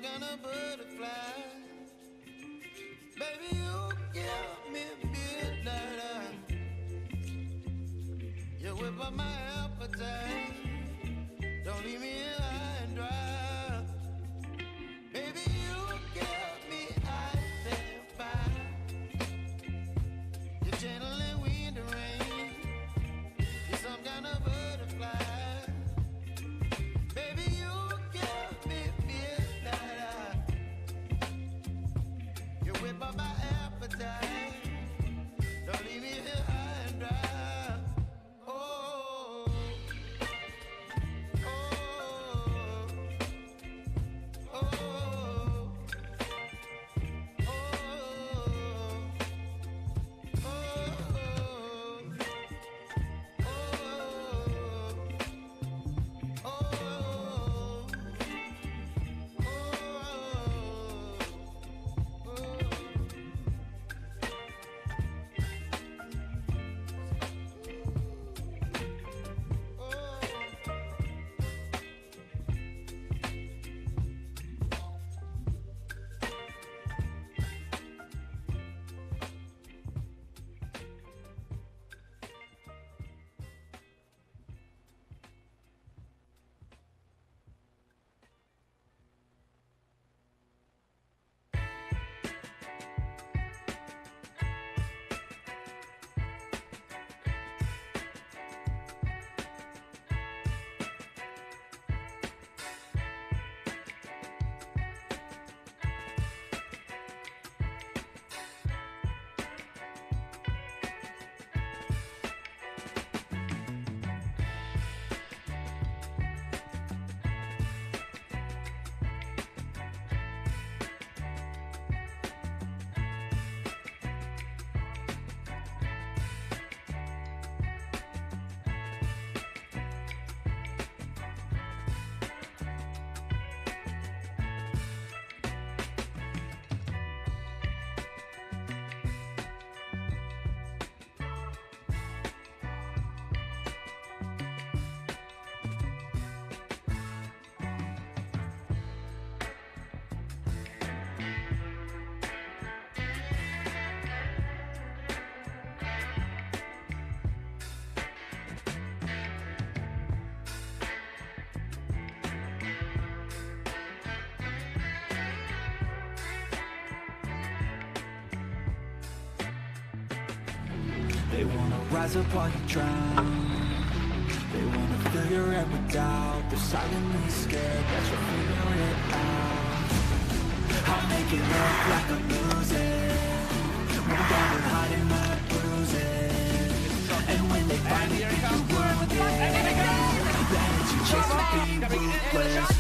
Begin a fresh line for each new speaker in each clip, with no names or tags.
kind of butterfly. Baby, you give me midnight. You whip up my appetite. Don't leave me here high and dry. Baby, you give me ice and fire. You're channeling wind and rain. You're some kind of butterfly. Baby, you give me midnight. You whip up my appetite. Don't leave me here high and dry.
They wanna rise up while you drown. They wanna fill your head with doubt. They're silently scared that you'll figure it out. I'll make it look like I'm losing. Run down and hiding my bruises. And when they finally think you won, then it's your chance to be ruthless.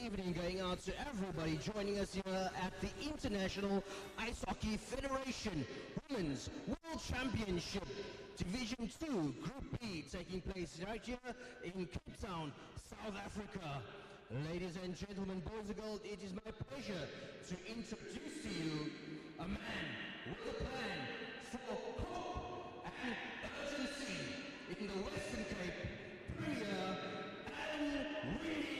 evening going out to everybody joining us here at the International Ice Hockey Federation Women's World Championship Division 2 Group B taking place right here in Cape Town, South Africa. Ladies and gentlemen, boys and girls, it is my pleasure to introduce to you a man with a plan for hope and urgency in the Western Cape, Premier and Reedy.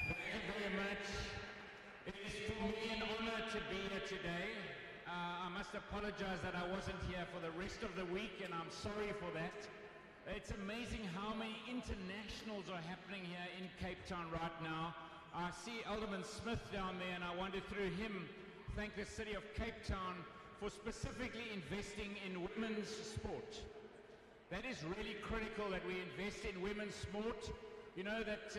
Thank you very much. It is for me an honor to be here today. I must apologize that I wasn't here for the rest of the week, and I'm sorry for that. It's amazing how many internationals are happening here in Cape Town right now. I see Alderman Smith down there, and I wanted through him thank the city of Cape Town for specifically investing in women's sport. That is really critical that we invest in women's sport. You know that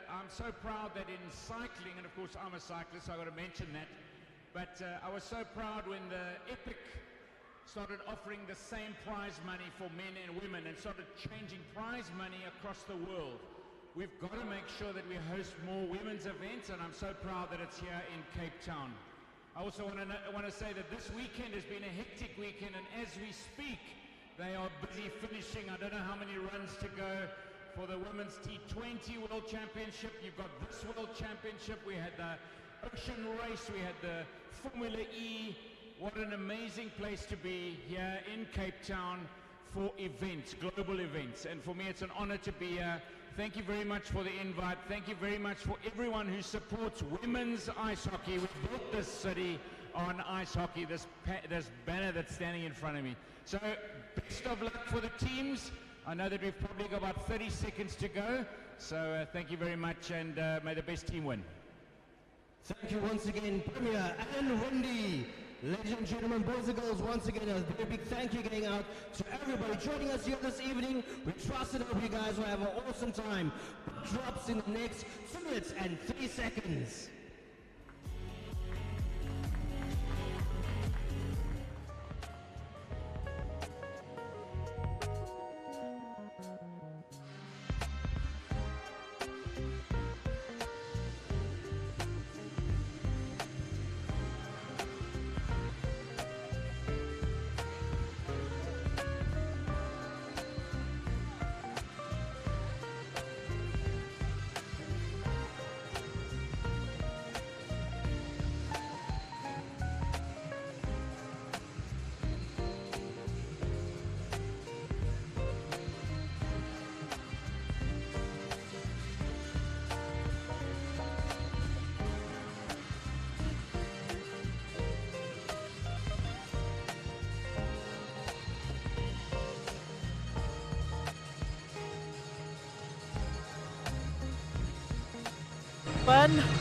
I'm so proud that in cycling, and of course I'm a cyclist, so I got to mention that, but I was so proud when the Epic started offering the same prize money for men and women and started changing prize money across the world. We've got to make sure that we host more women's events, and I'm so proud that it's here in Cape Town. I also want to say that this weekend has been a hectic weekend, and as we speak, they are busy finishing. I don't know how many runs to go for the Women's T20 World Championship. You've got this World Championship. We had the Ocean Race. We had the Formula E. What an amazing place to be here in Cape Town for events, global events. And for me, it's an honor to be here. Thank you very much for the invite. Thank you very much for everyone who supports women's ice hockey. We built this city on ice hockey, this banner that's standing in front of me. So best of luck for the teams. I know that we've probably got about 30 seconds to go. So thank you very much, and may the best team win.
Thank you once again, Premier and Wendy. Ladies and gentlemen, boys and girls, once again, a very big thank you going out to everybody joining us here this evening. We trust and hope you guys will have an awesome time. Drops in the next 2 minutes and 3 seconds.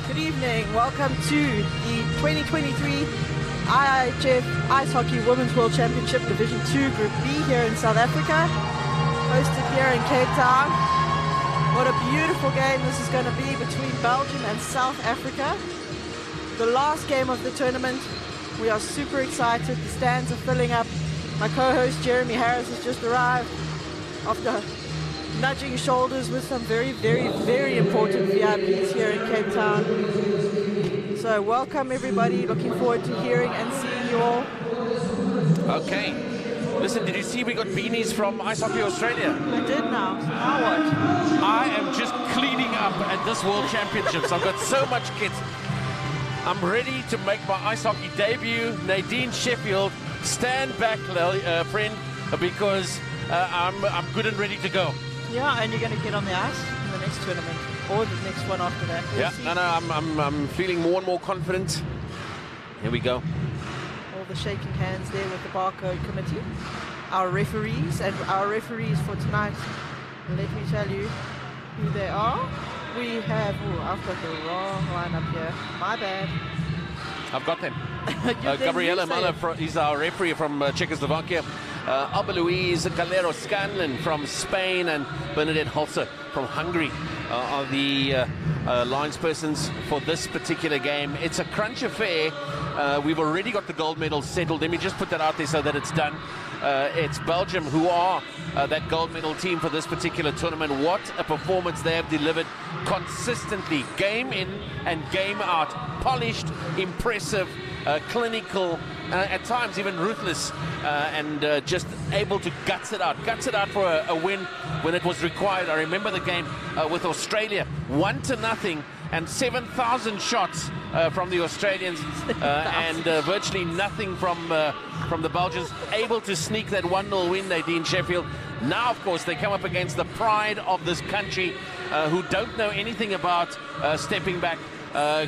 Good evening, welcome to the 2023 IIHF Ice Hockey Women's World Championship Division 2 Group B here in South Africa, hosted here in Cape Town. What a beautiful game this is going to be between Belgium and South Africa. The last game of the tournament. We are super excited, the stands are filling up. My co-host Jeremy Harris has just arrived after nudging shoulders with some very, very, very important VIPs here in Cape Town. So welcome everybody, looking forward to hearing and seeing you all.
Okay, listen, did you see we got beanies from Ice Hockey Australia?
I did now, so now what?
I am just cleaning up at this World Championships. I've got so much kit. I'm ready to make my ice hockey debut. Nadine Sheffield, stand back, friend, because I'm good and ready to go.
Yeah, and you're going to get on the ice in the next tournament, or the next one after that.
Yeah, I'm feeling more and more confident. Here we go.
All the shaking hands there with the barcode committee. Our referees, and our referees for tonight, let me tell you who they are. We have, I've got the wrong lineup here. My bad.
I've got them. Gabriela Mana, he's our referee from Czechoslovakia. Alba Louise Calero Scanlon from Spain, and Bernadette Holzer from Hungary. are the linespersons for this particular game. It's a crunch affair. We've already got the gold medal settled. Let me just put that out there so that it's done. It's Belgium who are that gold medal team for this particular tournament. What a performance they have delivered consistently, game in and game out. Polished, impressive, clinical, at times even ruthless, and just able to guts it out for a win when it was required. I remember the game with Australia, 1-0, and 7,000 shots from the Australians, and virtually nothing from the Belgians. Able to sneak that 1-0 win, Nadine Sheffield. Now, of course, they come up against the pride of this country, who don't know anything about stepping back,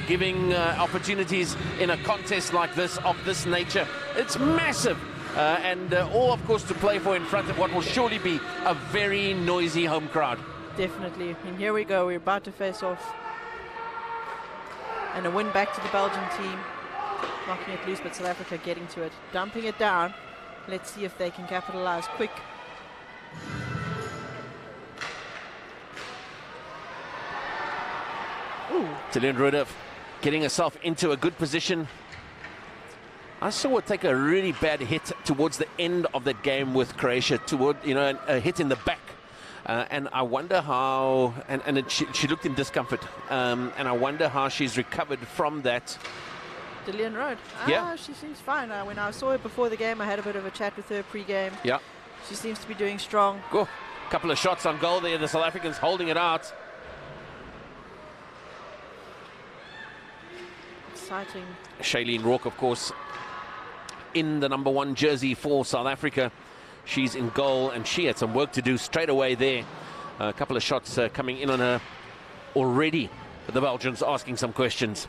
giving opportunities in a contest like this, of this nature. It's massive, and all, of course, to play for in front of what will surely be a very noisy home crowd.
Definitely. And here we go. We're about to face off. And a win back to the Belgian team. Knocking it loose, but South Africa getting to it. Dumping it down. Let's see if they can capitalize quick.
Tilian Rudolph getting herself into a good position. I saw her take a really bad hit towards the end of that game with Croatia, a hit in the back. And I wonder how, she looked in discomfort, and I wonder how she's recovered from that.
Dillian Road.
Yeah.
She seems fine. When I saw her before the game, I had a bit of a chat with her pre-game.
Yeah.
She seems to be doing strong.
Go. Couple of shots on goal there, the South Africans holding it out.
Exciting.
Shailene Rourke, of course, in the number 1 jersey for South Africa. She's in goal, and she had some work to do straight away there. A couple of shots coming in on her already. The Belgians asking some questions.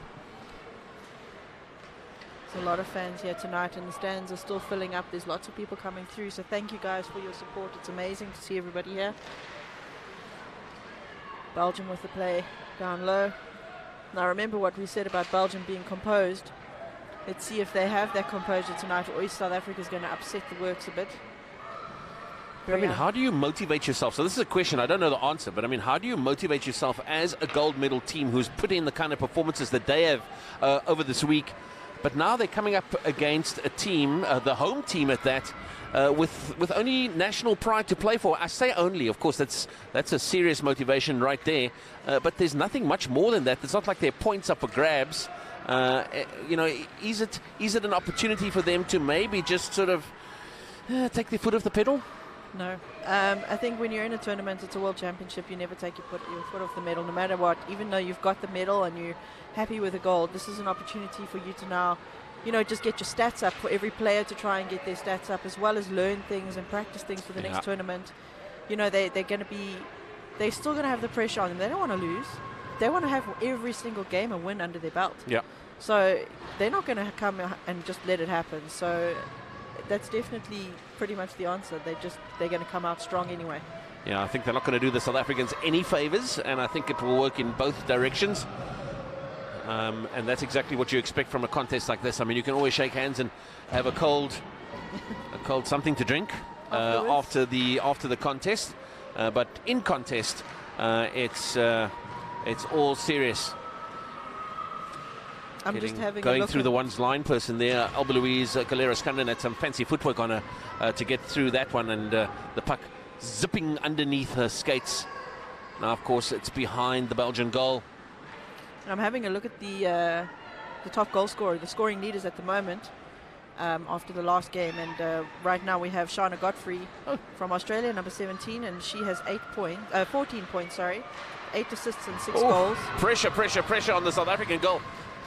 There's a lot of fans here tonight, and the stands are still filling up. There's lots of people coming through, so thank you guys for your support. It's amazing to see everybody here. Belgium with the play down low. Now remember what we said about Belgium being composed. Let's see if they have that composure tonight, or South Africa is going to upset the works a bit.
How do you motivate yourself? So this is a question, I don't know the answer, but how do you motivate yourself as a gold medal team who's put in the kind of performances that they have over this week? But now they're coming up against a team, the home team at that, with only national pride to play for. I say only, of course, that's a serious motivation right there. But there's nothing much more than that. It's not like their points up for grabs. Is it an opportunity for them to maybe just sort of take their foot off the pedal?
No. I think when you're in a tournament, it's a world championship, you never take your foot off the medal, no matter what. Even though you've got the medal and you're happy with the gold, this is an opportunity for you to now, just get your stats up, for every player to try and get their stats up, as well as learn things and practice things for the next tournament. They're still going to have the pressure on them. They don't want to lose. They want to have every single game a win under their belt.
Yeah.
So they're not going to come and just let it happen. So that's definitely pretty much the answer. They're going to come out strong anyway.
Yeah, I think they're not going to do the South Africans any favors, and I think it will work in both directions. And that's exactly what you expect from a contest like this. You can always shake hands and have a cold something to drink after the contest. But in contest, it's all serious.
I'm just having
going through the one's line person there. Alba Louise Galera-Skanden had some fancy footwork on her to get through that one, and the puck zipping underneath her skates. Now, of course, it's behind the Belgian goal.
I'm having a look at the top goal scorer, the scoring leaders at the moment after the last game, and right now we have Shana Godfrey from Australia, number 17, and she has 14 points, 8 assists and 6 goals.
Pressure on the South African goal.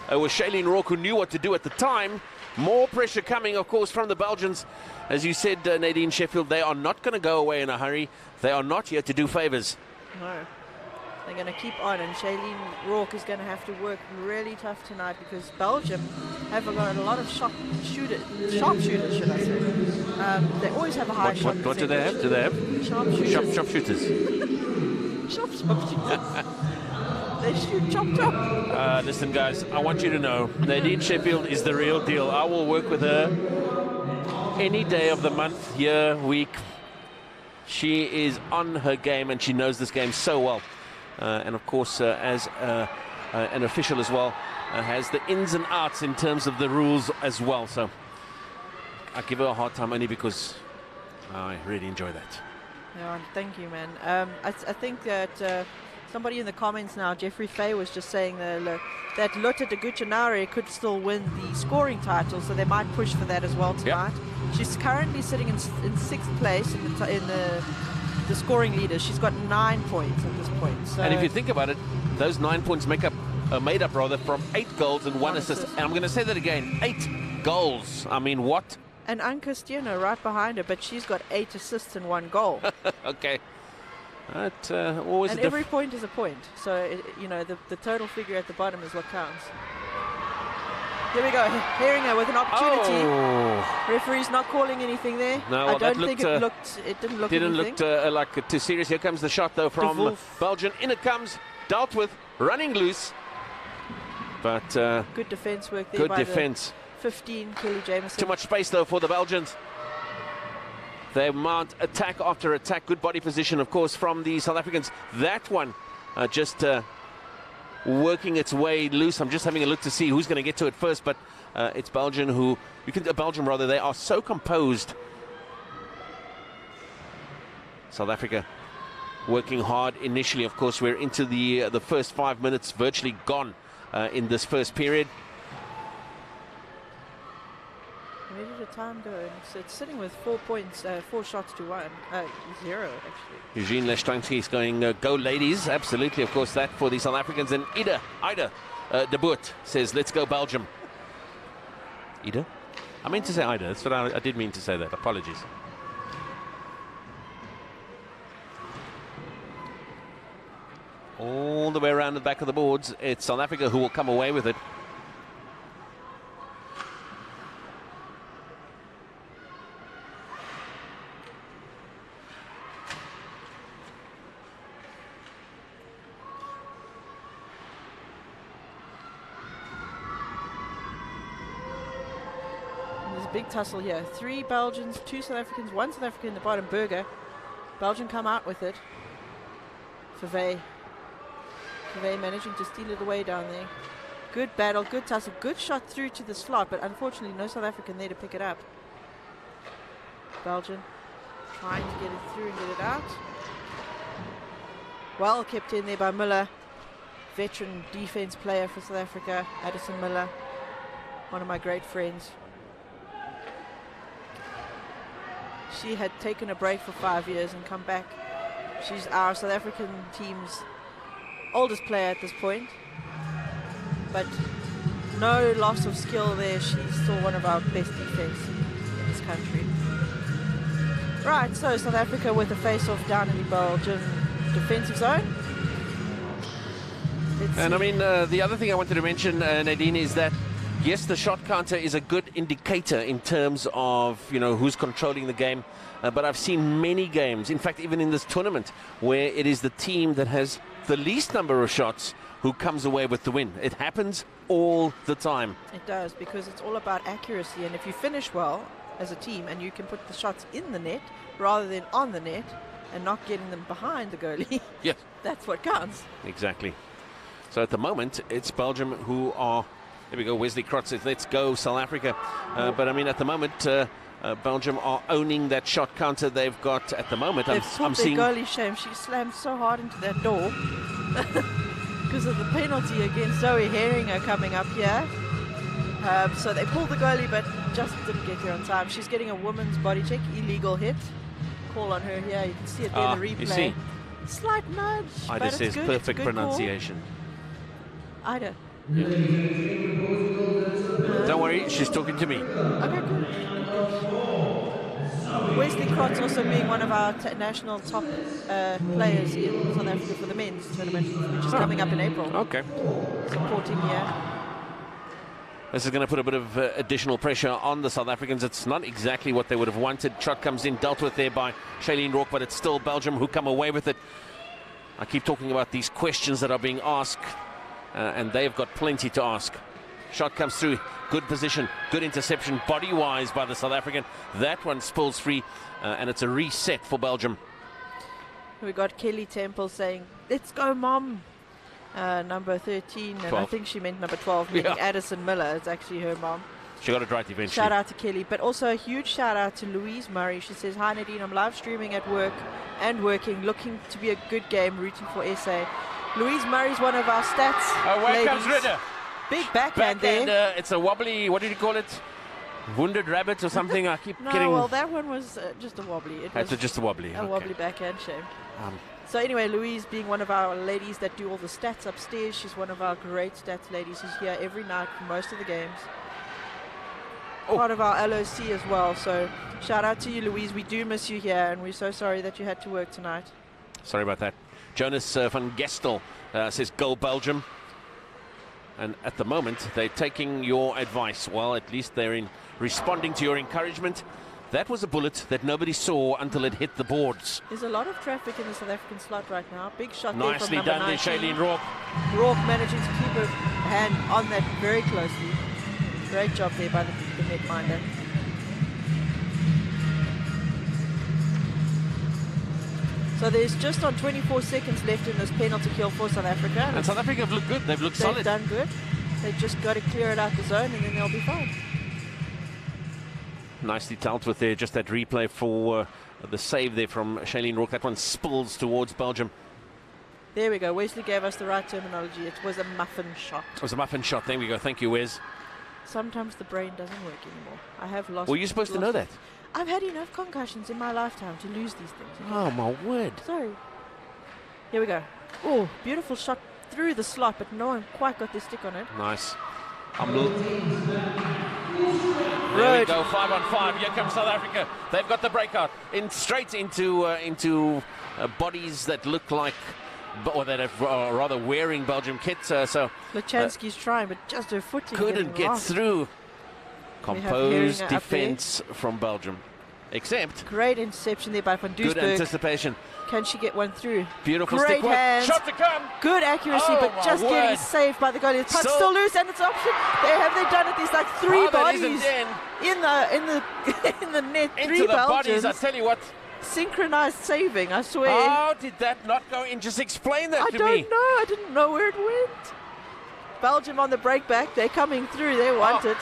It was Shailene Rourke who knew what to do at the time. More pressure coming, of course, from the Belgians. As you said, Nadine Sheffield, they are not going to go away in a hurry. They are not here to do favors.
No. They're going to keep on, and Shailene Rourke is going to have to work really tough tonight, because Belgium have got a lot of sharpshooters, should I say. They always have a high shot.
What do they have? Do they have? Sharpshooters.
Sharpshooters. They shoot chop.
Listen, guys, I want you to know Nadine Sheffield is the real deal. I will work with her any day of the month, year, week. She is on her game, and she knows this game so well. and of course, as an official as well, has the ins and outs in terms of the rules as well. So I give her a hard time only because I really enjoy that.
Yeah, thank you, man. I think that somebody in the comments now, Jeffrey Fay, was just saying that Lotte de Guccianare could still win the scoring title, so they might push for that as well tonight. Yep. She's currently sitting in 6th place in the scoring leaders. She's got 9 points at this point. So
and if you think about it, those 9 points made up from 8 goals and 1 assist. And I'm going to say that again, 8 goals. I mean, what?
And Anka Stierno right behind her, but she's got 8 assists and 1 goal.
Okay. That always.
And every point is a point. So, you know, the total figure at the bottom is what counts. Here we go. Heringer with an opportunity.
Oh.
Referee's not calling anything there.
No,
I don't think it looked. It didn't look.
Didn't
anything.
look like too serious. Here comes the shot though from Belgium. In it comes. Dealt with. Running loose. But
good defense work there.
Good
by
defense.
15, Kelly Jameson.
Too much space though for the Belgians. They mount attack after attack. Good body position, of course, from the South Africans. That one just working its way loose. I'm just having a look to see who's going to get to it first, but it's Belgium who, Belgium rather, they are so composed. South Africa working hard initially. Of course, we're into the first 5 minutes, virtually gone in this first period.
Where did the time go? It's sitting with 4 points, 4 shots to 1. 0, actually.
Eugene Leshtransky is going, go ladies. Absolutely, of course, that for the South Africans. And Ida de Boot says, let's go Belgium. Ida? I meant to say Ida. That's what I did mean to say that. Apologies. All the way around the back of the boards. It's South Africa who will come away with it.
Big tussle here. 3 Belgians, 2 South Africans, 1 South African in the bottom. Berger. Belgium come out with it. Fave managing to steal it away down there. Good battle, good tussle, good shot through to the slot, but unfortunately no South African there to pick it up. Belgium trying to get it through and get it out. Well kept in there by Miller. Veteran defense player for South Africa, Addison Miller. One of my great friends. She had taken a break for 5 years and come back. She's our South African team's oldest player at this point. But no loss of skill there. She's still one of our best defense in this country. Right, so South Africa with a face-off down in the Belgian defensive zone.
And I mean, the other thing I wanted to mention, Nadine, is that yes, the shot counter is a good indicator in terms of, you know, who's controlling the game. But I've seen many games, in fact, even in this tournament, where it is the team that has the least number of shots who comes away with the win. It happens all the time.
It does, because it's all about accuracy. And if you finish well as a team and you can put the shots in the net rather than on the net and not getting them behind the goalie,
yes,
that's what counts.
Exactly. So at the moment, it's Belgium who are... There we go, Wesley Krotz says, let's go South Africa. But I mean, at the moment, Belgium are owning that shot counter they've got at the moment.
I'm seeing goalie shame. She slammed so hard into that door because of the penalty against Zoe Heringer coming up here. So they pulled the goalie, but just didn't get here on time. She's getting a woman's body check, illegal hit. Call on her here. You can see it there in the replay.
You see?
Slight nudge.
Ida says
good.
Perfect pronunciation.
Call. Ida.
Yeah. Don't worry, she's talking to me.
Okay, good. Wesley Krotz also being one of our national top players in South Africa for the men's tournament, which is coming up in April.
Okay.
Supporting here.
This is going to put a bit of additional pressure on the South Africans. It's not exactly what they would have wanted. Shot comes in, dealt with there by Shailene Rourke, but it's still Belgium who come away with it. I keep talking about these questions that are being asked, and they've got plenty to ask. Shot comes through, good position, good interception, body-wise by the South African. That one spills free, and it's a reset for Belgium.
We got Kelly Temple saying, "Let's go, Mom." Number 13, and
12.
I think she meant number 12, meaning
Yeah.
Addison Miller. It's actually her mom.
She got it right eventually.
Shout out to Kelly, but also a huge shout out to Louise Murray. She says, "Hi Nadine, I'm live streaming at work and working, looking to be a good game, rooting for SA." Louise Murray's one of our stats
Oh, where
ladies.
comes Ritter?
Big backhand there.
It's a wobbly, what did you call it? Wounded rabbit or something? I keep
No,
getting...
well, that one was just a wobbly. It
That's
was
just a wobbly.
a
okay.
wobbly backhand, shame.
Um,
So anyway, Louise being one of our ladies that do all the stats upstairs, she's one of our great stats ladies who's here every night for most of the games.
Oh.
Part of our LOC as well, so shout out to you, Louise. We do miss you here, and we're so sorry that you had to work tonight.
Sorry about that. Jonas van Gestel says, "Go Belgium." And at the moment, they're taking your advice. Well, at least they're responding to your encouragement. That was a bullet that nobody saw until it hit the boards.
There's a lot of traffic in the South African slot right now. Big shot
Nicely
there from
done
number
there,
19.
Shailene Rourke.
Rourke managing to keep her hand on that very closely. Great job there by the netminder. So there's just on 24 seconds left in this penalty kill for South Africa.
And South Africa have looked good. They've looked
They've
solid.
done good. They've just got to clear it out the zone and then they'll be fine.
Nicely dealt with there. Just that replay for the save there from Shailene Rourke. That one spills towards Belgium.
There we go. Wesley gave us the right terminology. It was a muffin shot.
It was a muffin shot. There we go. Thank you, Wes.
Sometimes the brain doesn't work anymore. I have lost.
Were you supposed to know that?
I've had enough concussions in my lifetime to lose these things. Okay?
Oh, my word.
Sorry. Here we go. Oh, beautiful shot through the slot, but no one quite got their stick on it.
Nice. There we go, 5 on 5. Here comes South Africa. They've got the breakout straight into bodies that look like, or that are rather wearing Belgium kits. So
Lachansky's trying, but just her footing
couldn't get
lost.
through. Composed
Heringer up
defense from Belgium, except
Great interception there by Van
good
Duisburg.
anticipation.
Can she get one through?
Beautiful
Great
stick work.
hands.
Shot to come.
Good accuracy,
Oh,
but
my
just getting
word.
saved by the goalie. The puck's
So-
still loose, and it's option. They done it. There's like three
Oh, that
bodies
isn't in.
in the in the net.
Into
Three
the bodies. I
Belgians.
tell you what.
Synchronized saving. I swear.
How did that not go in? Just explain that
I
to
don't
me.
know. I didn't know where it went. Belgium on the break back. They're coming through. They want it.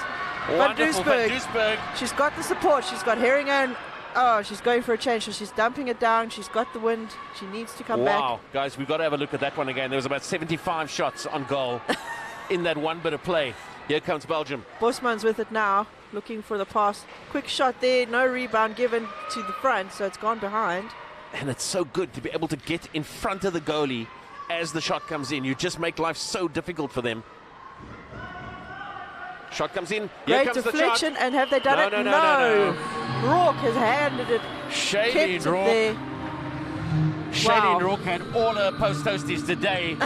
Van
Wonderful, Van
Duisburg.
Duisburg.
She's got the support. She's got Heringer and she's going for a change. So she's dumping it down. She's got the wind. She needs to come back.
Wow, guys, we've got to have a look at that one again. There was about 75 shots on goal in that one bit of play. Here comes Belgium.
Bosman's with it now, looking for the pass. Quick shot there. No rebound given to the front, so it's gone behind.
And it's so good to be able to get in front of the goalie as the shot comes in. You just make life so difficult for them. Shot comes in. Here
Great
comes
deflection,
the shot.
and have they done it?
No.
Rourke has handed it.
Shailene
Kept it
Rourke.
there.
Shailene
Wow.
Rourke had all her post toasties today.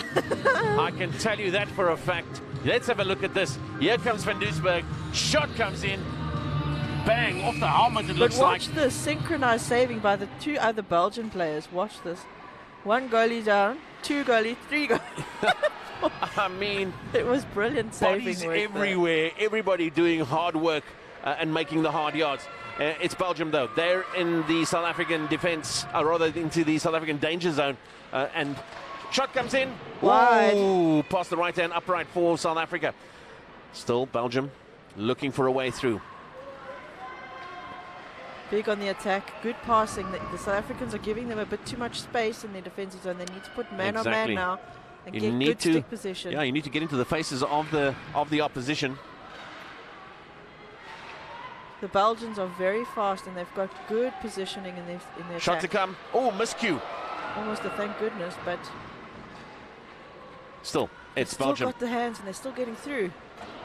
I can tell you that for a fact. Let's have a look at this. Here comes Van Duisburg. Shot comes in. Bang, off the helmet it
But
looks like.
watch this synchronized saving by the two other Belgian players. Watch this. One goalie down, two goalie, three goalie.
I mean,
It was brilliant saving
bodies
work there.
everywhere. Everybody doing hard work and making the hard yards. It's Belgium, though. They're in the South African defense, or rather into the South African danger zone. And shot comes in.
Wide.
Ooh, past the right hand, upright for South Africa. Still Belgium looking for a way through.
Big on the attack, good passing. The South Africans are giving them a bit too much space in their defensive zone. They need to put man on
Exactly.
man now and
You
get
need
good
to-
stick position.
Yeah, you need to get into the faces of the opposition.
The Belgians are very fast and they've got good positioning in their
Shot to
attack.
come. Oh, miscue.
Almost a thank goodness, but
Still, it's
still
Belgium.
got the hands and they're still getting through.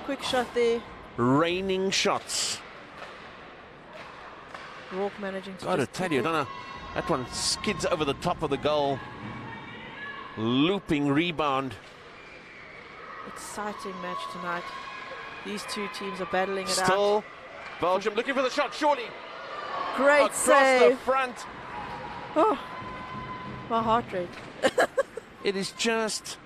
Quick shot there.
Raining shots.
Rourke managing to
Got to
just
tell
keep
you,
it.
don't know. That one skids over the top of the goal. Looping rebound.
Exciting match tonight. These two teams are battling it out.
Still Belgium looking for the shot, surely.
Great
Across
save.
the front.
Oh, my heart rate.
It is just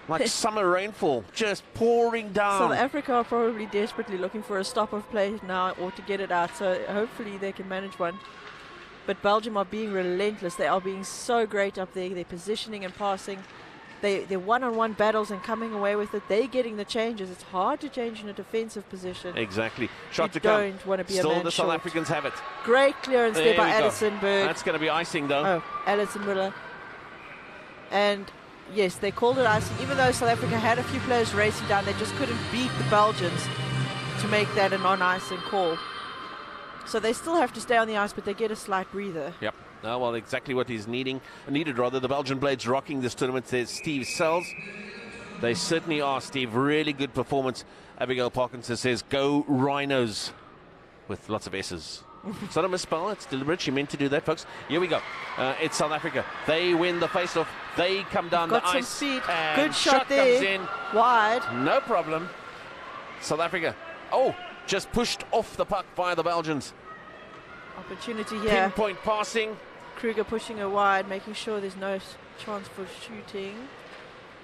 like summer rainfall, just pouring down.
South Africa are probably desperately looking for a stop of play now or to get it out, so hopefully they can manage one. But Belgium are being relentless. They are being so great up there. They're positioning and passing. They're one-on-one battles and coming away with it. They're getting the changes. It's hard to change in a defensive position.
Exactly. Shot to
you
come.
don't want to be
Still
a man
the South
short.
Africans have it.
Great clearance there by
we go.
Addison Berg.
That's going to be icing, though.
Oh, Addison Muller. And yes, they called it icing. Even though South Africa had a few players racing down, they just couldn't beat the Belgians to make that a non-icing call. So they still have to stay on the ice, but they get a slight breather.
Yep. No, well, exactly what he's needed. The Belgian Blades rocking this tournament. There's Steve Sells. They certainly are, Steve. Really good performance. Abigail Parkinson says, go Rhinos, with lots of S's. It's not a misspell. It's deliberate. She meant to do that, folks. Here we go. It's South Africa. They win the face-off. They come down the
Got
ice.
some speed.
And
Good shot there.
comes in.
Wide.
No problem. South Africa. Oh, just pushed off the puck by the Belgians.
Opportunity here.
Pinpoint passing.
Kruger pushing her wide, making sure there's no chance for shooting.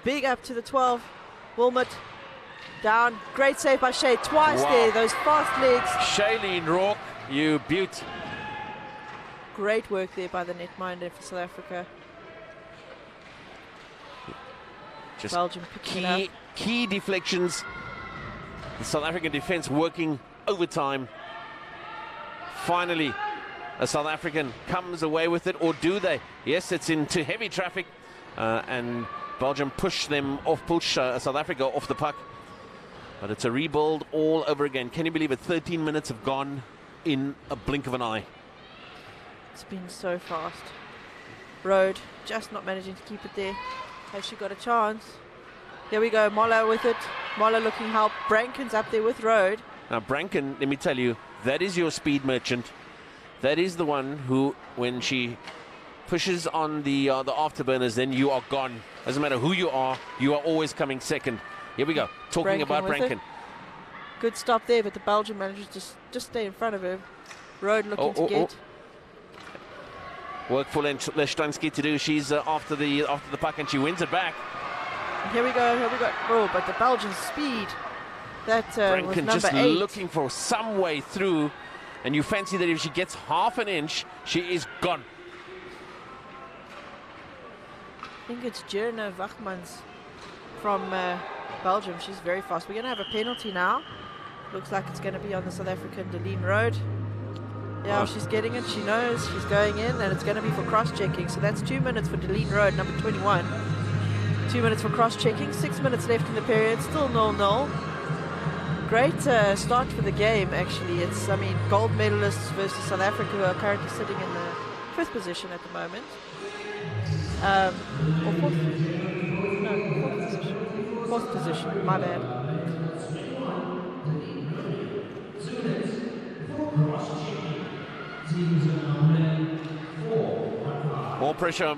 Big up to the 12. Wilmot down. Great save by Shay. Twice there. Those fast legs.
Shailene Rourke, you beaut.
Great work there by the netminder for South Africa.
Just
Belgium picking it up.
key deflections. The South African defense working overtime. Finally, a South African comes away with it, or do they? Yes, it's into heavy traffic, and Belgium push South Africa off the puck. But it's a rebuild all over again. Can you believe it? 13 minutes have gone in a blink of an eye.
It's been so fast. Rode just not managing to keep it there. Has she got a chance? Here we go, Moller with it. Moller looking help. Branken's up there with Rode.
Now, Branken, let me tell you, that is your speed merchant. That is the one who, when she pushes on the afterburners, then you are gone. Doesn't matter who you are always coming second. Here we go, talking
Branken
about
with
Branken.
it. Good stop there, but the Belgian manager just stay in front of her. Rode looking to get.
Work for Lesztański to do. She's after the puck, and she wins it back.
Here we go. Oh, but the Belgian speed. That was
Branken
number
just
8.
looking for some way through, and you fancy that if she gets half an inch, she is gone.
I think it's Jerna Wachmans from Belgium. She's very fast. We're going to have a penalty now. Looks like it's going to be on the South African Deline Road. Yeah, she's getting it. She knows she's going in, and it's going to be for cross-checking. So that's 2 minutes for Deline Road, number 21. 2 minutes for cross-checking. 6 minutes left in the period. Still 0-0. Great start for the game, actually. It's, gold medalists versus South Africa, who are currently sitting in the 5th position at the moment. Or 4th? No, 4th position. 4th position, my bad.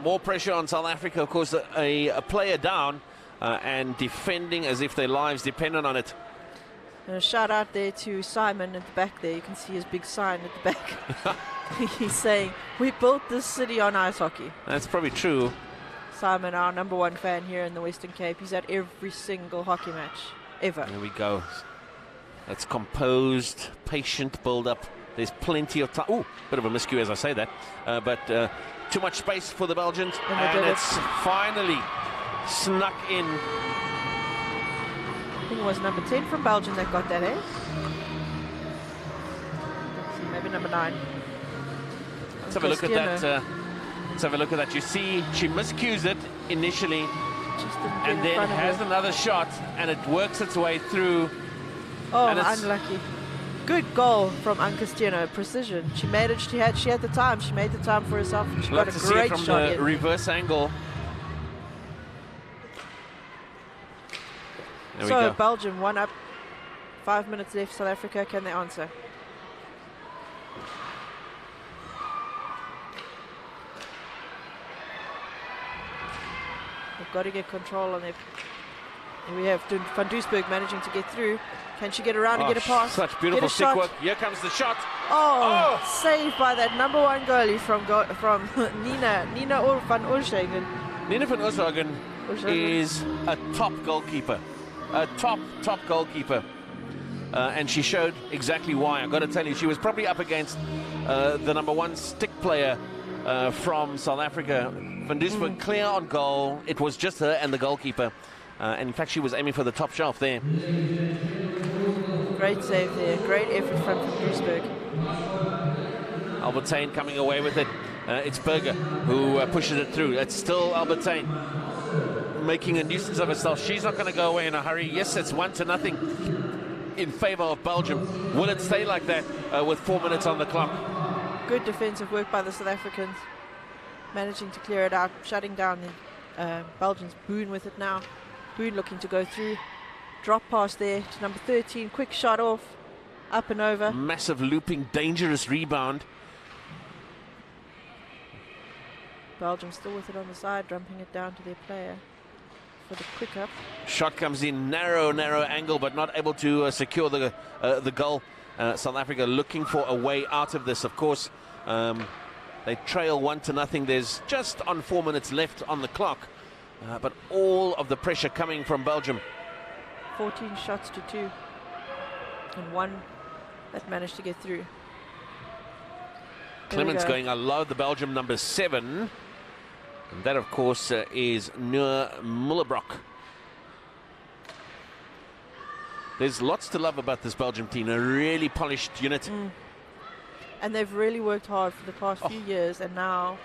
More pressure on South Africa. Of course, a player down and defending as if their lives depended on it.
And a shout out there to Simon at the back there. You can see his big sign at the back. He's saying, we built this city on ice hockey.
That's probably true.
Simon, our number 1 fan here in the Western Cape. He's at every single hockey match, ever.
There we go. That's composed, patient build-up. There's plenty of time. Ooh, bit of a miscue as I say that. But too much space for the Belgians. And it's finally snuck in.
I think it was number 10 from Belgium that got that, eh? Let's see, maybe number 9.
Let's have a look at that. Let's have a look at that. You see, she miscues it initially, and then has another shot, and it works its way through.
Oh, unlucky. Good goal from Ancastiano. Precision. She made it. She had the time. She made the time for herself. She got a great
from
shot
the reverse angle. There
so
we go.
Belgium 1 up. 5 minutes left. South Africa, can they answer? They've got to get control on it. Here we have Van Duisburg managing to get through. Can she get around and get a pass?
Such beautiful stick work. Here comes the shot.
Oh, saved by that number 1 goalie from Nina van Oorshagen.
Nina van Oorshagen is a top goalkeeper. A top goalkeeper. and she showed exactly why. I've got to tell you, she was probably up against the #1 stick player from South Africa. Van Duisburg clear on goal. It was just her and the goalkeeper. And in fact, she was aiming for the top shelf there.
Great save there. Great effort from Van Duisburg.
Albertine coming away with it. It's Berger who pushes it through. It's still Albertine making a nuisance of herself. She's not going to go away in a hurry. Yes, it's 1-0 in favor of Belgium. Will it stay like that with 4 minutes on the clock?
Good defensive work by the South Africans. Managing to clear it out, shutting down the Belgians. Boone with it now. Boone looking to go through. Drop pass there to number 13. Quick shot off. Up and over.
Massive looping, dangerous rebound.
Belgium still with it on the side, dumping it down to their player for the quick up.
Shot comes in, narrow angle, but not able to secure the goal. South Africa looking for a way out of this, of course. They trail 1-0. There's just on 4 minutes left on the clock. But all of the pressure coming from Belgium.
14 shots to 2. And 1 that managed to get through.
Clements going, I love the Belgium number 7. And that, of course, is Noor Mullerbrock. There's lots to love about this Belgium team. A really polished unit.
And they've really worked hard for the past few years. And now,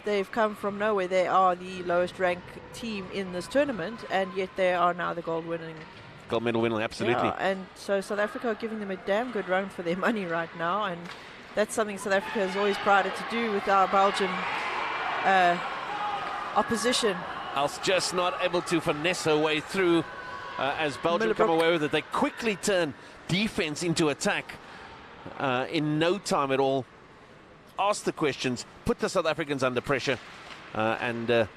they've come from nowhere. They are the lowest ranked team in this tournament. And yet they are now the gold medal winner, absolutely. Yeah, and so South Africa are giving them a damn good run for their money right now. And that's something South Africa has always prided to do with our Belgian opposition. Else
just not able to finesse her way through as Belgium come away with it. They quickly turn defense into attack in no time at all. Ask the questions, put the South Africans under pressure, and it's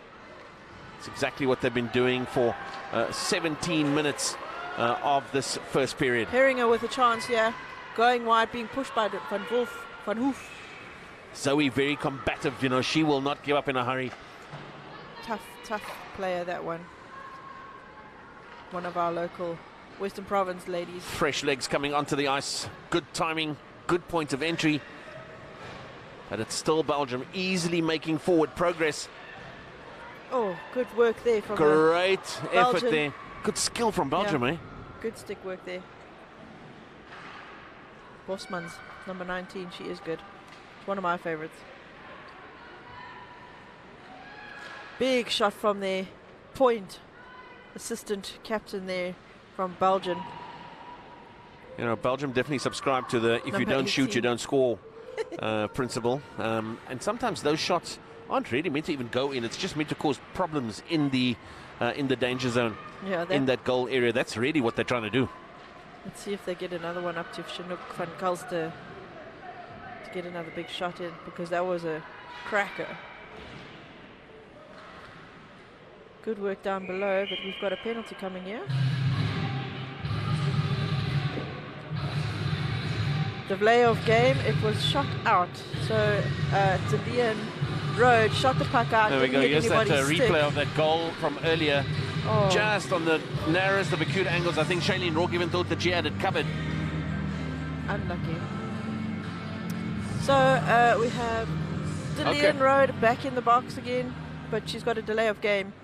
exactly what they've been doing for 17 minutes of this first period.
Heringer with a chance here, going wide, being pushed by Van Hoof.
Zoe very combative, you know, she will not give up in a hurry.
Tough player, that one. One of our local Western Province ladies.
Fresh legs coming onto the ice. Good timing, good point of entry. But it's still Belgium easily making forward progress.
Oh, good work there from
great effort there. Good skill from Belgium, eh?
Good stick work there. Bosmans, number 19, she is good. It's one of my favorites. Big shot from their point assistant captain there from Belgium.
You know, Belgium definitely subscribe to the if you don't shoot, you don't score principle. And sometimes those shots aren't really meant to even go in. It's just meant to cause problems in the danger zone, in that goal area. That's really what they're trying to do.
Let's see if they get another one up to Chinook van Kalster to get another big shot in, because that was a cracker. Good work down below, but we've got a penalty coming here. Delay of game, it was shot out. So Talian Road shot the puck out.
There we go, here's that replay of that goal from earlier.
Oh.
Just on the narrowest of acute angles. I think Shailene Rourke even thought that she had it covered.
Unlucky. So we have Talian Road back in the box again, but she's got a delay of game.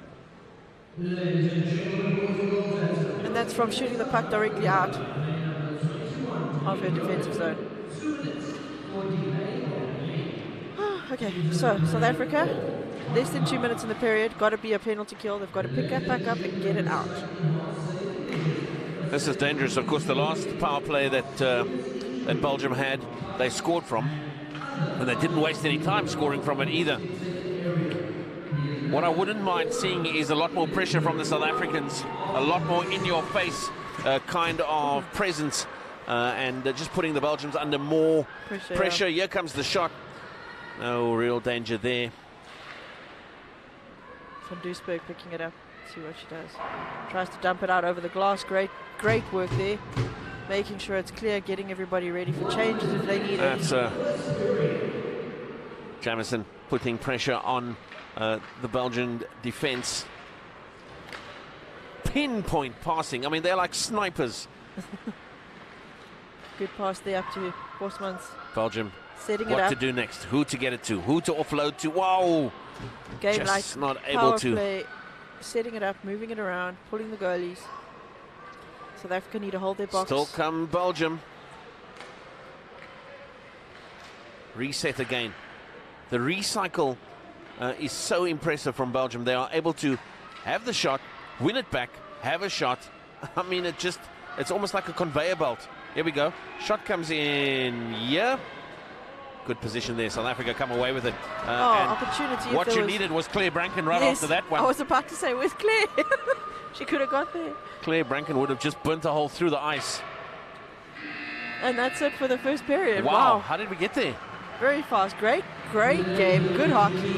And that's from shooting the puck directly out of her defensive zone. Okay, so South Africa, less than 2 minutes in the period, got to be a penalty kill. They've got to pick that back up and get it out.
This is dangerous. Of course, the last power play that Belgium had, they scored from, and they didn't waste any time scoring from it either. What I wouldn't mind seeing is a lot more pressure from the South Africans, a lot more in-your-face kind of presence, and just putting the Belgians under more pressure. Here comes the shot. No real danger there.
Van Duisburg picking it up. See what she does. Tries to dump it out over the glass. Great work there. Making sure it's clear, getting everybody ready for changes if they need it.
That's Jamison putting pressure on the Belgian defense. Pinpoint passing. I mean, they're like snipers
Good pass there up to Bosmans.
Belgium,
Setting it
what
up.
to do next? Who to get it to? Who to offload to? Wow!
Game
Just
like
not able
power
to.
play, setting it up, moving it around, pulling the goalies. South Africa need to hold their box.
Still come Belgium. Reset again. The recycle is so impressive from Belgium. They are able to have the shot, win it back, have a shot. I mean, it's almost like a conveyor belt. Here we go. Shot comes in here. Good position there. South Africa come away with it. And
Opportunity.
what you needed was Claire Branken right
Yes,
after that one.
I was about to say, where's Claire? She could have got there.
Claire Branken would have just burnt a hole through the ice.
And that's it for the first period.
Wow. How did we get there?
Very fast. Great game. Good hockey.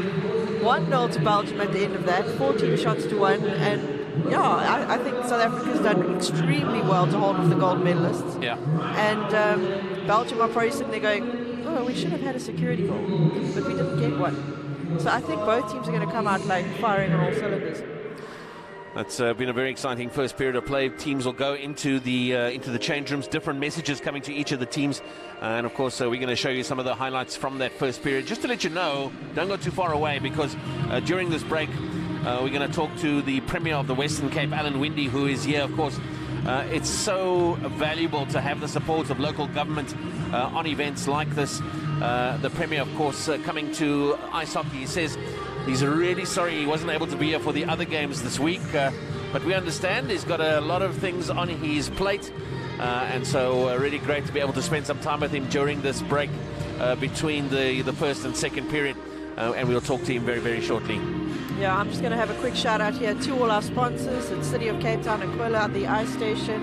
1-0 to Belgium at the end of that. 14 shots to 1. And yeah, I think South Africa's done extremely well to hold off the gold medalists.
Yeah.
And Belgium are probably sitting there going, oh, we should have had a security goal, but we didn't get one. So I think both teams are going to come out like firing on all cylinders.
That's been a very exciting first period of play. Teams will go into the change rooms. Different messages coming to each of the teams, and of course we're going to show you some of the highlights from that first period. Just to let you know, don't go too far away, because during this break we're going to talk to the Premier of the Western Cape, Alan Windy, who is here. Of course, it's so valuable to have the support of local government on events like this. The Premier, of course, coming to ice hockey. He says he's really sorry he wasn't able to be here for the other games this week, but we understand he's got a lot of things on his plate, and so really great to be able to spend some time with him during this break between the first and second period, and we'll talk to him very, very shortly.
Yeah, I'm just going to have a quick shout out here to all our sponsors. It's City of Cape Town and Aquila at the Ice Station,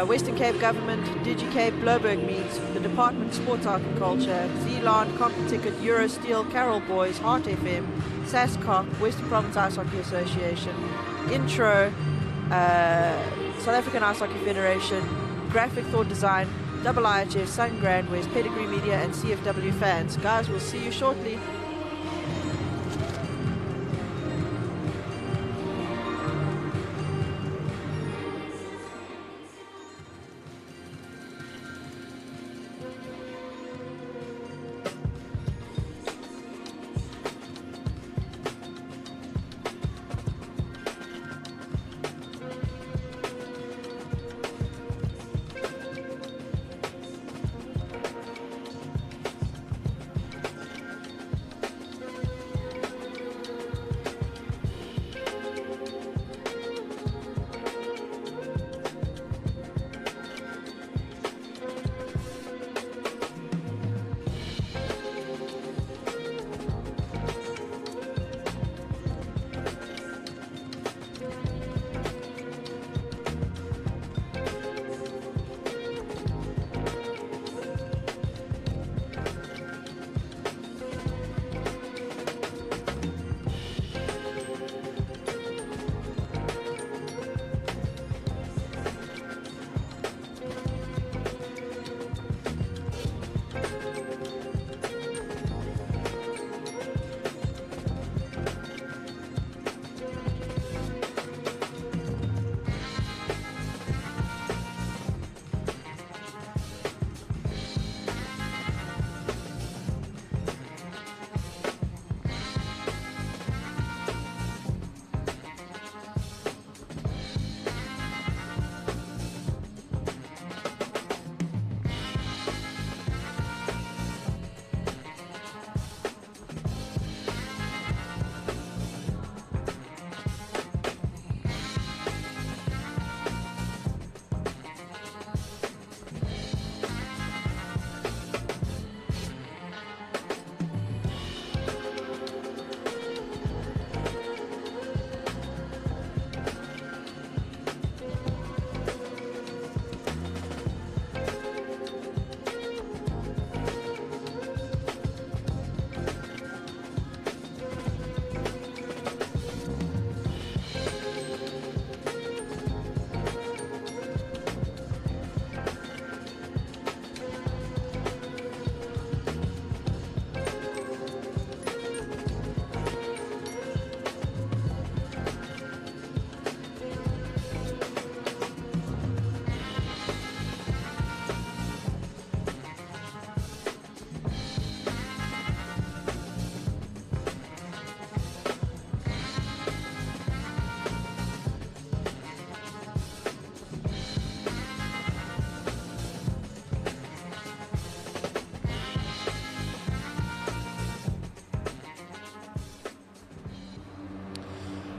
Western Cape Government, DigiCape, Bloberg Meats, the Department of Sports, Art and Culture, Zealand, CompuTicket, Eurosteel, Carol Boys, Heart FM, SASCOC, Western Province Ice Hockey Association, Intro, South African Ice Hockey Federation, Graphic Thought Design, IIHF, Sun GrandWest, Pedigree Media, and CFW Fans. Guys, we'll see you shortly.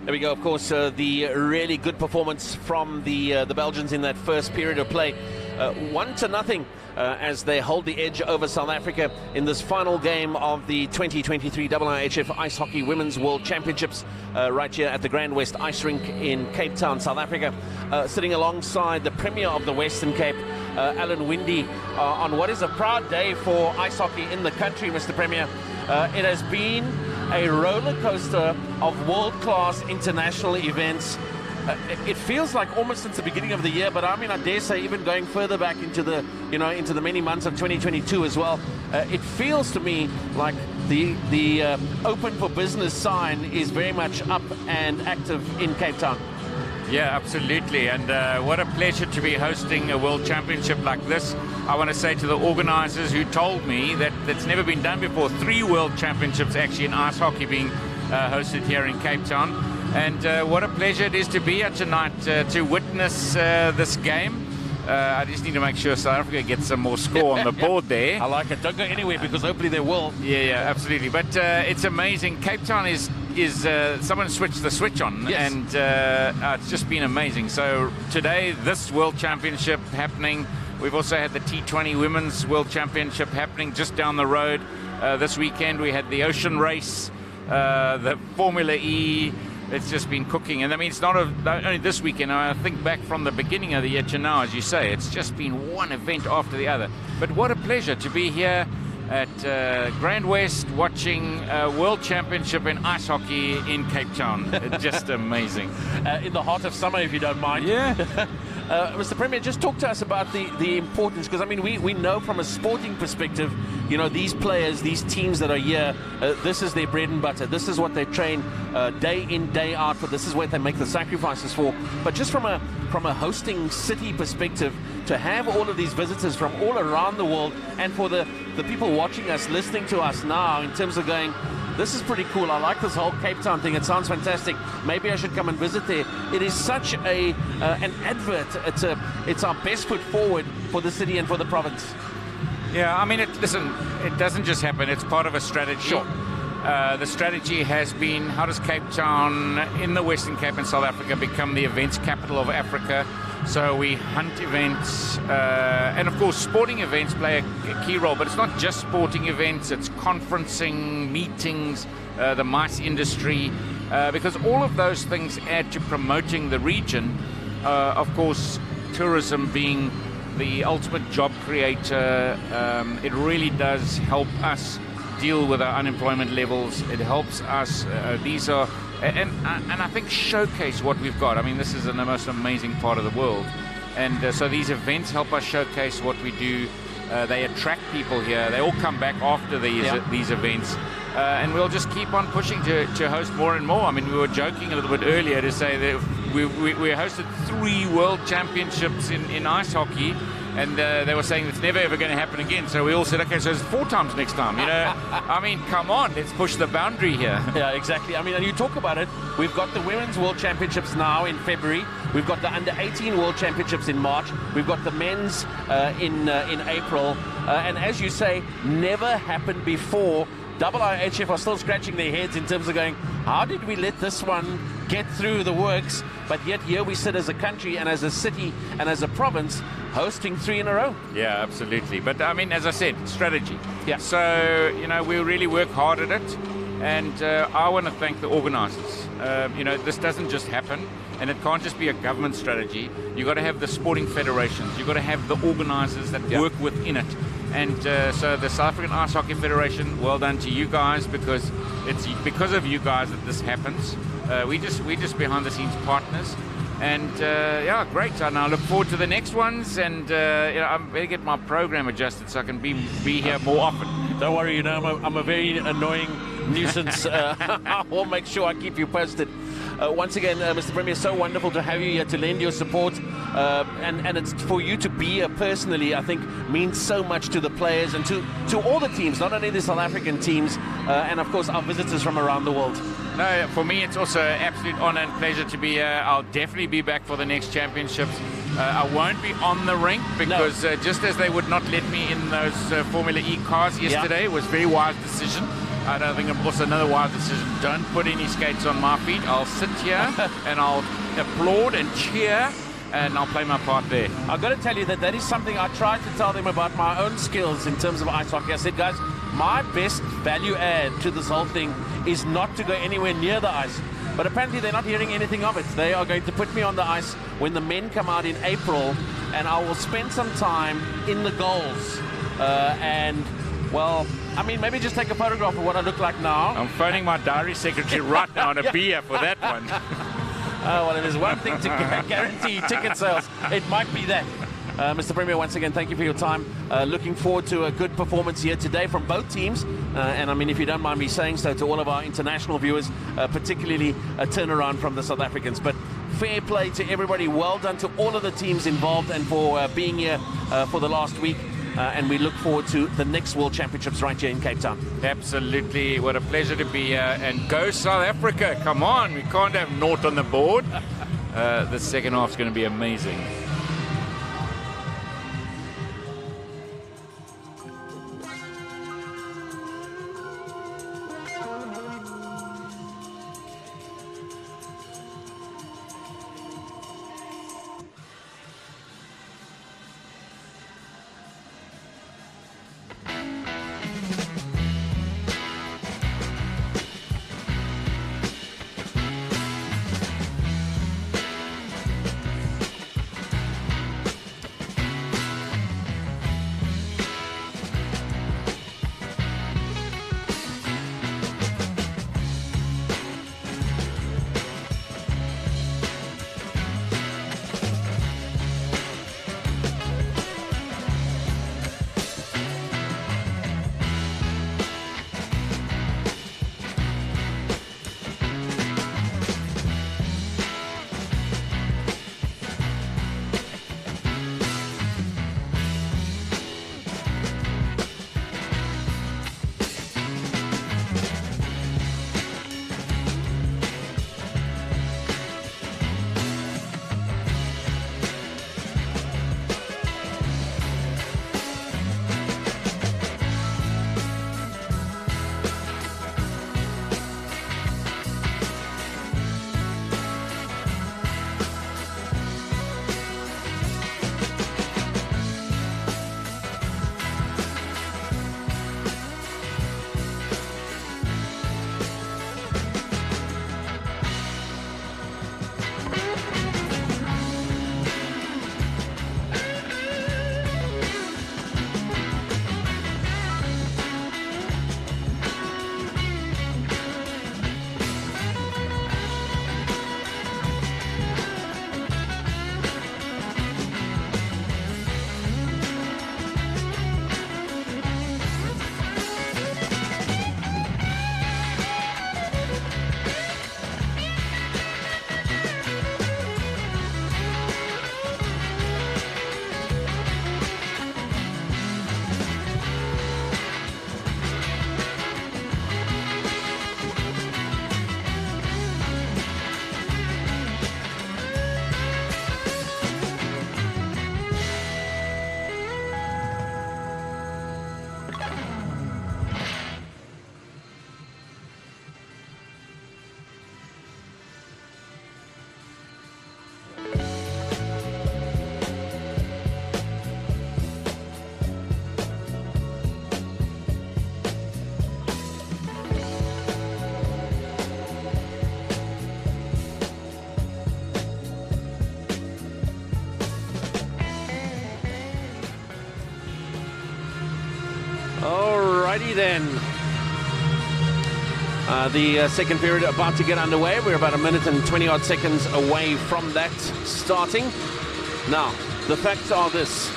There we go, of course, the really good performance from the Belgians in that first period of play. 1-0 as they hold the edge over South Africa in this final game of the 2023 IIHF Ice Hockey Women's World Championships right here at the GrandWest Ice Rink in Cape Town, South Africa. Sitting alongside the Premier of the Western Cape, Alan Windy, on what is a proud day for ice hockey in the country, Mr. Premier. It has been a roller coaster of world-class international events. It feels like almost since the beginning of the year, but I mean, I dare say even going further back into the, into the many months of 2022 as well. It feels to me like the open for business sign is very much up and active in Cape Town.
Yeah, absolutely, and what a pleasure to be hosting a World Championship like this. I want to say to the organizers who told me that that's never been done before, 3 World Championships actually in ice hockey being hosted here in Cape Town. And what a pleasure it is to be here tonight to witness this game. I just need to make sure South Africa gets some more score on the board there.
I like it. Don't go anywhere because hopefully they will.
Yeah, absolutely. But it's amazing. Cape Town is someone switched the switch on,
yes.
And it's just been amazing. So today, this World Championship happening. We've also had the T20 Women's World Championship happening just down the road. This weekend we had the Ocean Race, the Formula E. It's just been cooking, and I mean, it's not only this weekend. I think back from the beginning of the year to now, as you say, it's just been one event after the other. But what a pleasure to be here at GrandWest watching a World Championship in ice hockey in Cape Town. It's just amazing.
In the heart of summer, if you don't mind.
Yeah.
Mr. Premier, just talk to us about the importance, because I mean, we know from a sporting perspective, these players, these teams that are here, this is their bread and butter. This is what they train day in, day out for. This is what they make the sacrifices for. But just from a hosting city perspective, to have all of these visitors from all around the world, and for the people watching us, listening to us now, in terms of going, this is pretty cool. I like this whole Cape Town thing. It sounds fantastic. Maybe I should come and visit there. It is such an advert. It's our best foot forward for the city and for the province.
Yeah, I mean, it doesn't just happen. It's part of a strategy.
Sure.
The strategy has been, how does Cape Town in the Western Cape in South Africa become the events capital of Africa? So we hunt events, and of course sporting events play a key role, but it's not just sporting events, it's conferencing, meetings, the MICE industry, because all of those things add to promoting the region. Of course, tourism being the ultimate job creator, it really does help us deal with our unemployment levels. It helps us, these are, and I think showcase what we've got. I mean, this is the most amazing part of the world. And so these events help us showcase what we do. They attract people here. They all come back after these events. And we'll just keep on pushing to host more and more. I mean, we were joking a little bit earlier to say that we hosted 3 World Championships in ice hockey. And they were saying it's never ever going to happen again. So we all said, okay, so it's 4 times next time. I mean, come on, let's push the boundary here.
Yeah, exactly. I mean, and you talk about it. We've got the Women's World Championships now in February. We've got the Under-18 World Championships in March. We've got the men's in April. And as you say, never happened before. IIHF are still scratching their heads in terms of going, how did we let this one get through the works? But yet here we sit as a country and as a city and as a province hosting 3 in a row.
Yeah, absolutely. But I mean, as I said, strategy.
Yeah.
So, we really work hard at it. And I want to thank the organizers. This doesn't just happen, and it can't just be a government strategy. You've got to have the sporting federations. You've got to have the organizers that work within it. And so the South African Ice Hockey Federation, well done to you guys, because it's because of you guys that this happens. We just behind the scenes partners. And great. I now look forward to the next ones, and I better get my program adjusted so I can be here more often.
Don't worry, I'm a very annoying nuisance. I will make sure I keep you posted. Once again, Mr. Premier, so wonderful to have you here to lend your support. And it's for you to be here personally, I think, means so much to the players and to all the teams, not only the South African teams, and of course our visitors from around the world.
No, for me it's also an absolute honor and pleasure to be here. I'll definitely be back for the next championships. I won't be on the rink because just as they would not let me in those Formula E cars yesterday, it was a very wise decision. I don't think also another wise decision. Don't put any skates on my feet. I'll sit here and I'll applaud and cheer, and I'll play my part there.
I've got to tell you that is something I tried to tell them about my own skills in terms of ice hockey. I said, guys, my best value add to this whole thing is not to go anywhere near the ice. But apparently they're not hearing anything of it. They are going to put me on the ice when the men come out in April, and I will spend some time in the goals. And, well, I mean, maybe just take a photograph of what I look like now.
I'm phoning my diary secretary right now on a beer for that one.
Well, if there's one thing to guarantee ticket sales, it might be that. Mr. Premier, once again, thank you for your time. Looking forward to a good performance here today from both teams. And I mean, if you don't mind me saying so to all of our international viewers, particularly a turnaround from the South Africans. But fair play to everybody. Well done to all of the teams involved and for being here for the last week. And we look forward to the next World Championships right here in Cape Town.
Absolutely. What a pleasure to be here. And go South Africa. Come on. We can't have naught on the board. The second half is going to be amazing.
Alrighty then. The second period about to get underway. We're about a minute and 20 odd seconds away from that starting. Now, the facts are this.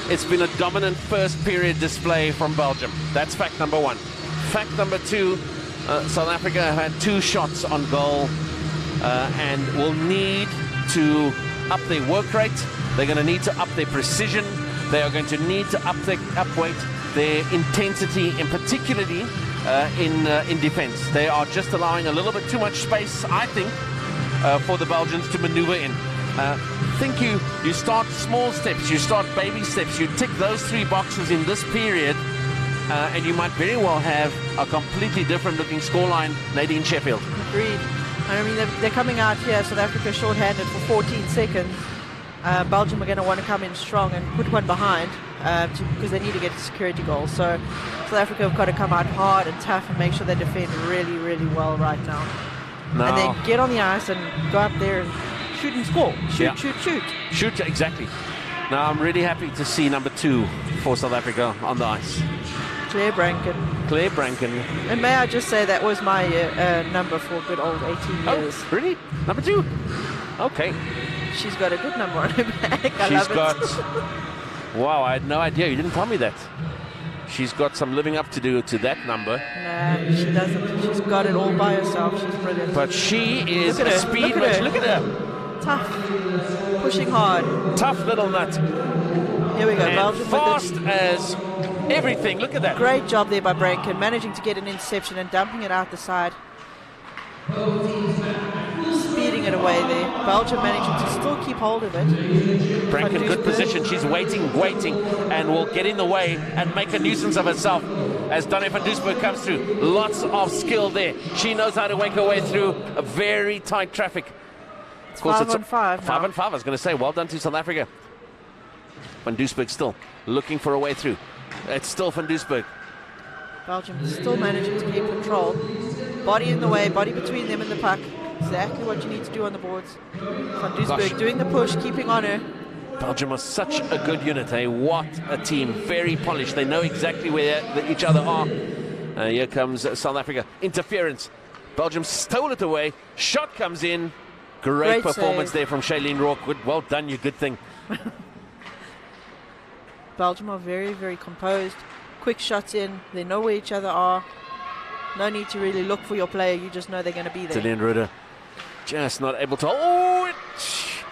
It's been a dominant first period display from Belgium. That's fact number one. Fact number two, South Africa had 2 shots on goal and will need to up their work rate. They're going to need to up their precision. They are going to need to upweight their intensity, and particularly in defense. They are just allowing a little bit too much space, I think, for the Belgians to maneuver in. Think you start small steps, you start baby steps, you tick those 3 boxes in this period, and you might very well have a completely different looking scoreline, Nadine Sheffield.
Agreed. I mean, they're coming out here, South Africa short-handed for 14 seconds. Belgium are going to want to come in strong and put one behind because they need to get a security goal. So South Africa have got to come out hard and tough and make sure they defend really, really well right now. And then get on the ice and go up there and shoot and score. Shoot, shoot, shoot.
Shoot, exactly. Now, I'm really happy to see number 2 for South Africa on the ice.
Claire Branken.
Claire Branken.
And may I just say that was my number for good old 18 years.
Oh, really? Number 2? Okay.
She's got a good number on her back. I
She's
love
got... Wow, I had no idea. You didn't tell me that. She's got some living up to do to that number.
Nah, she doesn't. She's got it all by herself. She's brilliant.
But she is a speed
Look at her.
Look at her.
Tough. Pushing hard.
Tough little nut.
Here we go.
And
Belgium
fast as everything. Look at that.
Great job there by Branken, managing to get an interception and dumping it out the side. Speeding it away there. Belgium managing to still keep hold of it.
Branken, good position. She's waiting, and will get in the way and make a nuisance of herself as Donne van Duisburg comes through. Lots of skill there. She knows how to make her way through a very tight traffic.
It's 5 on 5
5
now.
on 5. I was going to say, well done to South Africa. Van Duisburg still looking for a way through. It's still Van Duisburg.
Belgium is still managing to keep control. Body in the way, body between them and the puck. Exactly what you need to do on the boards. Van Duisburg doing the push, keeping on her.
Belgium are such a good unit, eh? What a team. Very polished. They know exactly where each other are. Here comes South Africa. Interference. Belgium stole it away. Shot comes in. Great performance
save
there from Shailene Rourke. Well done, you good thing.
Belgium are very, very composed. Quick shots in. They know where each other are. No need to really look for your player. You just know they're going to be there.
Celine Ruder just not able to. Oh,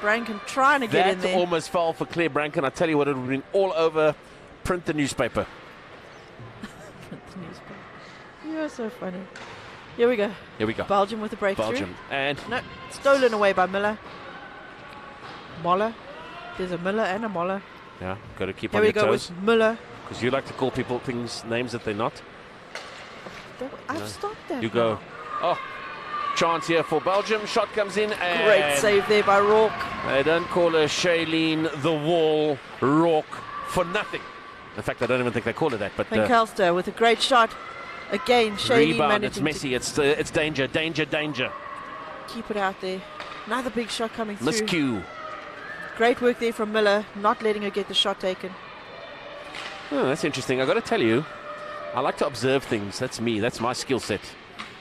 Branken trying to get in there.
That almost fell for Claire Branken. I tell you what, it would have been all over Print the Newspaper.
You're so funny. Here we go.
Here we go.
Belgium with a breakthrough.
Belgium. And
no, stolen away by Miller. Moller. There's a Miller and a Moller.
yeah, got to keep
Here
on
we
your
go
toes.
with Miller.
Because you like to call people things, names that they're not.
I've stopped that.
You go. Oh, chance here for Belgium. Shot comes in. And
Great save there by Rourke.
they don't call her Shailene the Wall Rourke for nothing. In fact, I don't even think they call her that. But
Van Kelster with a great shot. Again, Shailene
rebound. It's
managing
messy. It's danger. Danger.
to keep it out there. Another big shot coming through.
Miscue.
Great work there from Miller, not letting her get the shot taken.
Oh, that's interesting. I got to tell you, I like to observe things. That's me. That's my skill set.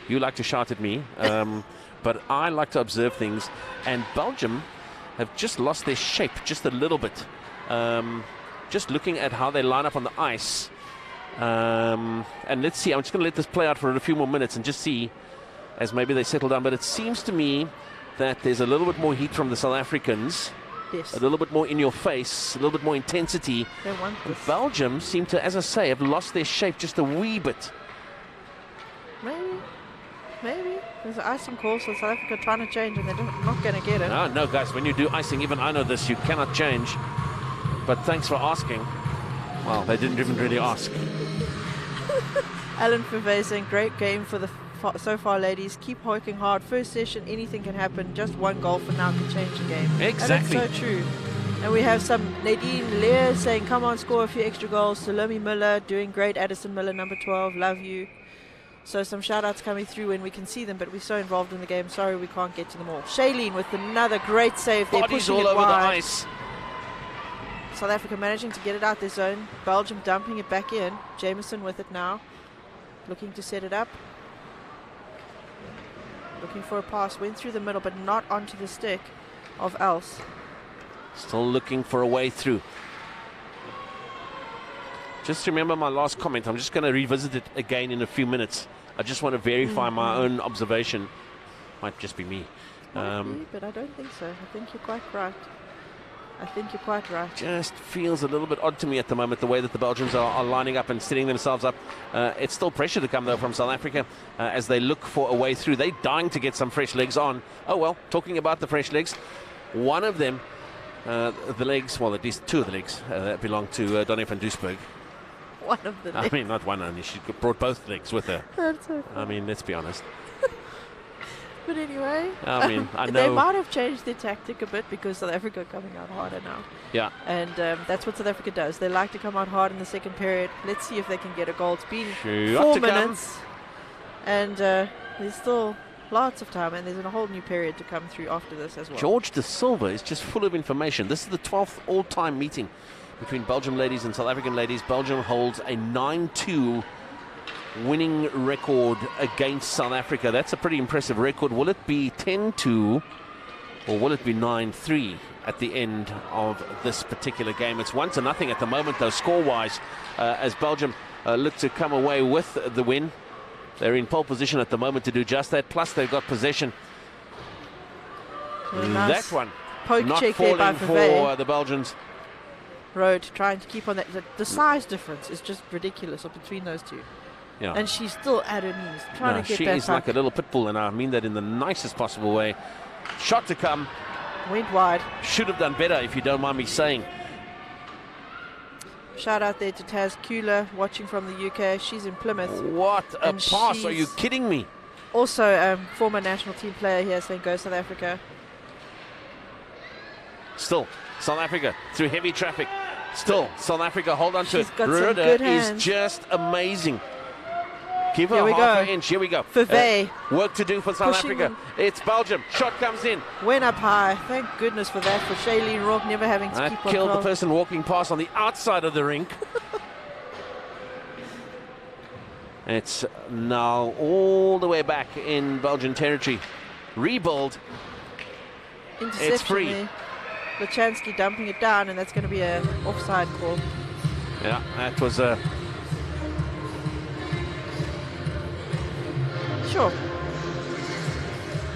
You like to shout at me, but I like to observe things. And Belgium have just lost their shape just a little bit. Just looking at how they line up on the ice. And let's see. I'm just going to let this play out for a few more minutes and just see as maybe they settle down. But it seems to me that there's a little bit more heat from the South Africans.
Yes.
A little bit more in your face, a little bit more intensity.
They want
And
this.
Belgium seem to, as I say, have lost their shape just a wee bit.
Maybe. There's an icing call, so South Africa trying to change, and they're not going to get it.
No, guys, when you do icing, even I know this, you cannot change. But thanks for asking. Well, they didn't even really ask.
Alan Fevey saying, great game for the so far, ladies. Keep working hard. First session, anything can happen. Just one goal for now can change the game.
Exactly.
And it's so true. And we have some Nadine Lear saying, come on, score a few extra goals. Salome Miller doing great. Addison Miller, number 12, love you. So some shout-outs coming through when we can see them, but we're so involved in the game. Sorry, we can't get to them all. Shailene with another great save there,
Bodies
pushing
all
it
over the
wide.
ice.
South Africa managing to get it out their zone. Belgium dumping it back in. Jameson with it now. Looking to set it up. Looking for a pass. Went through the middle, but not onto the stick of Else.
Still looking for a way through. Just remember my last comment. I'm just going to revisit it again in a few minutes. I just want to verify my own observation. Might just be me.
Might be, but I don't think so. I think you're quite right.
Just feels a little bit odd to me at the moment, the way that the Belgians are lining up and setting themselves up. It's still pressure to come, though, from South Africa as they look for a way through. They're dying to get some fresh legs on. Oh, well, talking about the fresh legs, one of them, the legs, well, at least two of the legs that belong to Donne van Duisburg.
one of the
I
legs.
mean, not one only. She brought both legs with her.
That's so
I
funny.
mean, let's be honest.
But anyway,
I mean, I
they
know.
might have changed their tactic a bit because South Africa are coming out harder now.
Yeah.
And that's what South Africa does. They like to come out hard in the second period. Let's see if they can get a goal. It's been
Shot
4
to come.
minutes. And there's still lots of time. And there's a whole new period to come through after this as well.
George De Silva is just full of information. This is the 12th all-time meeting between Belgium ladies and South African ladies. Belgium holds a 9-2 winning record against South Africa. That's a pretty impressive record. Will it be 10-2 or will it be 9-3 at the end of this particular game? It's 1-0 at the moment, though, score-wise, as Belgium look to come away with the win. They're in pole position at the moment to do just that. Plus, they've got possession.
Nice
That one
poke
not
check there by
falling for
Vevey.
the Belgians.
Road trying to keep on that. The size difference is just ridiculous between those two.
Yeah.
And she's still at her knees trying
No,
to get
she
that
is like
puck.
a little pit bull, and I mean that in the nicest possible way. Shot to come.
Went wide.
Should have done better, if you don't mind me saying.
Shout out there to Taz Kuhler watching from the UK. She's in Plymouth.
What a
And
pass. Are you
she's-
kidding me?
Also, former national team player here saying go South Africa.
Still, South Africa through heavy traffic. Still, South Africa hold on to
She's
it.
got some
Ruda
good
is
hands.
just amazing. Give her
Here we
half
go.
an inch. Here we go.
Vevey
work to do for South
pushing
Africa.
them.
It's Belgium. Shot comes in.
went up high. Thank goodness for that. For Shailene Rourke never having to
That
keep
killed the
control.
person walking past on the outside of the rink. It's now all the way back in Belgian territory. Rebuild.
Interception
It's free.
there. Lachansky dumping it down, and that's going to be an offside call.
Yeah, that was a...
Sure.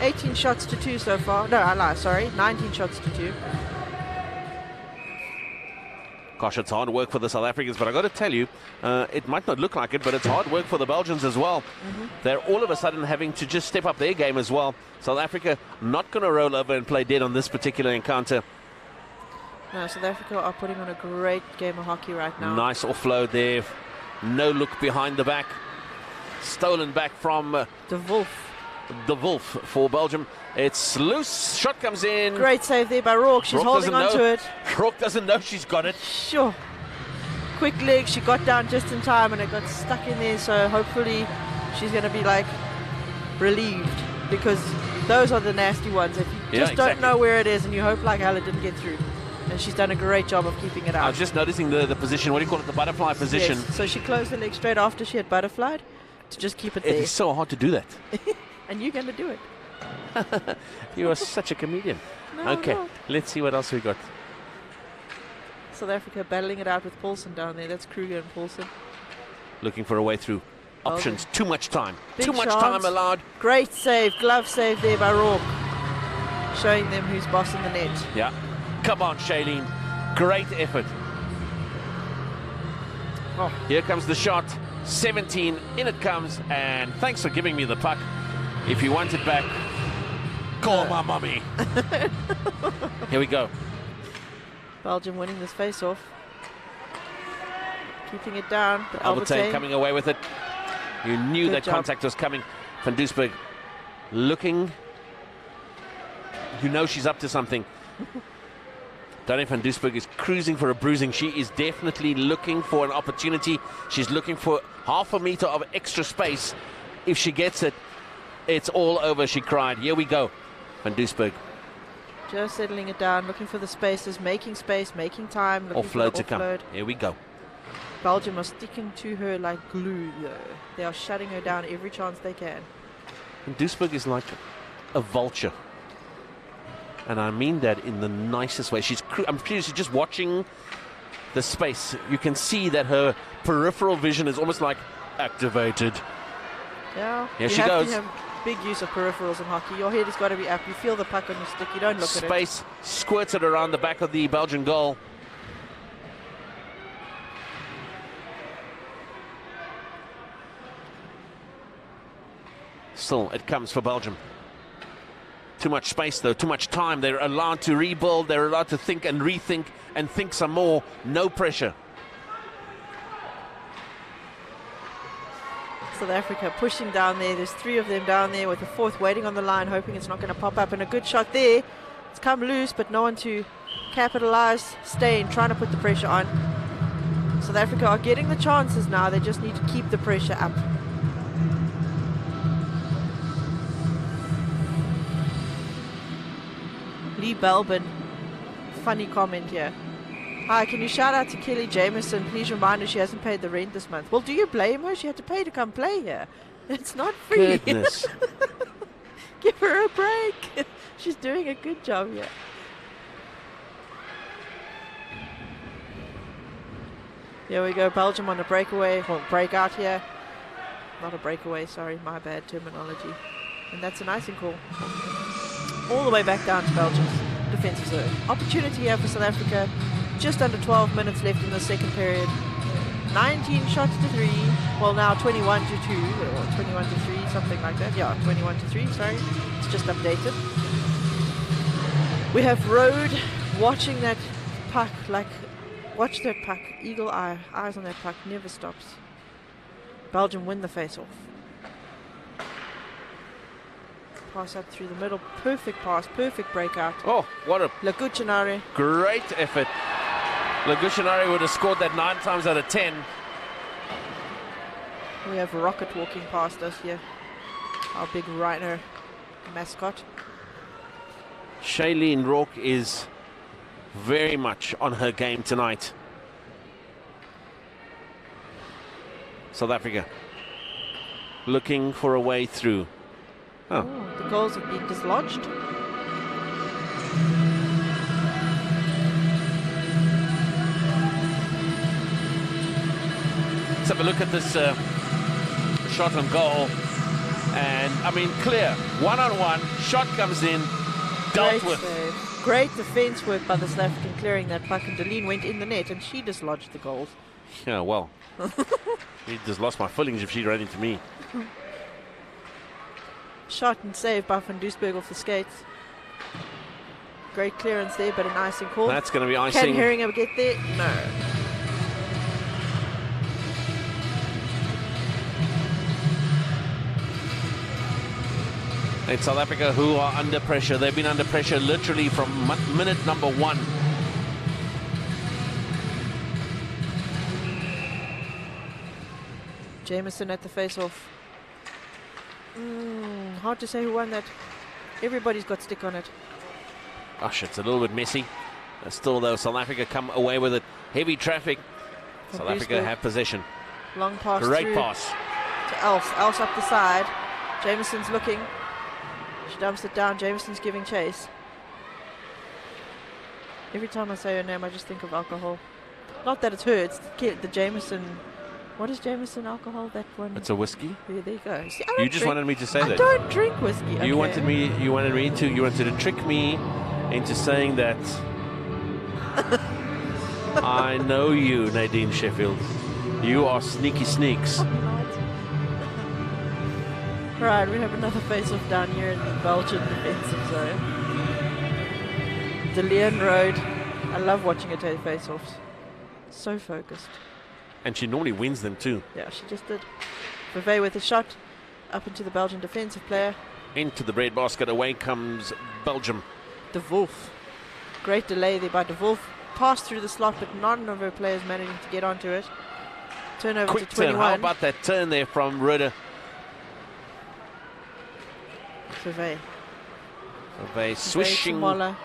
18 shots to 2 so far. No, I lie, sorry. 19 shots to 2.
Gosh, it's hard work for the South Africans, but I got to tell you, it might not look like it, but it's hard work for the Belgians as well. They're all of a sudden having to just step up their game as well. South Africa not going to roll over and play dead on this particular encounter.
No, South Africa are putting on a great game of hockey right now.
Nice offload there. No look behind the back. Stolen back from
De Wolf.
the Wolf for Belgium. It's loose. Shot comes in.
Great save there by Rourke. She's
Rourke
holding
doesn't
on
know.
to it.
Rourke doesn't know she's got it.
Sure. Quick leg. She got down just in time and it got stuck in there. So hopefully she's going to be like relieved, because those are the nasty ones. If you
Yeah,
just
exactly.
don't know where it is and you hope like hell it didn't get through. And she's done a great job of keeping it
I
out.
was just noticing the position. What do you call it? The butterfly position.
Yes. So she closed the leg straight after she had butterflied to just keep it
It
there.
is so hard to do that.
And you're going to do it.
You are such a comedian.
No,
Okay,
no.
let's see what else we got.
South Africa battling it out with Paulson down there. That's Kruger and Paulson.
Looking for a way through. Options. Too much time.
Big
Too much
chance.
time allowed.
Great save, glove save there by Rourke. Showing them who's boss in the net.
Yeah. Come on, Shailene. Great effort.
Oh.
Here comes the shot. 17. In it comes. And thanks for giving me the puck. If you want it back, call my mummy. Here we go.
Belgium winning this face-off. Keeping it down, but
Albertine
Albertine
coming away with it. You knew
Good
that
job.
contact was coming. Van Duisburg looking. You know she's up to something. Dani van Duisburg is cruising for a bruising. She is definitely looking for an opportunity. She's looking for half a meter of extra space. If she gets it, it's all over, she cried. Here we go. Van Duisburg.
just settling it down, looking for the spaces, making space, making time. Looking for
Offload
the
to come.
offload.
Here we go.
Belgium are sticking to her like glue, though. They are shutting her down every chance they can.
And Duisburg is like a vulture. And I mean that in the nicest way. I'm curious, she's just watching the space. You can see that her peripheral vision is almost like activated.
Yeah,
Here
you
she
have
goes.
to have big use of peripherals in hockey. Your head has got to be up. You feel the puck on your stick. You don't look at it.
Space squirts it around the back of the Belgian goal. Still, it comes for Belgium. Too much space, though, too much time. They're allowed to rebuild, they're allowed to think and rethink and think some more. No pressure.
South Africa pushing down there. There's 3 of them down there with the 4th waiting on the line, hoping it's not going to pop up. And a good shot there. It's come loose, but no one to capitalize. Steyn trying to put the pressure on. South Africa are getting the chances now. They just need to keep the pressure up. Lee Belbin, funny comment here. Hi, can you shout out to Kelly Jameson? Please remind her she hasn't paid the rent this month. Well, do you blame her? She had to pay to come play here. It's not free.
Goodness.
Give her a break. She's doing a good job here. Here we go, Belgium on a breakaway, or breakout here. Not a breakaway, sorry, my bad terminology. And that's an icing call. All the way back down to Belgium's defensive zone. Opportunity here for South Africa. Just under 12 minutes left in the second period. 19 shots to 3. Well, now 21 to 2, or 21 to 3, something like that. Yeah, 21 to 3, sorry. It's just updated. We have Rode watching that puck, like, watch that puck. Eagle eye, eyes on that puck, never stops. Belgium win the face-off. Pass up through the middle, perfect pass, perfect breakout.
Oh, what a
Laguchinare.
great effort. Laguchinare would have scored that 9 times out of 10.
We have Rocket walking past us here. Our big Rhino mascot.
Shailene Rourke is very much on her game tonight. South Africa looking for a way through. Oh.
The goals have been dislodged.
Let's have a look at this shot on goal. And, I mean, clear. One-on-one. Shot comes in. Dealt
Great
with.
save. Great defense work by the South African clearing that puck. And Deline went in the net and she dislodged the goals.
Yeah, well. He just lost my feelings if she ran into me.
Shot and save by Van Duisberg off the skates. Great clearance there, but an icing call.
That's going to be
Can
icing.
Herringham get there? No.
It's South Africa who are under pressure. They've been under pressure literally from minute number 1.
Jameson at the face-off. Hard to say who won that. Everybody's got stick on it.
Gosh, it's a little bit messy. Still, though, South Africa come away with it. Heavy traffic.
Van
South Africa
Duisberg.
have possession.
Long pass
Great
through
pass.
to Else. Else up the side. Jameson's looking. She dumps it down. Jameson's giving chase. Every time I say her name, I just think of alcohol. Not that it's her. It's the Jameson. What is Jameson alcohol? That one.
It's a whiskey.
Yeah, there you go. See,
You just wanted me to say
I
that.
don't drink whiskey. Okay.
You wanted to trick me into saying that. I know you, Nadine Sheffield. You are sneaky sneaks.
Right, we have another face-off down here in the Belgian defensive zone. De Leon Road. I love watching her take face-offs. So focused.
And she normally wins them too.
Yeah, she just did. Vevey with a shot up into the Belgian defensive player.
Into the breadbasket. Away comes Belgium.
De Wolf. Great delay there by De Wolf. Passed through the slot, but none of her players managing to get onto it. Turnover
Quick
to
turn.
21.
How about that turn there from Rudder?
Vevey.
Vevey swishing,
Moller.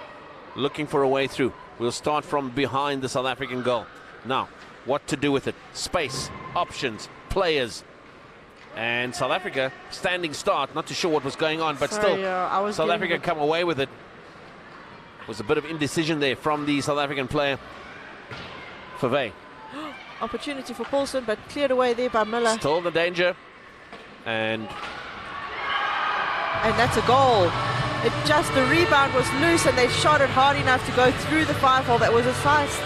looking for a way through. We'll start from behind the South African goal. Now, what to do with it? Space, options, players. And South Africa, standing start, not too sure what was going on, but
Sorry,
still,
I was
South
getting
Africa come away with it. Was a bit of indecision there from the South African player, Vevey.
Opportunity for Paulson, but cleared away there by Miller.
Still the danger. And
that's a goal. The rebound was loose and they shot it hard enough to go through the 5-hole. That was a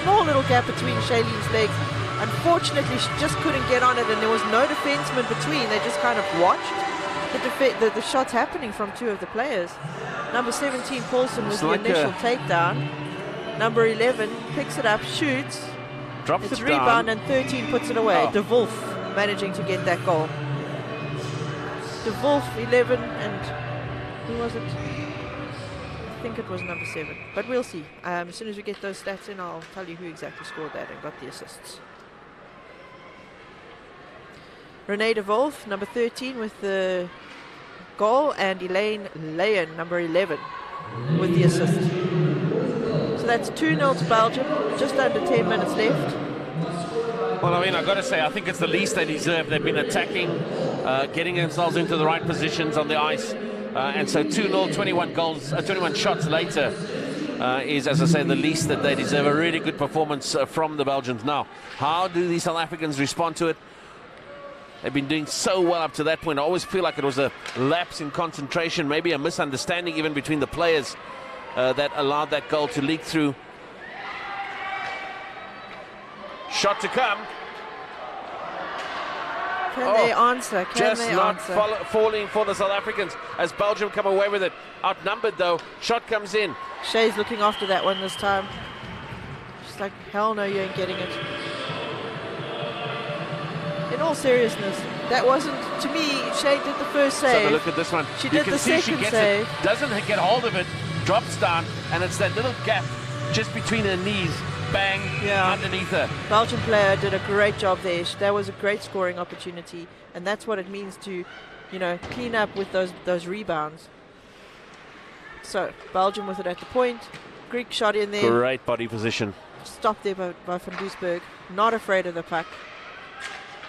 small little gap between Shailene's legs. Unfortunately, she just couldn't get on it and there was no defenseman between. They just kind of watched the shots happening from 2 of the players. Number 17, Paulson, was the initial takedown. Number 11 picks it up, shoots.
drops
It's
it
rebound
down.
and 13 puts it away.
Oh.
De Wolf managing to get that goal. De Wolf 11, and who was it? I think it was number 7, but we'll see. As soon as we get those stats in, I'll tell you who exactly scored that and got the assists. Renee De Wolf, number 13, with the goal, and Elaine Leyen, number 11, with the assist. So that's 2-0 to Belgium, just under 10 minutes left.
Well, I mean, I've got to say, I think it's the least they deserve. They've been attacking, getting themselves into the right positions on the ice. And so 2-0, 21 shots later is, as I say, the least that they deserve. A really good performance from the Belgians. Now, how do the South Africans respond to it? They've been doing so well up to that point. I always feel like it was a lapse in concentration, maybe a misunderstanding even between the players that allowed that goal to leak through. Shot to come.
Can they answer? Can
just
they
not
answer?
falling for the South Africans as Belgium come away with it. Outnumbered though. Shot comes in.
Shay's looking after that one this time. She's like, hell no, you ain't getting it. In all seriousness, that wasn't, to me, Shay did the first save.
Let's have a look at this one.
She
You
did
can
the
see
second
she gets
save.
it, doesn't get hold of it, drops down, and it's that little gap just between her knees. Bang, underneath her.
Belgian player did a great job there. That was a great scoring opportunity, and that's what it means to, you know, clean up with those rebounds. So Belgium with it at the point. Greek shot in there.
Great body position.
Stopped there by Van Duisburg. Not afraid of the puck.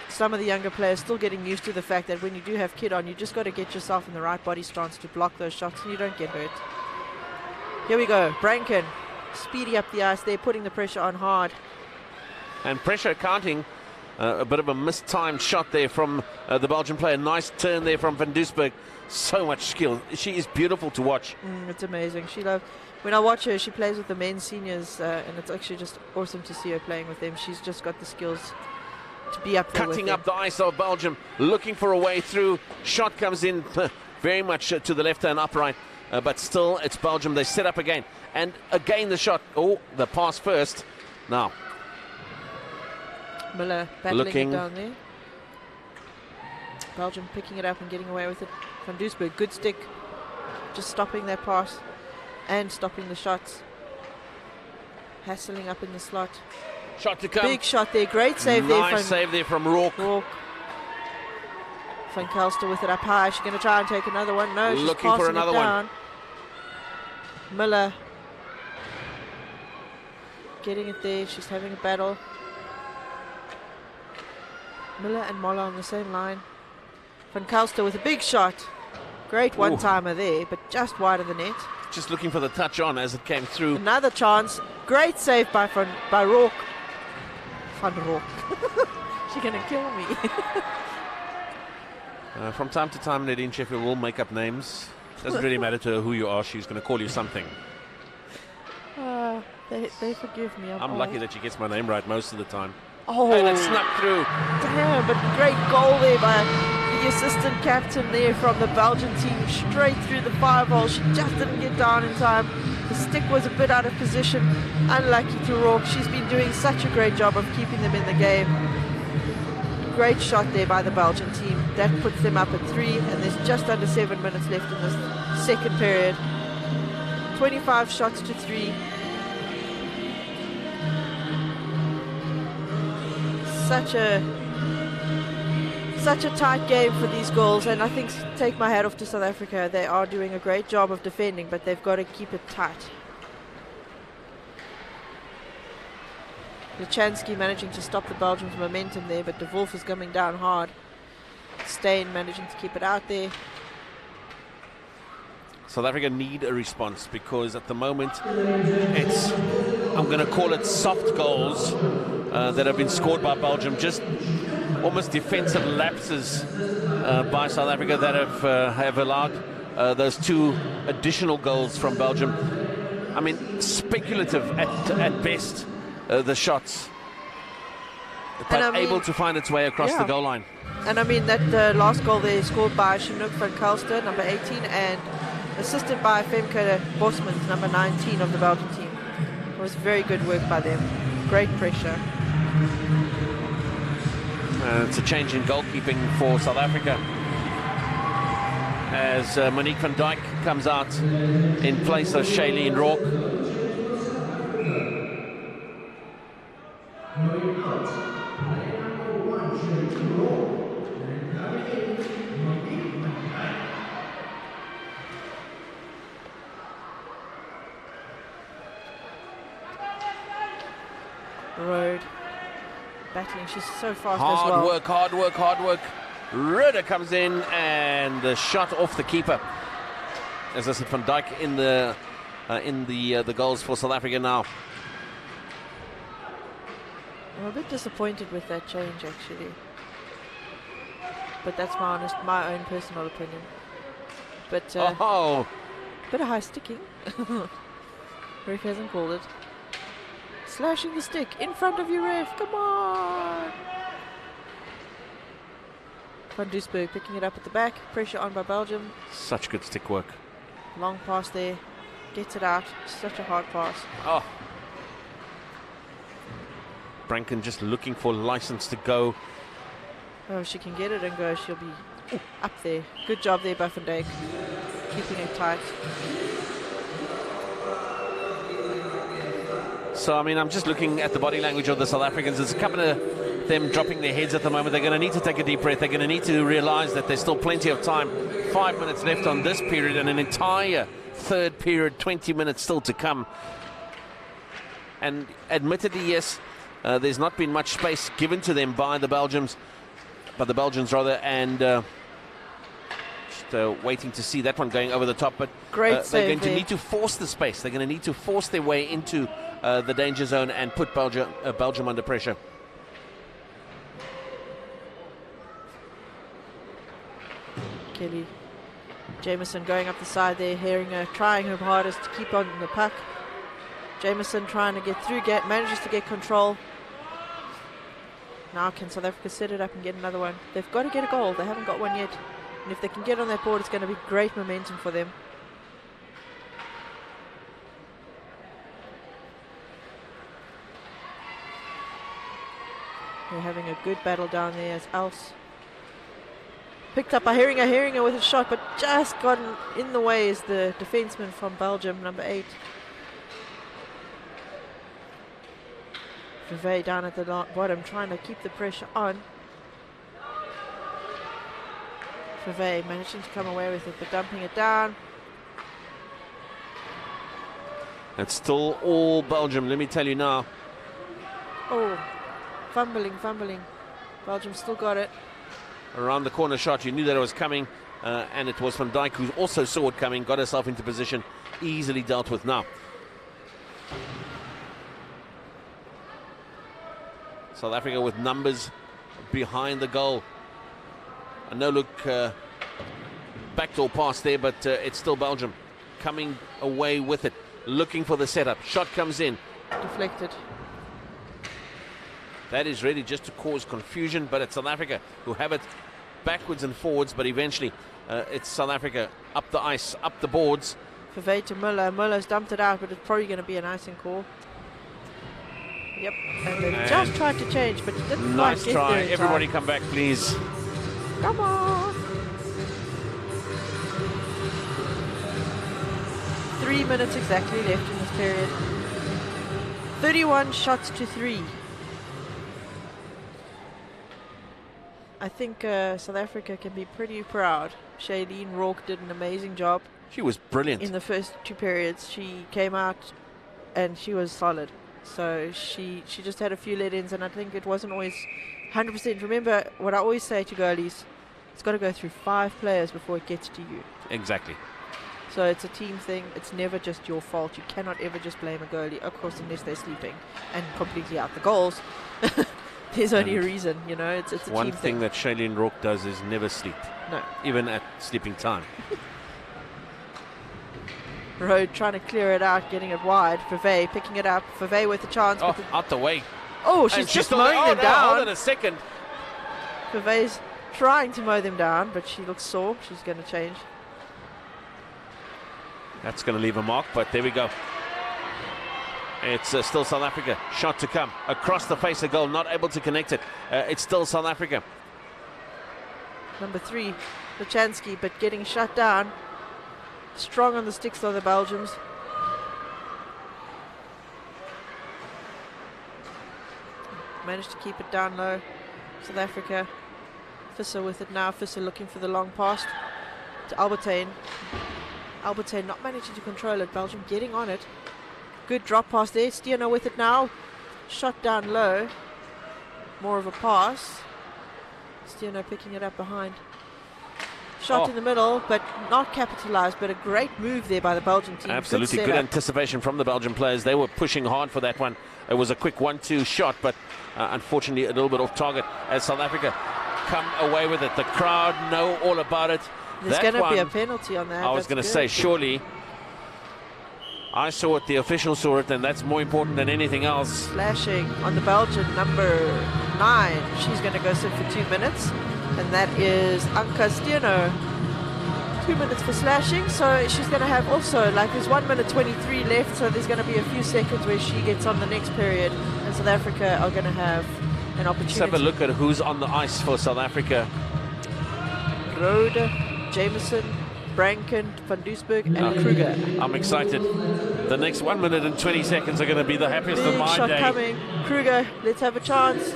Some of the younger players still getting used to the fact that when you do have kid on, you just got to get yourself in the right body stance to block those shots and you don't get hurt. Here we go. Branken speedy up the ice there, putting the pressure on hard.
And pressure counting. A bit of a mistimed shot there from the Belgian player. Nice turn there from Van Duisburg. So much skill. She is beautiful to watch.
It's amazing. When I watch her, she plays with the men's seniors, and it's actually just awesome to see her playing with them. She's just got the skills to be up there
Cutting
with
up
them.
the ice of Belgium, looking for a way through. Shot comes in very much to the left-hand upright, but still it's Belgium. They set up again. And again the shot. Oh, the pass first. Now.
Miller battling
Looking.
it down there. Belgium picking it up and getting away with it. Van Duisburg, good stick. Just stopping that pass and stopping the shots. Hassling up in the slot.
Shot to come.
Big shot there. Great save there.
Nice save there from Rourke.
Van Kelster with it up high. She's going to try and take another one. No, she's
Looking for
passing
another
it down. Miller getting it there. She's having a battle. Miller and Moller on the same line. Van Kelster with a big shot. Great one-timer there, but just wide of the net.
Just looking for the touch on as it came through.
Another chance. Great save by Rourke. Van Rourke. She's going to kill me.
From time to time, Nadine Sheffield will make up names. Doesn't really matter to her who you are. She's going to call you something.
They forgive me.
I'm lucky that she gets my name right most of the time.
Oh,
And it snuck through.
Damn, but great goal there by the assistant captain there from the Belgian team. Straight through the 5-hole. She just didn't get down in time. The stick was a bit out of position. Unlucky to Rourke. She's been doing such a great job of keeping them in the game. Great shot there by the Belgian team. That puts them up at 3, and there's just under 7 minutes left in this second period. 25 shots to 3. Such a tight game for these goals, and I think take my hat off to South Africa. They are doing a great job of defending, but they've got to keep it tight. Luchansky managing to stop the Belgians' momentum there, but De Wolf is coming down hard. Steyn managing to keep it out there.
South Africa need a response because at the moment it's, I'm going to call it soft goals that have been scored by Belgium, just almost defensive lapses by South Africa that have allowed those 2 additional goals from Belgium. I mean, speculative at best, the shots, but able to find its way across the goal line.
And I mean, that last goal there scored by Chinook van Kelster, number 18, and assisted by Femke Bosmans, number 19 of the Belgian team. It was very good work by them. Great pressure.
It's a change in goalkeeping for South Africa. as Monique van Dijk comes out in place of Shailene Rourke.
Road battling, she's so fast as well.
Hard work. Ritter comes in and the shot off the keeper. As I said, Van Dijk in the goals for South Africa now.
I'm a bit disappointed with that change actually, but that's my own personal opinion. But bit of high sticking. Ref hasn't called it. Slashing the stick in front of you, ref. Come on. Van Duisburg picking it up at the back. Pressure on by Belgium.
Such good stick work.
Long pass there. Gets it out. Such a hard pass.
Oh. Branken just looking for license to go.
Oh, if she can get it and go, she'll be up there. Good job there by Van Dijk. Keeping it tight.
So, I mean, I'm just looking at the body language of the South Africans. There's a couple of them dropping their heads at the moment. They're going to need to take a deep breath. They're going to need to realize that there's still plenty of time. 5 minutes left on this period and an entire third period, 20 minutes still to come. And admittedly, yes, there's not been much space given to them by the Belgians, and just waiting to see that one going over the top. But
Great
they're going to
there.
need to force the space. They're going to need to force their way into the danger zone and put Belgium under pressure.
Kelly Jameson going up the side there, hearing her, trying her hardest to keep on the puck. Jameson trying to get through, manages to get control. Now can South Africa set it up and get another one? They've got to get a goal. They haven't got one yet. And if they can get on that board, it's going to be great momentum for them. They're having a good battle down there as Else picked up by Heringer with a shot, but just gotten in the way is the defenseman from Belgium, number 8. Vervey down at the bottom, trying to keep the pressure on. Vervey managing to come away with it, but dumping it down.
It's still all Belgium, let me tell you now.
Oh, fumbling. Belgium still got it.
Around the corner shot, you knew that it was coming, and it was Van Dijk who also saw it coming, got herself into position, easily dealt with now. South Africa with numbers behind the goal. A no-look backdoor pass there, but it's still Belgium coming away with it, looking for the setup. Shot comes in.
Deflected.
That is really just to cause confusion, but it's South Africa who have it backwards and forwards, but eventually it's South Africa up the ice, up the boards.
Vervey to Muller. Muller's dumped it out, but it's probably going to be an icing call. Yep, and they just tried to change, but didn't
nice
quite get
try.
there in
Everybody
time.
come back, please.
Come on. 3 minutes exactly left in this period. 31 shots to 3. I think South Africa can be pretty proud. Shailene Rourke did an amazing job.
She was brilliant.
In the first 2 periods, she came out and she was solid. So she just had a few let-ins, and I think it wasn't always 100%. Remember what I always say to goalies, it's got to go through 5 players before it gets to you.
Exactly.
So it's a team thing. It's never just your fault. You cannot ever just blame a goalie, of course, unless they're sleeping and completely out the goals. There's only a reason, you know. It's a
one
team
thing that Shailene Rourke does is never sleep.
No.
Even at sleeping time.
Road trying to clear it out, getting it wide. Vervey picking it up. Vervey with a chance.
Oh, out the way.
Oh, she's
And
just
still
mowing them down.
Hold on a second.
Vervey's trying to mow them down, but she looks sore. She's going to change.
That's going to leave a mark, but there we go. It's still South Africa. Shot to come. Across the face of goal, not able to connect it. It's still South Africa.
Number 3, Luchansky, but getting shut down. Strong on the sticks though, the Belgians. Managed to keep it down low. South Africa. Visser with it now. Visser looking for the long pass to Albertine. Albertine not managing to control it. Belgium getting on it. Good drop pass there. Stiano with it now. Shot down low. More of a pass. Stiano picking it up behind. Shot in the middle, but not capitalized, but a great move there by the Belgian team.
Absolutely good anticipation from the Belgian players. They were pushing hard for that one. It was a quick 1-2 shot, but unfortunately a little bit off target as South Africa come away with it. The crowd know all about it.
There's going to be a penalty on that.
I was going to say, surely. I saw it, the official saw it, and that's more important than anything else.
Slashing on the Belgian number 9. She's going to go sit for 2 minutes. And that is Anka Stiano. 2 minutes for slashing, so she's going to have also, like, there's 1 minute 23 left, so there's going to be a few seconds where she gets on the next period, and South Africa are going to have an opportunity.
Let's have a look at who's on the ice for South Africa.
Rode, Jameson, Branken, Van Duisburg, and Kruger.
I'm excited. The next 1 minute and 20 seconds are going to be the happiest of my
shot
day.
Coming. Kruger, let's have a chance.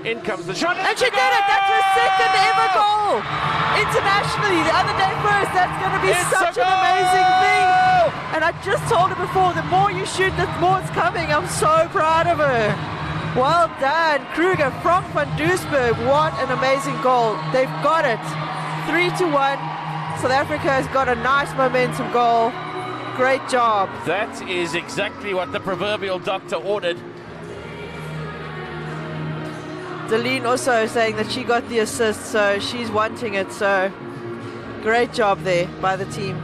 In comes the shot.
And she did it! That's her second ever goal! Internationally, the other day first. That's going to be such an amazing thing. And I just told her before, the more you shoot, the more it's coming. I'm so proud of her. Well done, Kruger from Van Duisburg. What an amazing goal. They've got it. 3-1. South Africa has got a nice momentum goal. Great job.
That is exactly what the proverbial doctor ordered.
Deline also saying that she got the assist, so she's wanting it. So great job there by the team.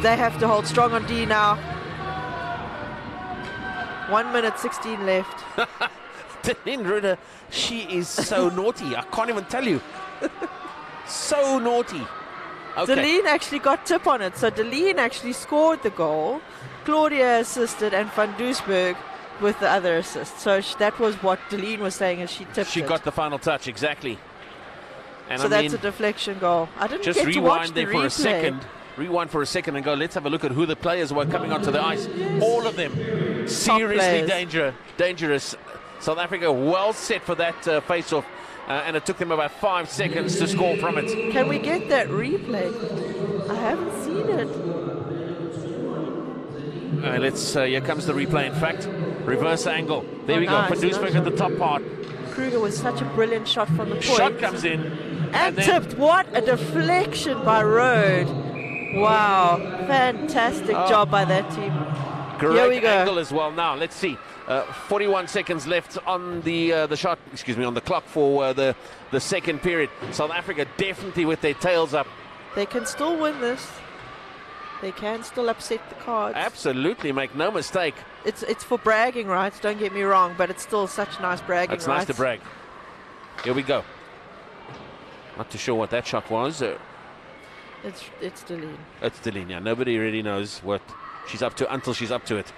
They have to hold strong on D now. 1 minute 16 left.
Deline Ruder, she is so naughty. I can't even tell you. So naughty. Okay.
Deline actually got tip on it. So Deline actually scored the goal. Claudia assisted, and Van Duisburg with the other assist. So that was what Deline was saying as she tipped
She got the final touch, exactly. And
so that's a deflection goal. I didn't
just
get to watch the
rewind there
replay.
for a second. Rewind for a second and go, let's have a look at who the players were coming onto the ice. All of them seriously dangerous. South Africa well set for that face-off. And it took them about 5 seconds to score from it.
Can we get that replay? I haven't seen it.
Here comes the replay, in fact. Reverse angle. There we go. Van Duisburg at the top part.
Kruger was such a brilliant shot from the point.
Shot comes in.
And tipped. What a deflection by Rode. Wow. Fantastic job by that team.
Great angle as well. Now, let's see. 41 seconds left on the shot, on the clock for the second period. South Africa definitely with their tails up.
They can still win this. They can still upset the cards.
Absolutely, make no mistake.
It's for bragging rights, don't get me wrong, but it's still such nice bragging rights.
It's nice to brag. Here we go. Not too sure what that shot was.
It's Deline.
It's Deline, yeah. Nobody really knows what she's up to until she's up to it.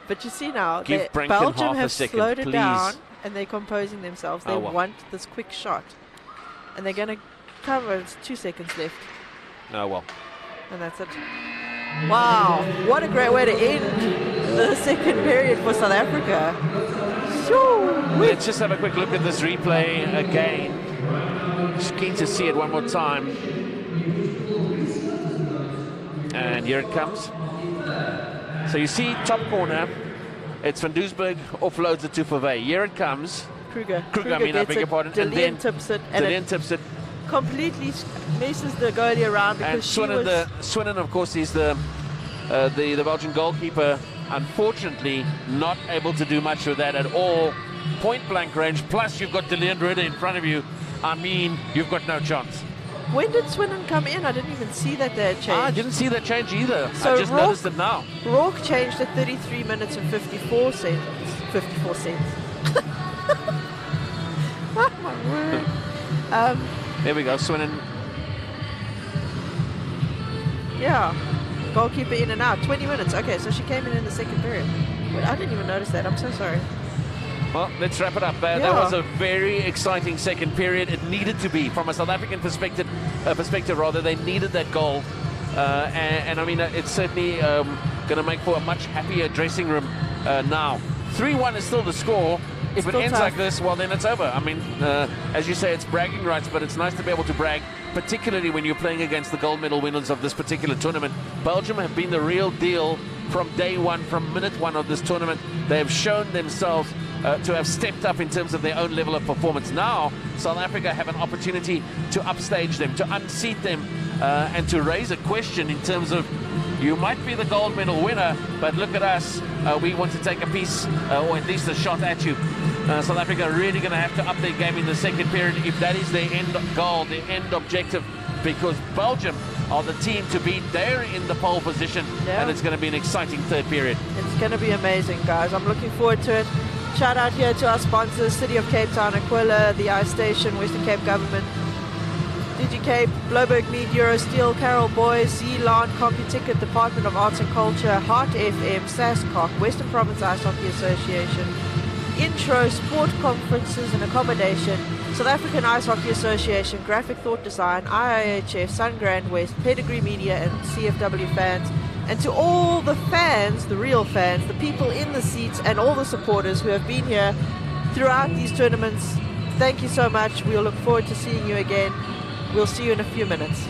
But you see now,
half
Belgium have
a second,
slowed it
please.
down, and they're composing themselves. They want this quick shot. And they're going to cover. It's 2 seconds left.
Oh, well.
And that's it. Wow, what a great way to end the second period for South Africa.
Let's just have a quick look at this replay again. Just keen to see it one more time. And here it comes. So you see top corner, it's Van Duisburg offloads it to Fave. Here it comes.
Kruger,
I beg your pardon.
And then tips it.
Deline tips it.
Completely messes the goalie around because
Swinnen, of course, is the Belgian goalkeeper. Unfortunately, not able to do much with that at all. Point blank range. Plus, you've got Deline Ruder in front of you. I mean, you've got no chance.
When did Swinnen come in? I didn't even see that they had changed.
I didn't see that change either.
So
I just noticed it now.
Rourke changed at 33 minutes and 54 cents. 54 cents. Oh, my word.
There we go, Swinnen.
Yeah, goalkeeper in and out. 20 minutes. Okay, so she came in the second period. Wait, I didn't even notice that. I'm so sorry.
Well, let's wrap it up. That was a very exciting second period. It needed to be, from a South African perspective, they needed that goal. And I mean, it's certainly going to make for a much happier dressing room now. 3-1 is still the score. If it ends like this, well, then it's over. I mean, as you say, it's bragging rights, but it's nice to be able to brag, particularly when you're playing against the gold medal winners of this particular tournament. Belgium have been the real deal from day one, from minute one of this tournament. They have shown themselves to have stepped up in terms of their own level of performance. Now, South Africa have an opportunity to upstage them, to unseat them, and to raise a question in terms of, you might be the gold medal winner, but look at us. We want to take a piece, or at least a shot at you. South Africa are really going to have to up their game in the second period if that is their end goal, their end objective, because Belgium are the team to beat. They're in the pole position, and it's going to be an exciting third period. It's
going to be amazing, guys. I'm looking forward to it. Shout out here to our sponsors, City of Cape Town, Aquila, the Ice Station, Western Cape Government, DigiCape, Bloberg Mead, Eurosteel, Carol Boys, Zealand, CompuTicket, Department of Arts and Culture, Heart FM, SASCOC, Western Province Ice Hockey Association, Intro, Sport Conferences and Accommodation, South African Ice Hockey Association, Graphic Thought Design, IIHF, Sun GrandWest, Pedigree Media and CFW fans, and to all the fans, the real fans, the people in the seats and all the supporters who have been here throughout these tournaments, thank you so much. We'll look forward to seeing you again. We'll see you in a few minutes.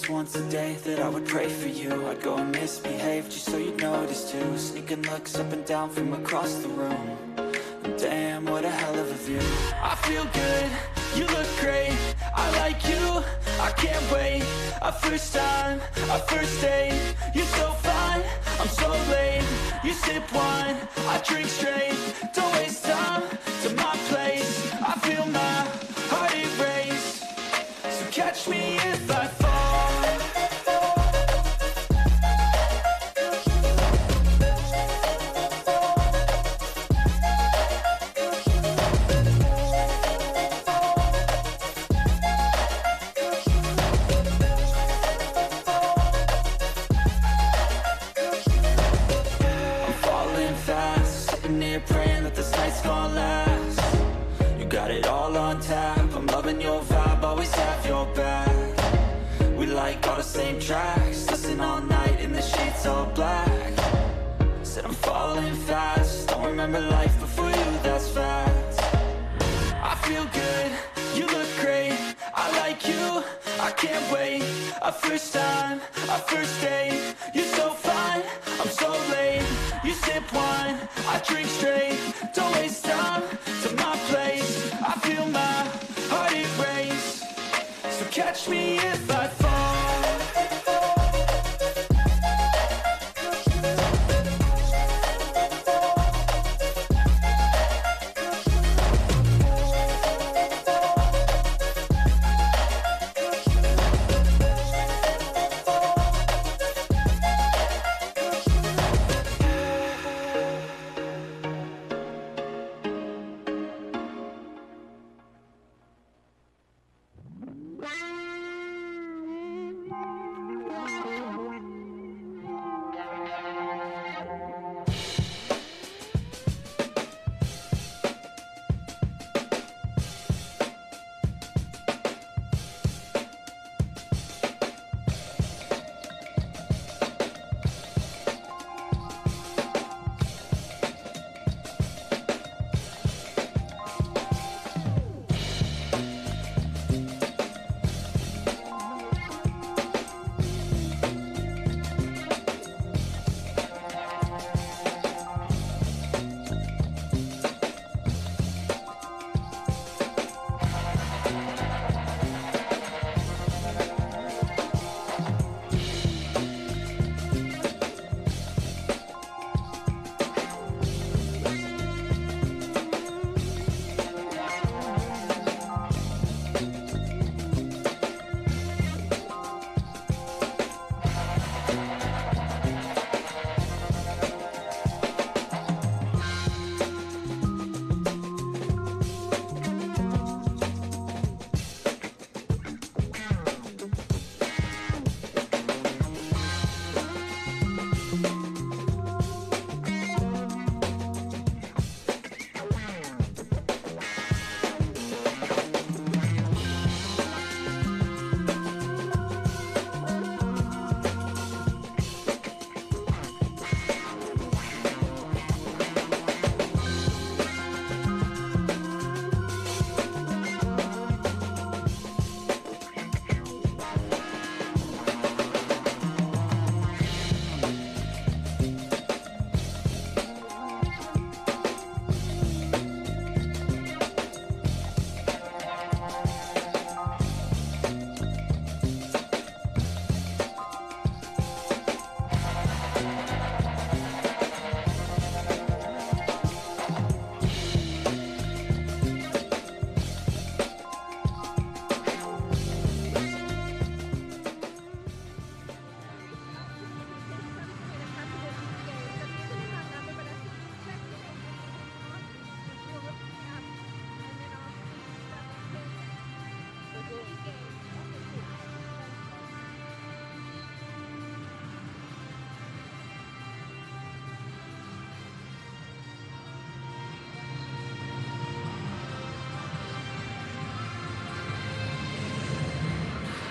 just once a day that I would pray for you. I'd go and misbehave just so you'd notice too. Sneaking looks up and down from across the room. And damn, what a hell of a view. I feel good, you look great, I like you, I can't wait. A first time, a first date, you're so fine, I'm so late. You sip wine, I drink straight, don't waste time to my place. I feel my heart erase, so catch me if I fall. Praying that this night's gonna last. You got it all on tap, I'm loving your vibe, always have your back. We like all the same tracks, listen all night in the sheets all black. Said I'm falling fast, don't remember life before you, that's fact. I feel good, you look great, I like you, I can't wait. A first time, a first date, you're so fine, I'm so late. You sip wine, I drink straight, don't waste time to my place. I feel my heart erase, so catch me if I fall.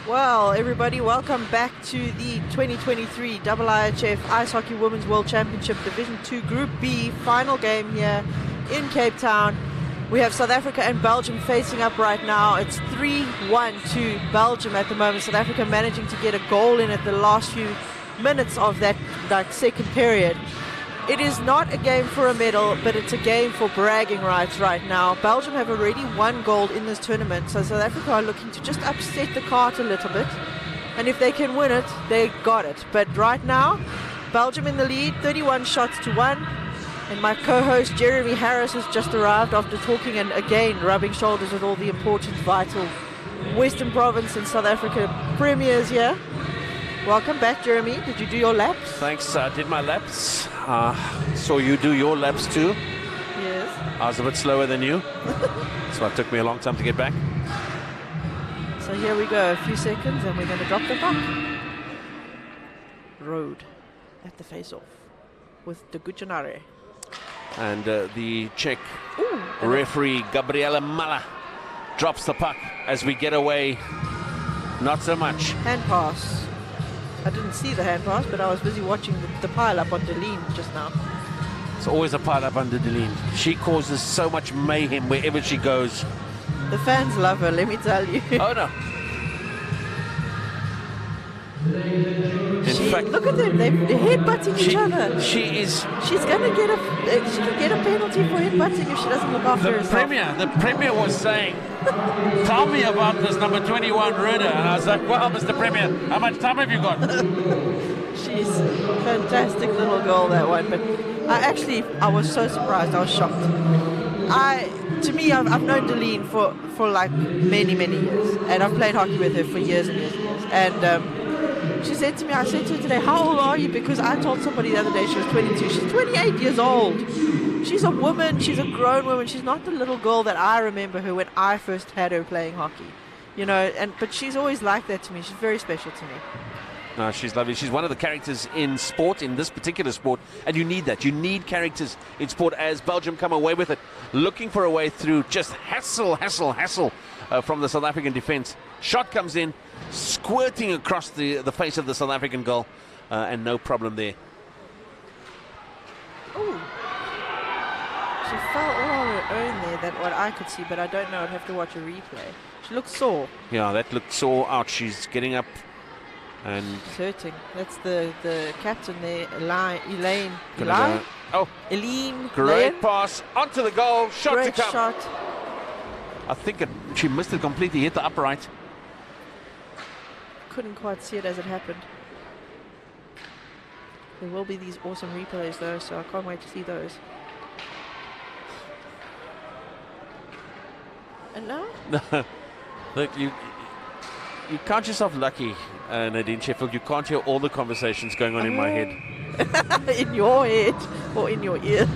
Well, everybody, welcome back to the 2023 IIHF Ice Hockey Women's World Championship Division 2 Group B final game here in Cape Town. We have South Africa and Belgium facing up right now. It's 3-1 to Belgium at the moment. South Africa managing to get a goal in at the last few minutes of that second period. It is not a game for a medal, but it's a game for bragging rights right now. Belgium have already won gold in this tournament, so South Africa are looking to just upset the cart a little bit. And if they can win it, they got it. But right now, Belgium in the lead, 31 shots to 1. And my co-host Jeremy Harris has just arrived after talking and again rubbing shoulders with all the important, vital Western Province and South Africa premiers here. Welcome back, Jeremy. Did you do your laps?
Thanks, I did my laps. Saw you do your laps too.
Yes.
I was a bit slower than you, so it took me a long time to get back.
So here we go, a few seconds and we're going to drop the puck. Road at the face-off with De Gouchenare.
And the Czech referee Gabriela Mala drops the puck as we get away. Not so much.
Hand pass. I didn't see the hand pass, but I was busy watching the pile-up on Deline just now.
It's always a pile-up under Deline. She causes so much mayhem wherever she goes.
The fans love her, let me tell you.
Oh, no. In fact,
look at them, they're headbutting each other.
She's
going to get a penalty for headbutting if she doesn't look after herself.
The Premier was saying, tell me about this number 21 Ruda. And I was like, well, Mr. Premier, how much time have you got?
She's a fantastic little girl, that one. But I was so surprised, I was shocked. To me, I've known Deline for like many years, and I've played hockey with her for years and years and years. And she said to me, I said to her today, how old are you? Because I told somebody the other day she was 22. She's 28 years old. She's a woman. She's a grown woman. She's not the little girl that I remember her when I first had her playing hockey. You know, but she's always like that to me. She's very special to me.
No, she's lovely. She's one of the characters in sport, in this particular sport, and you need that. You need characters in sport as Belgium come away with it, looking for a way through. Just hassle from the South African defense. Shot comes in, squirting across the face of the South African goal, and no problem there.
Ooh. She fell all on her own there, that what I could see, but I don't know. I'd have to watch a replay. She looks sore.
Yeah, that looked sore out. She's getting up. And
it's hurting. That's the captain there, Elaine.
Great pass onto the goal. Shot
Great
to come.
Shot.
I think she missed it completely. Hit the upright.
Couldn't quite see it as it happened. There will be these awesome replays though, so I can't wait to see those. And now?
Look, you count yourself lucky, Nadine Sheffield. You can't hear all the conversations going on in my head.
In your head or in your ears.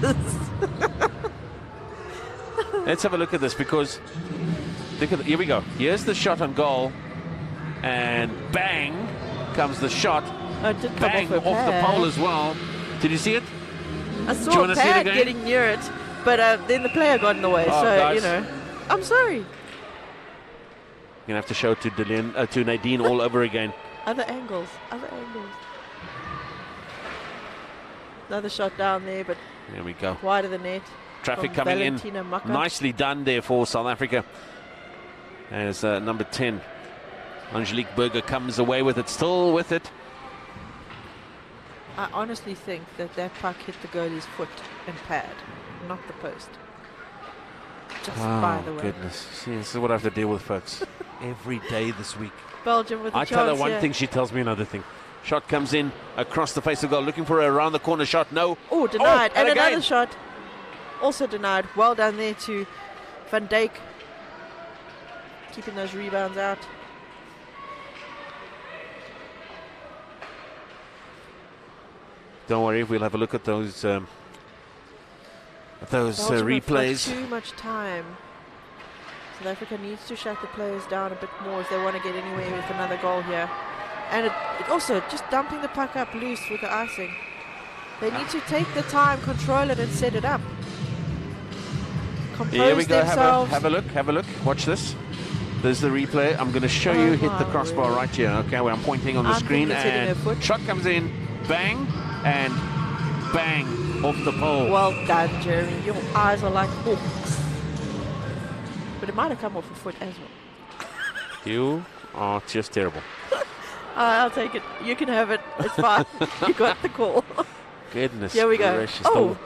Let's have a look at this, because here we go. Here's the shot on goal, and bang comes the shot.
It did come
bang off the pole as well. Did you see it?
I saw a pad getting near it, but then the player got in the way.
Oh,
so
guys.
you know, I'm sorry.
You're gonna have to show it to Nadine all over again.
Other angles. Another shot down there, but
there we go.
Wide of the net.
Traffic coming
Valentina
in.
Maka. Nicely
done there for South Africa. As number 10, Angelique Burger, comes away with it, still with it.
I honestly think that puck hit the goalie's foot and pad, not the post. Just by the way.
Goodness. See, this is what I have to deal with, folks. Every day this week.
Belgium with a chance.
I tell her one thing, she tells me another thing. Shot comes in across the face of goal, looking for a around the corner shot. No.
Oh, denied. And
again.
Another shot. Also denied. Well done there to Van Dijk. Keeping those rebounds out.
Don't worry, we'll have a look at those replays.
Too much time. South Africa needs to shut the players down a bit more if they want to get anywhere with another goal here. And it also just dumping the puck up loose with the icing. They need to take the time, control it, and set it up. Compose
Here we go.
themselves.
Have a look. Watch this. There's the replay. I'm going to show you hit the crossbar right here. Okay, where I'm pointing on the screen, and shot comes in, bang, and bang off the pole.
Well done, Jeremy. Your eyes are like hawks. But it might have come off her foot as well.
You are just terrible.
I'll take it. You can have it. It's fine. You got the call.
Goodness
Here we go.
gracious.
Oh,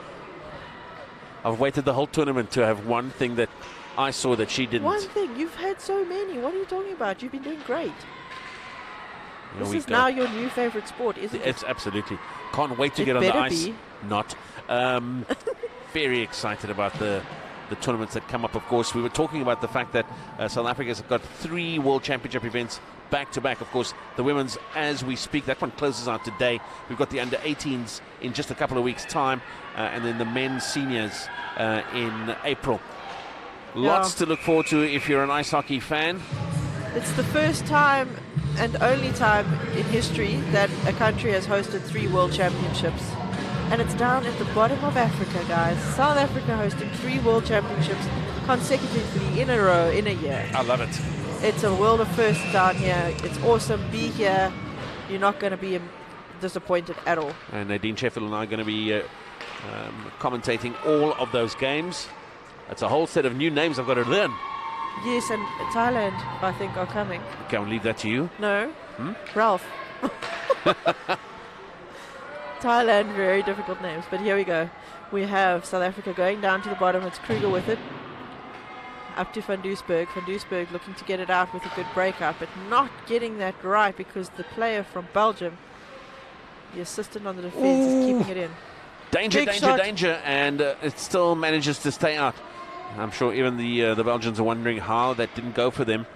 I've waited the whole tournament to have one thing that I saw that she didn't.
one thing. You've had so many. What are you talking about? You've been doing great.
Here
This
we
is
go.
now your new favorite sport, isn't it?
It's absolutely. Can't wait to
It
get on the
better
ice.
be.
Not. Very excited about the tournaments that come up, of course. We were talking about the fact that South Africa's got 3 World Championship events back to back. Of course, the women's, as we speak, that one closes out today. We've got the under 18s in just a couple of weeks' time, and then the men's seniors in April. Lots to look forward to if you're an ice hockey fan.
It's the first time and only time in history that a country has hosted 3 World Championships. And it's down at the bottom of Africa, guys. South Africa hosting 3 World Championships consecutively in a row in a year.
I love it.
It's a world of firsts down here. It's awesome. Be here. You're not going to be disappointed at all.
And Nadine Sheffield and I are going to be commentating all of those games. That's a whole set of new names I've got to learn.
Yes, and Thailand, I think, are coming.
Okay, I'll leave that to you.
No, Ralph. Thailand, very difficult names. But here we go. We have South Africa going down to the bottom. It's Kruger with it. Up to Van Duisburg. Van Duisburg looking to get it out with a good breakout, but not getting that right because the player from Belgium, the assistant on the defense, is keeping it in.
Danger,
Big
danger,
shot.
danger, and it still manages to stay out. I'm sure even the Belgians are wondering how that didn't go for them.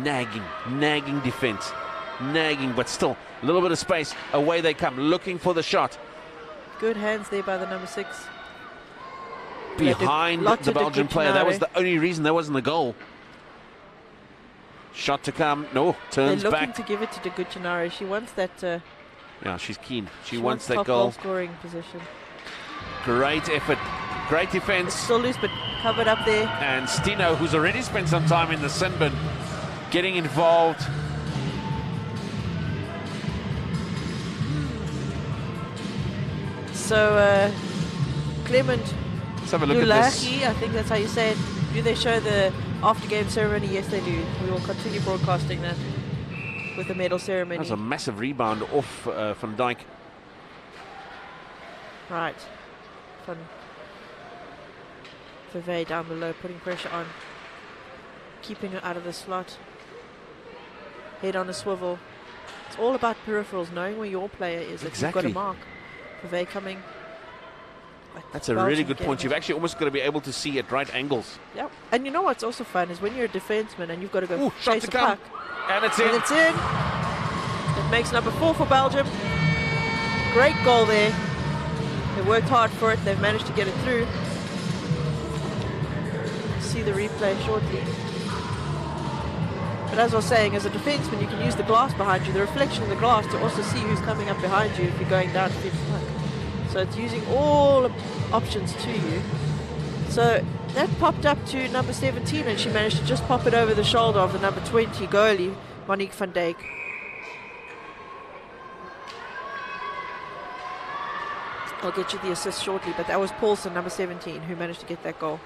Nagging defense. Nagging, but still a little bit of space. Away they come, looking for the shot.
Good hands there by the number 6.
Behind the Belgian player. That was the only reason there wasn't a goal. Shot to come. No, turns
They're looking
back.
to give it to De Gutjenare. She wants that.
Yeah, she's keen. She
wants
that
top
goal.
scoring position.
Great effort. Great defense.
It's still loose, but covered up there.
And Stino, who's already spent some time in the sin bin, getting involved.
So Clement
Let's have a look at this.
Lulahi, I think that's how you say it. Do they show the after-game ceremony? Yes, they do. We will continue broadcasting that with the medal ceremony.
That was a massive rebound off Van Dijk.
Right. Van Verwey down below, putting pressure on. Keeping her out of the slot. Head on a swivel. It's all about peripherals, knowing where your player is. If you've got a
Exactly.
mark. Verwey coming.
That's a really good point. You've actually almost got to be able to see at right angles.
Yep. And you know what's also fun is when you're a defenseman and you've got to go
Ooh, shot
chase
to
a
come.
puck.
And it's in.
And it's in. It makes number 4 for Belgium. Great goal there. They worked hard for it. They've managed to get it through. See the replay shortly. But as I was saying, as a defenseman, you can use the glass behind you, the reflection of the glass, to also see who's coming up behind you if you're going down to fetch the puck. So it's using all options to you. So that popped up to number 17, and she managed to just pop it over the shoulder of the number 20 goalie, Monique van Dijk. I'll get you the assist shortly, but that was Paulson, number 17, who managed to get that goal.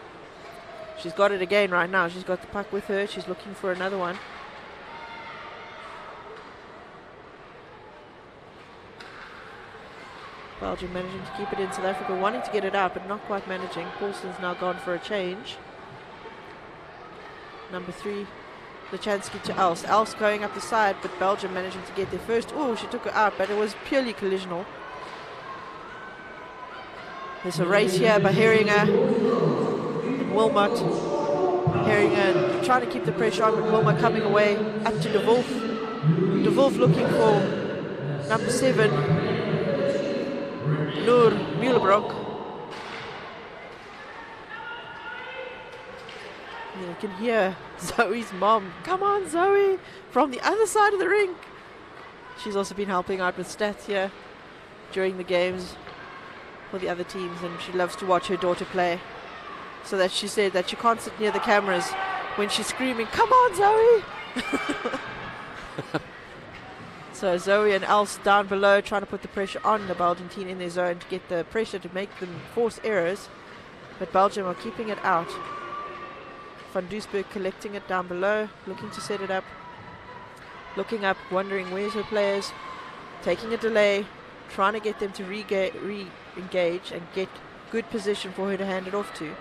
She's got it again right now. She's got the puck with her. She's looking for another one. Belgium managing to keep it in. South Africa wanting to get it out, but not quite managing. Paulson's now gone for a change. Number 3, Lachansky to Else. Else going up the side, but Belgium managing to get there first. Oh, she took her out, but it was purely collisional. There's a race here by Heringer and Wilmot. Heringer trying to keep the pressure on, but Wilmot coming away up to De Wolf. De Wolf looking for number 7, Noor Mühlebroek. You can hear Zoe's mom, "Come on, Zoe," from the other side of the rink. She's also been helping out with stats here during the games for the other teams, and she loves to watch her daughter play. So that she said that she can't sit near the cameras when she's screaming, "Come on, Zoe!" So Zoe and Else down below trying to put the pressure on the Belgian team in their zone to get the pressure to make them force errors. But Belgium are keeping it out. Van Duisburg collecting it down below, looking to set it up. Looking up, wondering where's her players. Taking a delay, trying to get them to re-engage and get good position for her to hand it off to.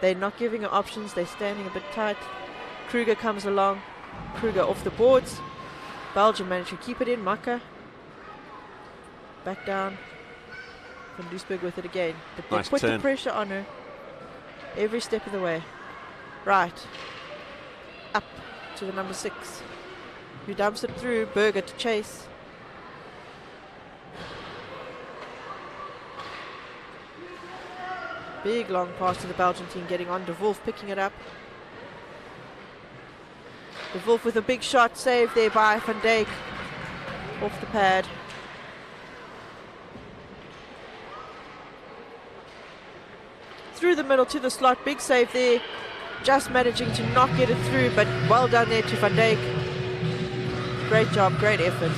They're not giving her options. They're standing a bit tight. Kruger comes along. Kruger off the boards. Belgium managed to keep it in. Maka back down. Van Duisburg with it again. But they put the pressure on her every step of the way. Right. Up to the number 6. Who dumps it through. Berger to chase. Big long pass to the Belgian team, getting on. De Wolf picking it up. De Wolf with a big shot, saved there by Van Dijk. Off the pad. Through the middle to the slot, big save there. Just managing to not get it through, but well done there to Van Dijk. Great job, great effort.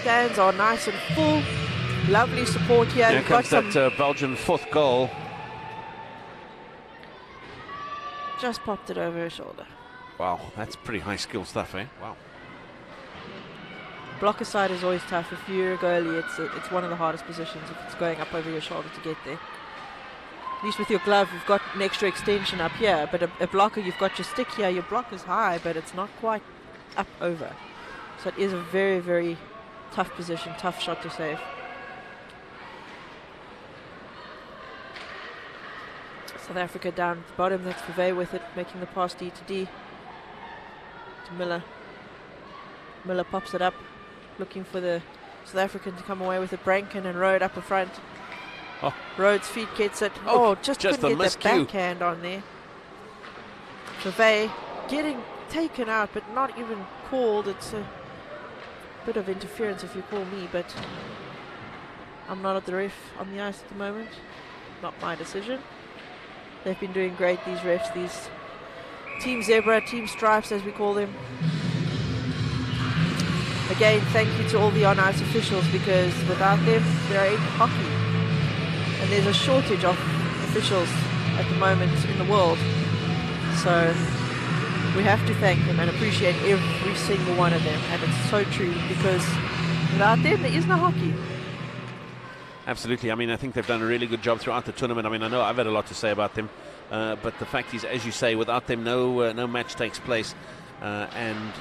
Stands are nice and full. Lovely support here.
Here comes that Belgian 4th goal.
Just popped it over her shoulder.
Wow, that's pretty high skill stuff, eh? Wow.
Blocker side is always tough. If you're a goalie, it's one of the hardest positions if it's going up over your shoulder to get there. At least with your glove, you've got an extra extension up here, but a blocker, you've got your stick here. Your block is high, but it's not quite up over. So it is a very, very tough position, tough shot to save. South Africa down at the bottom. That's Vevey with it, making the pass D to D. To Miller. Miller pops it up, looking for the South African to come away with it. Branken and Rode up in front.
Oh.
Rode's feet gets it. Oh, just couldn't get that
miscue.
backhand on there. Vevey getting taken out, but not even called. It's a bit of interference if you call me, but I'm not at the ref on the ice at the moment. Not my decision. They've been doing great, these refs, these Team Zebra, Team Stripes as we call them. Again, thank you to all the on-ice officials, because without them, there ain't hockey. And there's a shortage of officials at the moment in the world. So we have to thank them and appreciate every single one of them. And it's so true, because without them, there is no hockey.
Absolutely. I mean, I think they've done a really good job throughout the tournament. I mean, I know I've had a lot to say about them, but the fact is, as you say, without them, no match takes place, and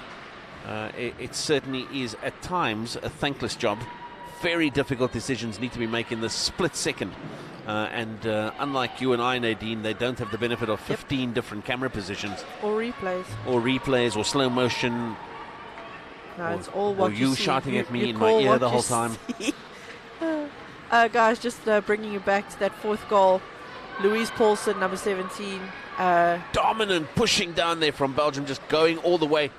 it certainly is at times a thankless job. Very difficult decisions need to be made in the split second, and unlike you and I, Nadine, they don't have the benefit of 15 different camera positions
or replays,
or slow motion.
No, it's all what
or you
see.
shouting
you,
at me in my ear the whole time.
Guys, just bringing you back to that 4th goal. Louise Paulson, number 17.
Dominant, pushing down there from Belgium, just going all the way.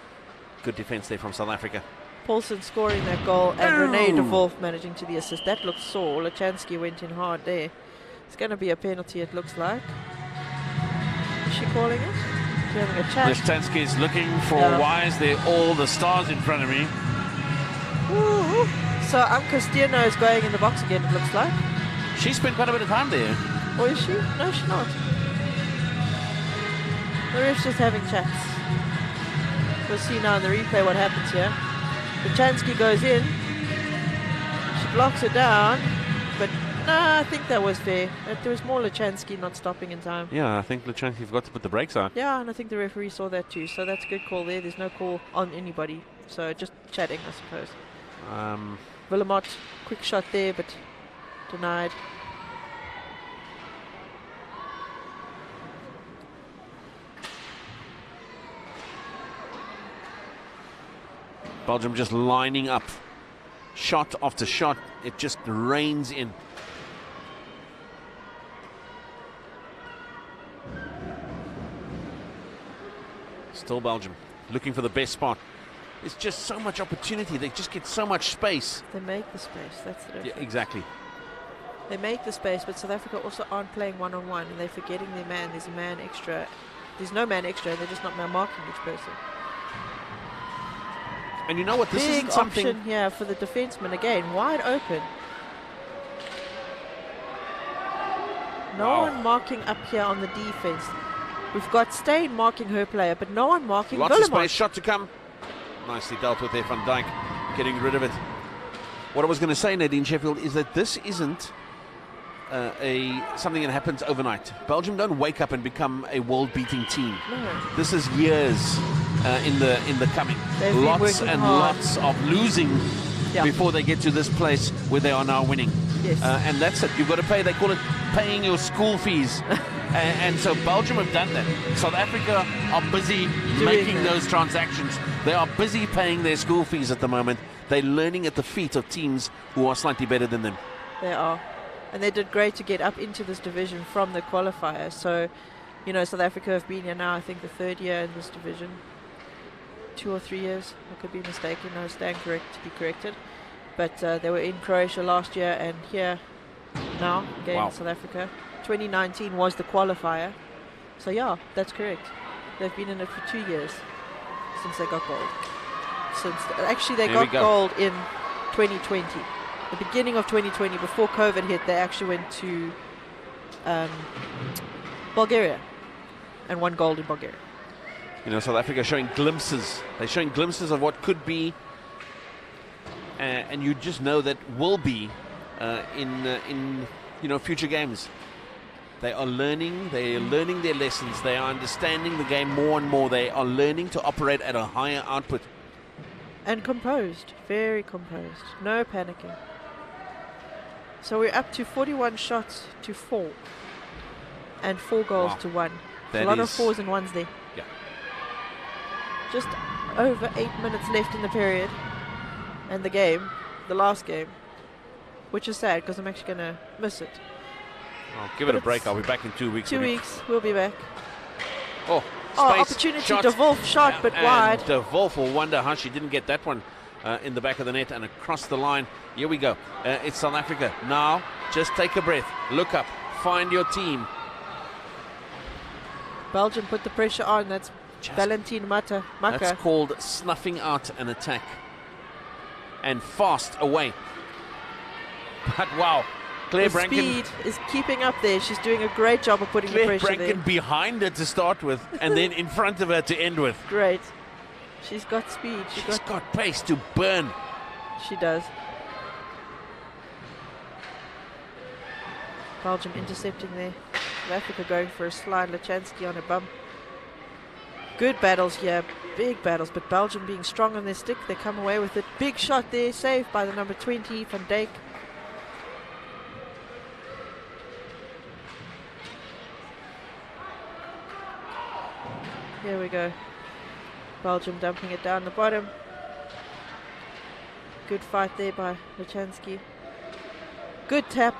Good defense there from South Africa.
Paulson scoring that goal, and Renee de Wolf managing to the assist. That looks sore. Lachansky went in hard there. It's going to be a penalty, it looks like. Is she calling it? She's having a chat.
Lachansky is looking for why is there all the stars in front of me.
Ooh. So Christina is going in the box again, it looks like.
She spent quite a bit of time there.
Or is she? No, she's not. The ref's just having chats. We'll see now in the replay what happens here. Lachansky goes in. She blocks it down. But no, I think that was fair. There was more Lachansky not stopping in time.
Yeah, I think Lachansky forgot to put the brakes on.
Yeah, and I think the referee saw that too. So that's a good call there. There's no call on anybody. So just chatting, I suppose. Villemot, quick shot there, but denied.
Belgium just lining up, shot after shot. It just rains in. Still Belgium, looking for the best spot. There's just so much opportunity. They just get so much space.
They make the space. That's the difference.
Yeah, exactly.
They make the space, but South Africa also aren't playing one-on-one, and they're forgetting their man. There's a man extra. There's no man extra. They're just not marking each person.
And you know what? This
Big
isn't something.
option here for the defenseman again, wide open. No
Wow.
one marking up here on the defense. We've got Steyn marking her player, but no one marking
Lots of space.
Willemot.
Shot to come. Nicely dealt with there, Van Dijk, getting rid of it. What I was going to say, Nadine Sheffield, is that this isn't something that happens overnight. Belgium don't wake up and become a world-beating team.
No.
This is years in the coming.
They've been
Lots
working
and
hard.
lots of losing before they get to this place where they are now winning.
Yes.
And that's it. You've got to pay. They call it paying your school fees. and so Belgium have done that. South Africa are busy making those transactions. They are busy paying their school fees at the moment. They're learning at the feet of teams who are slightly better than them.
They are. And they did great to get up into this division from the qualifier. So, you know, South Africa have been here now, I think, the 3rd year in this division. 2 or 3 years. I could be mistaken. I stand correct to be corrected. But they were in Croatia last year and here now, again in South Africa. 2019 was the qualifier. So, yeah, that's correct. They've been in it for 2 years since they got gold. Actually, they got gold in 2020. The beginning of 2020, before COVID hit, they actually went to Bulgaria and won gold in Bulgaria.
You know, South Africa showing glimpses. They're showing glimpses of what could be, and you just know that will be in future games. They are learning. They are learning their lessons. They are understanding the game more and more. They are learning to operate at a higher output.
And composed, very composed, no panicking. So we're up to 41 shots to 4 and 4 goals to 1. A lot of 4s and 1s there.
Yeah.
Just over 8 minutes left in the period and the game, the last game, which is sad because I'm actually going to miss it.
I'll give it a break. I'll be back in 2 weeks.
2 weeks, we'll be back.
Oh,
opportunity. De Wolf shot, but wide.
De Wolf will wonder how she didn't get that one in the back of the net and across the line. Here we go. It's South Africa. Now, just take a breath. Look up. Find your team.
Belgium put the pressure on. That's Valentine Maka.
That's called snuffing out an attack. And fast away. But wow. Claire Branken,
speed is keeping up there. She's doing a great job of putting the pressure there.
Claire Branken behind her to start with, and then in front of her to end with.
Great. She's got speed.
She's got pace to burn.
She does. Belgium intercepting there. South Africa going for a slide. Lachansky on a bump. Good battles here. Big battles, but Belgium being strong on their stick. They come away with it. Big shot there. Saved by the number 20, Van Dijk. Here we go. Belgium dumping it down the bottom. Good fight there by Lachansky. Good tap.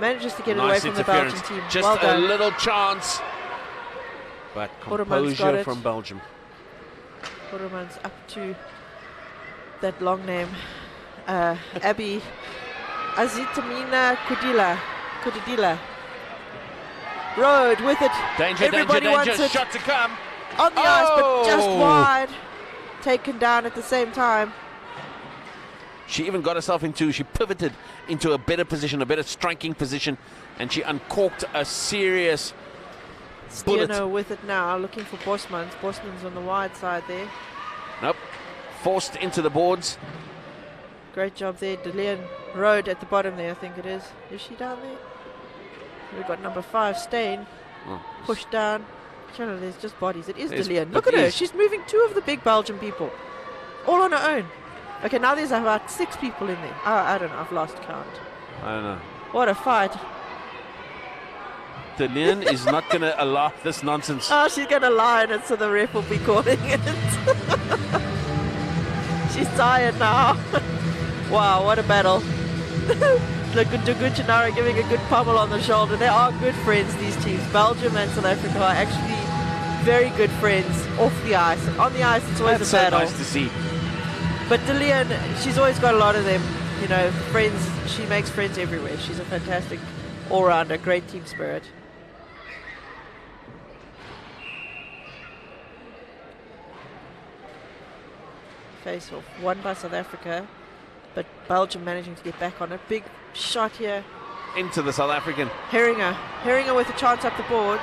Manages to get it away from the Belgian team.
Just
well
a little chance. But composure from Belgium.
Horemans up to that long name. Abby Azitamina Kudidila. Road with it.
Danger,
Everybody
danger,
wants
danger.
it.
Shot to come.
On the ice, but just wide. Taken down at the same time.
She even got herself she pivoted into a better position, a better striking position, and she uncorked a serious bullet.
Stiano with it now, looking for Bosmans. Bosmans on the wide side there.
Nope. Forced into the boards.
Great job there. De Leon Road at the bottom there, I think it is. Is she down there? We've got number 5, Steyn. Pushed down. Channel, there's just bodies. It is De Leon. Look at her. She's moving 2 of the big Belgian people. All on her own. Okay, now there's about 6 people in there. I don't know. I've lost count.
I don't know.
What a fight.
De Leon is not going to allow this nonsense.
Oh, she's going to lie, and so the ref will be calling it. She's tired now. Wow, what a battle. Duguchinara giving a good pummel on the shoulder. They are good friends, these teams. Belgium and South Africa are actually very good friends off the ice. On the ice, it's always a battle.
That's so nice to see.
But De Leon, she's always got a lot of them. You know, friends. She makes friends everywhere. She's a fantastic all-rounder, great team spirit. face-off. Won by South Africa, but Belgium managing to get back on it. Big shot here.
Into the South African.
Herringer with a chance up the boards.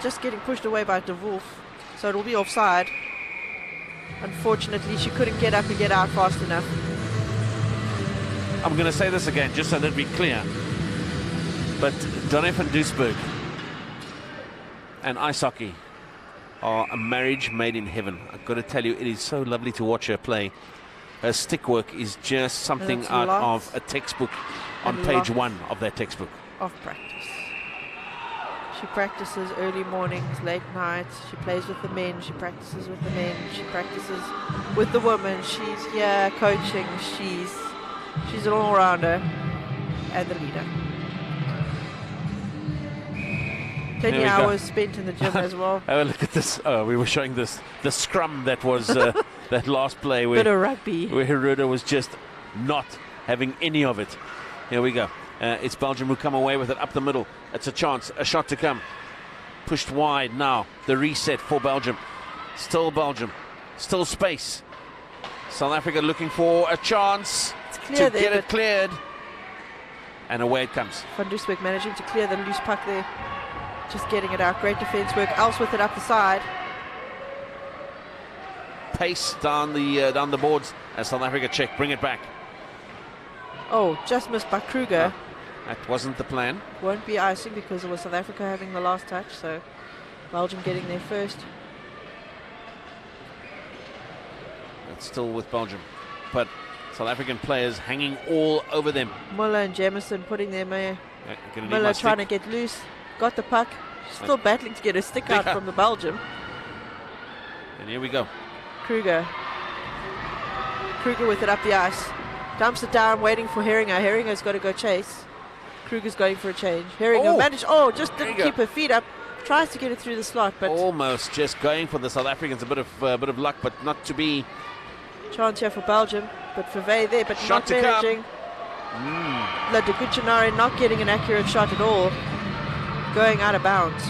Just getting pushed away by De Wolf. So it'll be offside. Unfortunately, she couldn't get up and get out fast enough.
I'm going to say this again, just so that we're clear. But Donne van Duisburg and ice hockey are a marriage made in heaven. I've got to tell you, it is so lovely to watch her play. Her stick work is just something out of a textbook, on page 1 of that textbook.
Of practice. She practices early mornings, late nights. She plays with the men. She practices with the men. She practices with the women. She's here coaching. She's an all-rounder and the leader. 20 hours spent in the gym as well.
Oh, look at this. Oh, we were showing this, the scrum that was that last play where,
bit of rugby.
Where Heruda was just not having any of it. Here we go. It's Belgium who come away with it up the middle. It's a chance, a shot to come. Pushed wide now. The reset for Belgium. Still Belgium. Still space. South Africa looking for a chance to get it cleared. And away it comes.
Van Duisburg managing to clear the loose puck there. Just getting it out. Great defense work. Else with it up the side.
Pace down the boards as South Africa check. Bring it back.
Oh, just missed by Kruger.
That wasn't the plan.
Won't be icing because it was South Africa having the last touch, so Belgium getting there first.
It's still with Belgium, but South African players hanging all over them.
Muller and Jamison putting them there. Muller trying to get loose. Got the puck. Still battling to get a stick out from the Belgium.
And here we go.
Kruger with it up the ice. Dumps it down, waiting for Herringer. Herringer's got to go chase. Kruger's going for a change. Herringer managed. Oh, just didn't keep her feet up. Tries to get it through the slot, but
almost just going for the South Africans. A bit of luck, but not to be.
Chance here for Belgium, but Verwey there, but not managing. La de Guccinari not getting an accurate shot at all. Going out of bounds.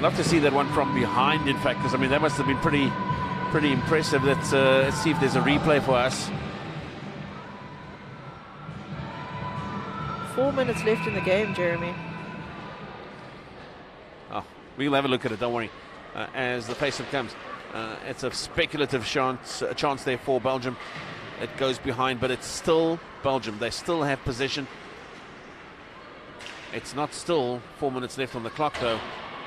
Love to see that one from behind, in fact, because I mean that must have been pretty impressive. Let's see if there's a replay for us.
4 minutes left in the game, Jeremy.
Oh, we'll have a look at it, don't worry. As the face-off comes. It's a speculative chance there for Belgium. It goes behind, but it's still Belgium. They still have possession. It's not still 4 minutes left on the clock, though.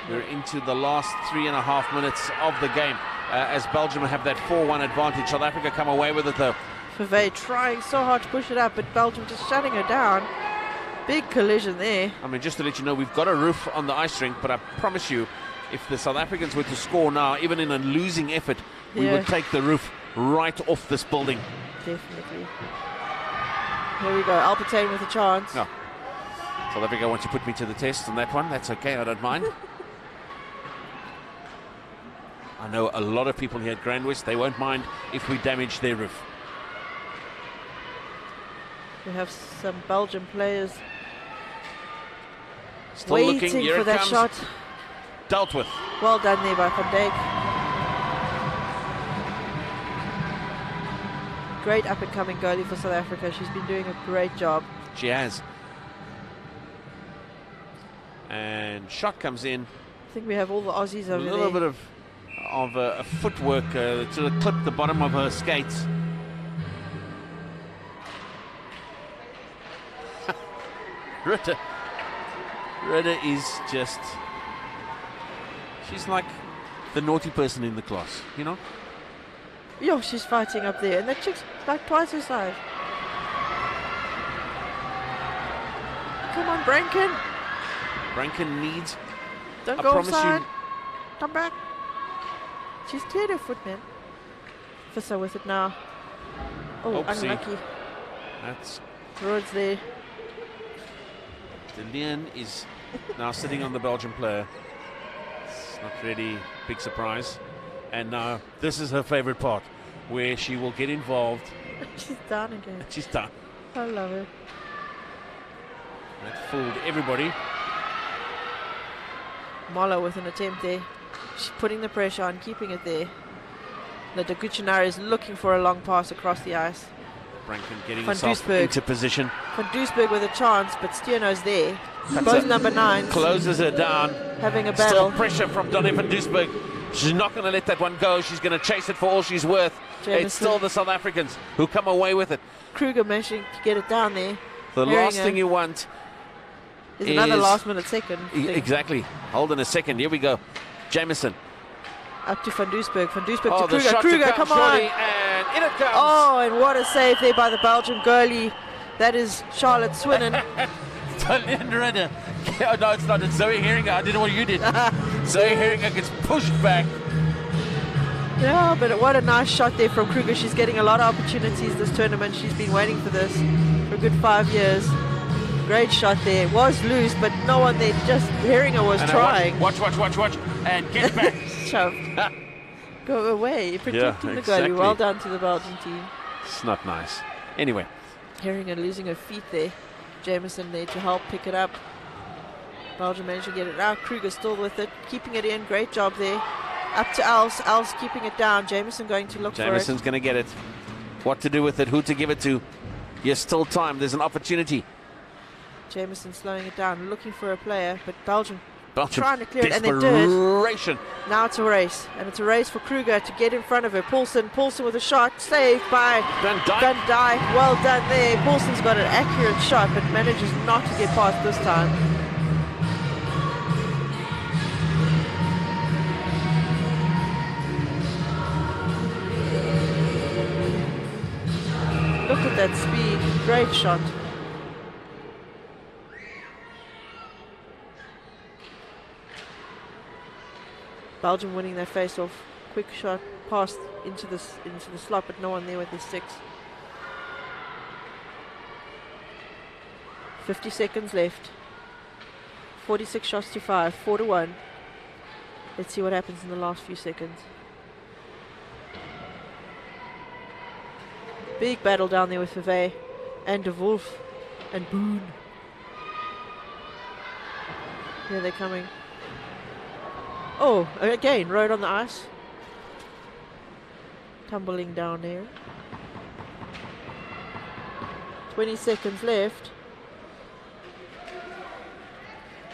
We're into the last 3.5 minutes of the game. As Belgium have that 4-1 advantage. South Africa come away with it, though.
Verwey trying so hard to push it up, but Belgium just shutting her down. Big collision there.
I mean, just to let you know, we've got a roof on the ice rink, but I promise you, if the South Africans were to score now, even in a losing effort, we would take the roof right off this building.
Definitely. Here we go, Albertine with a chance.
No. South Africa wants to put me to the test on that one. That's okay, I don't mind. I know a lot of people here at GrandWest, they won't mind if we damage their roof.
We have some Belgian players
still
waiting
looking. Here
for that
comes.
shot.
Dealt with.
Well done there by Van Dijk. Great up-and-coming goalie for South Africa. She's been doing a great job.
She has. And shot comes in.
I think we have all the Aussies over there.
A little bit of a footwork to clip the bottom of her skates. Rita is just, she's like the naughty person in the class, you know?
Yo, she's fighting up there, and that chick's like twice her size. Come on, Branken.
Branken needs.
Don't go offside. Come back. She's cleared her foot, man. Visser with it now. Oh,
Oopsie.
Unlucky.
That's.
Roads there.
Delian is now sitting on the Belgian player. It's not really a big surprise. And now this is her favorite part, where she will get involved.
She's done again.
She's done.
I love her.
That fooled everybody.
Moller with an attempt there. She's putting the pressure on, keeping it there. The Deguchinari is looking for a long pass across the ice.
Branken getting
Van
himself
Duisburg.
into position.
Van Duisburg with a chance, but Stierno's there.
Cuts
Both
her-
number 9s
Closes her down.
having a
Still
battle.
pressure from Donny van Duisburg. She's not going to let that one go. She's going to chase it for all she's worth.
Jameson.
It's still the South Africans who come away with it.
Kruger managing to get it down there.
The
Herringer
last thing you want
is another
is-
last minute second. thing.
Exactly. Hold on a second. Here we go. Jameson.
Up to Van Duisburg. Van Duisburg
Oh,
to
the
Kruger.
shot
Kruger,
to come,
come on.
surely, and in it comes.
Oh, and what a save there by the Belgian goalie. That is Charlotte Swinnen.
Linda. Oh, no, it's not. It's Zoe Herringer. I didn't know what you did. Zoe Herringer gets pushed back.
Yeah, but what a nice shot there from Kruger. She's getting a lot of opportunities this tournament. She's been waiting for this for a good 5 years. Great shot there. Was loose, but no one there. Just Herringer was
And
trying.
watch, and get back.
Shoved. Go away. Protecting the
exactly.
goalie. Well done to the Belgian team.
It's not nice. Anyway,
Herringer losing her feet there. Jameson there to help pick it up. Belgium managed to get it out. Kruger still with it, keeping it in. Great job there. Up to Els. Els keeping it down. Jameson going to look
Jameson's
for
going to get it. What to do with it, who to give it to. There's still time. There's an opportunity.
it. Jameson slowing it down, looking for a player, but Belgium
Belgium,
trying to clear it, and they did.
desperation.
Now it's a race, and it's a race for Kruger to get in front of her. Poulsen with a shot, saved by
Van Dijk.
Van Dijk. Well done there. Poulsen's got an accurate shot, but manages not to get past this time. Look at that speed. Great shot. Belgium winning their face-off. Quick shot passed into the slot, but no one there with the sticks. 50 seconds left. 46 shots to 5. 4-1. Let's see what happens in the last few seconds. Big battle down there with Vevey and De Wolf and Boone. Here they're coming. Oh, again, road on the ice. Tumbling down there. 20 seconds left.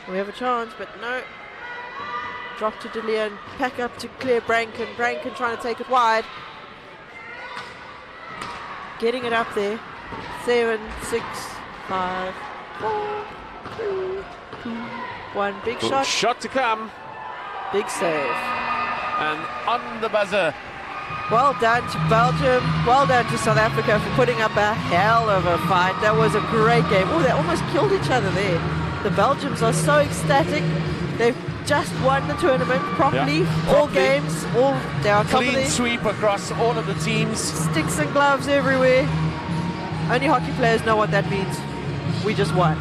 We have a chance, but no. Drop to De Leon. Pack up to clear Branken. Branken trying to take it wide. Getting it up there. 7, 6, 5, 4, 3, 2, 1. Big
Good
shot.
shot to come.
Big save.
And on the buzzer.
Well done to Belgium. Well done to South Africa for putting up a hell of a fight. That was a great game. Oh, they almost killed each other there. The Belgians are so ecstatic. They've just won the tournament properly.
Yeah,
All
properly.
games. They are top of
Clean
the
sweep across all of the teams.
sticks and gloves everywhere. Only hockey players know what that means. We just won.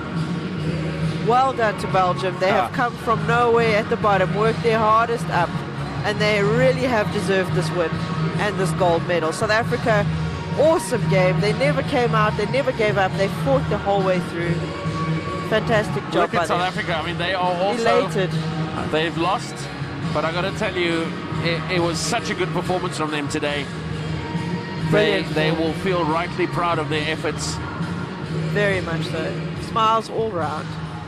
Well done to Belgium. They have come from nowhere at the bottom, worked their hardest up, and they really have deserved this win and this gold medal. South Africa, awesome game. They never came out. They never gave up. They fought the whole way through. Fantastic job
Look
by
at South
them.
Africa. I mean, they are also
Elated.
They've lost, but I got to tell you, it was such a good performance from them today.
Brilliant.
They will feel rightly proud of their efforts.
Very much so. Smiles all round.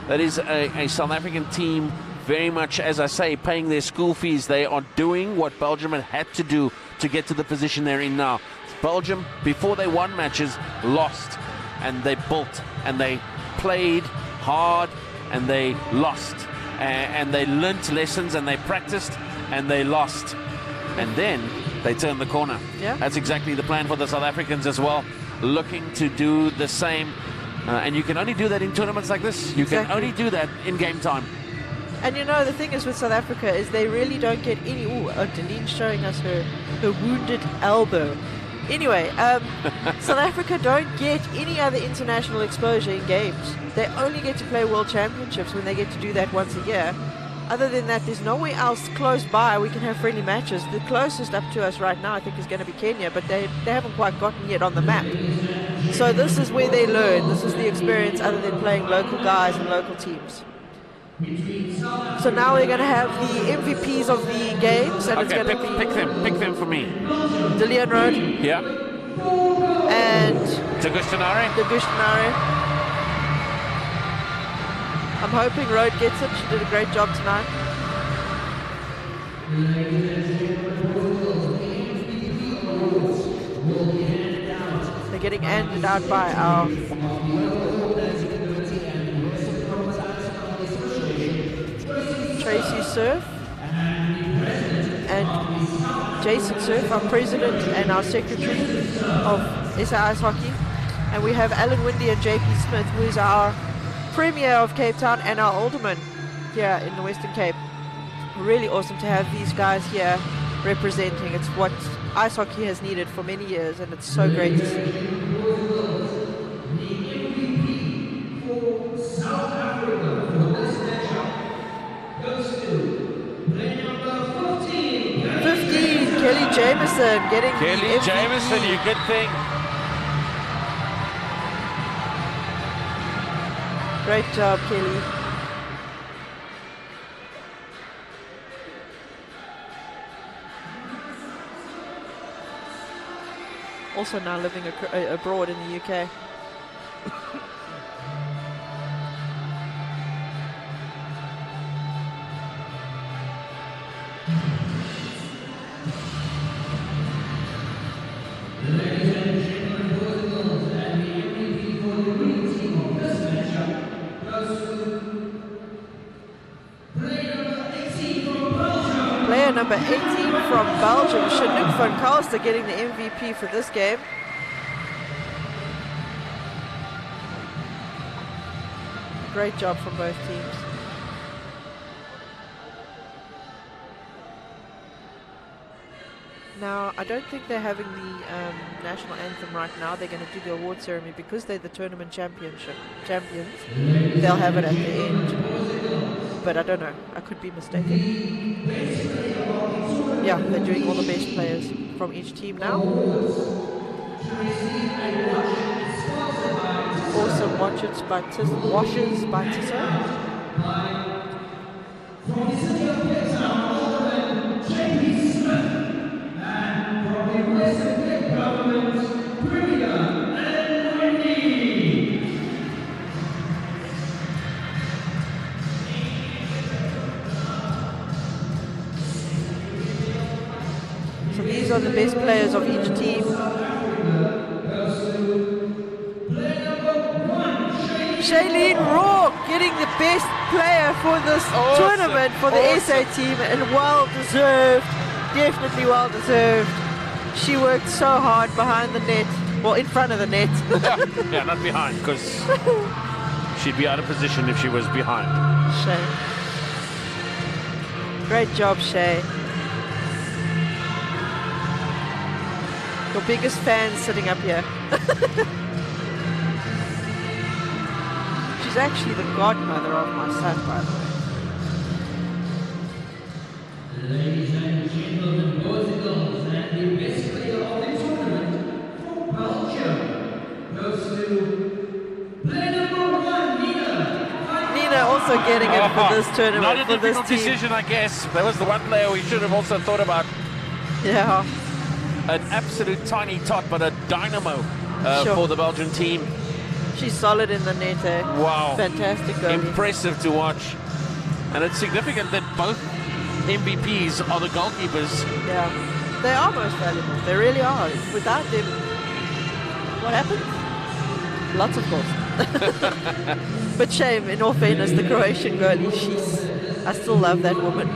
That is a South African team, very much, as I say, paying their school fees. They are doing what Belgium had to do to get to the position they're in now. Belgium, before they won matches, lost, and they built, and they played hard, and they lost, and they learnt lessons, and they practiced, and they lost, and then they turned the corner.
Yeah.
That's exactly the plan for the South Africans as well, looking to do the same. And you can only do that in tournaments like this. You
Exactly.
can only do that in game time.
And you know, the thing is with South Africa is they really don't get any... Ooh, Deline's showing us her wounded elbow. Anyway, South Africa don't get any other international exposure in games. They only get to play World Championships when they get to do that once a year. Other than that, there's nowhere else close by we can have friendly matches. The closest up to us right now, I think, is going to be Kenya, but they haven't quite gotten yet on the map. So this is where they learn. This is the experience other than playing local guys and local teams. So now we're going to have the MVPs of the games, and it's
Okay,
going to be
pick them for me.
Dillian Road
Yeah.
and
Degustinare.
Degustinare. I'm hoping Road gets it. She did a great job tonight. They're getting handed out by our Tracy Surf and Jason Surf, our president and our secretary of SA Ice Hockey. And we have Alan Windy and JP Smith, who is our Premier of Cape Town and our alderman here in the Western Cape. Really awesome to have these guys here representing. It's what ice hockey has needed for many years, and it's so great to see. 15, Kelly Jameson getting
Kelly
the MVP.
Jameson, you good thing.
Great job, Kelly. Also now living abroad in the UK. Player number 18 from Belgium, Chinook van Kalster, getting the MVP for this game. Great job from both teams. Now, I don't think they're having the national anthem right now. They're going to do the award ceremony because they're the tournament champions. They'll have it at the end. But I don't know. I could be mistaken. Yeah, they're doing all the best players from each team now. Awesome washes by Tissot. So these are the best players of each team. Shailene Rourke getting the best player for this tournament for the SA team, and well deserved, definitely well deserved. She worked so hard behind the net, well, in front of the net.
Yeah, not behind, because she'd be out of position if she was behind.
Shay. Great job, Shay. Your biggest fan sitting up here. She's actually the godmother of my son, by the way.
Ladies and gentlemen, boys and girls, and the best player of the tournament for Belgium goes to player number 1, Nina.
Nina also getting it for this tournament,
Not a
for this
difficult
team.
decision, I guess. That was the one player we should have also thought about.
Yeah.
An absolute tiny tot, but a dynamo
Sure.
for the Belgian team.
She's solid in the net, eh?
Wow.
Fantastic goalie.
Impressive to watch. And it's significant that both MVPs are the goalkeepers.
Yeah. They are most valuable. They really are. Without them, what happens? Lots of goals. But shame, in all fairness, the Croatian goalie, I still love that woman.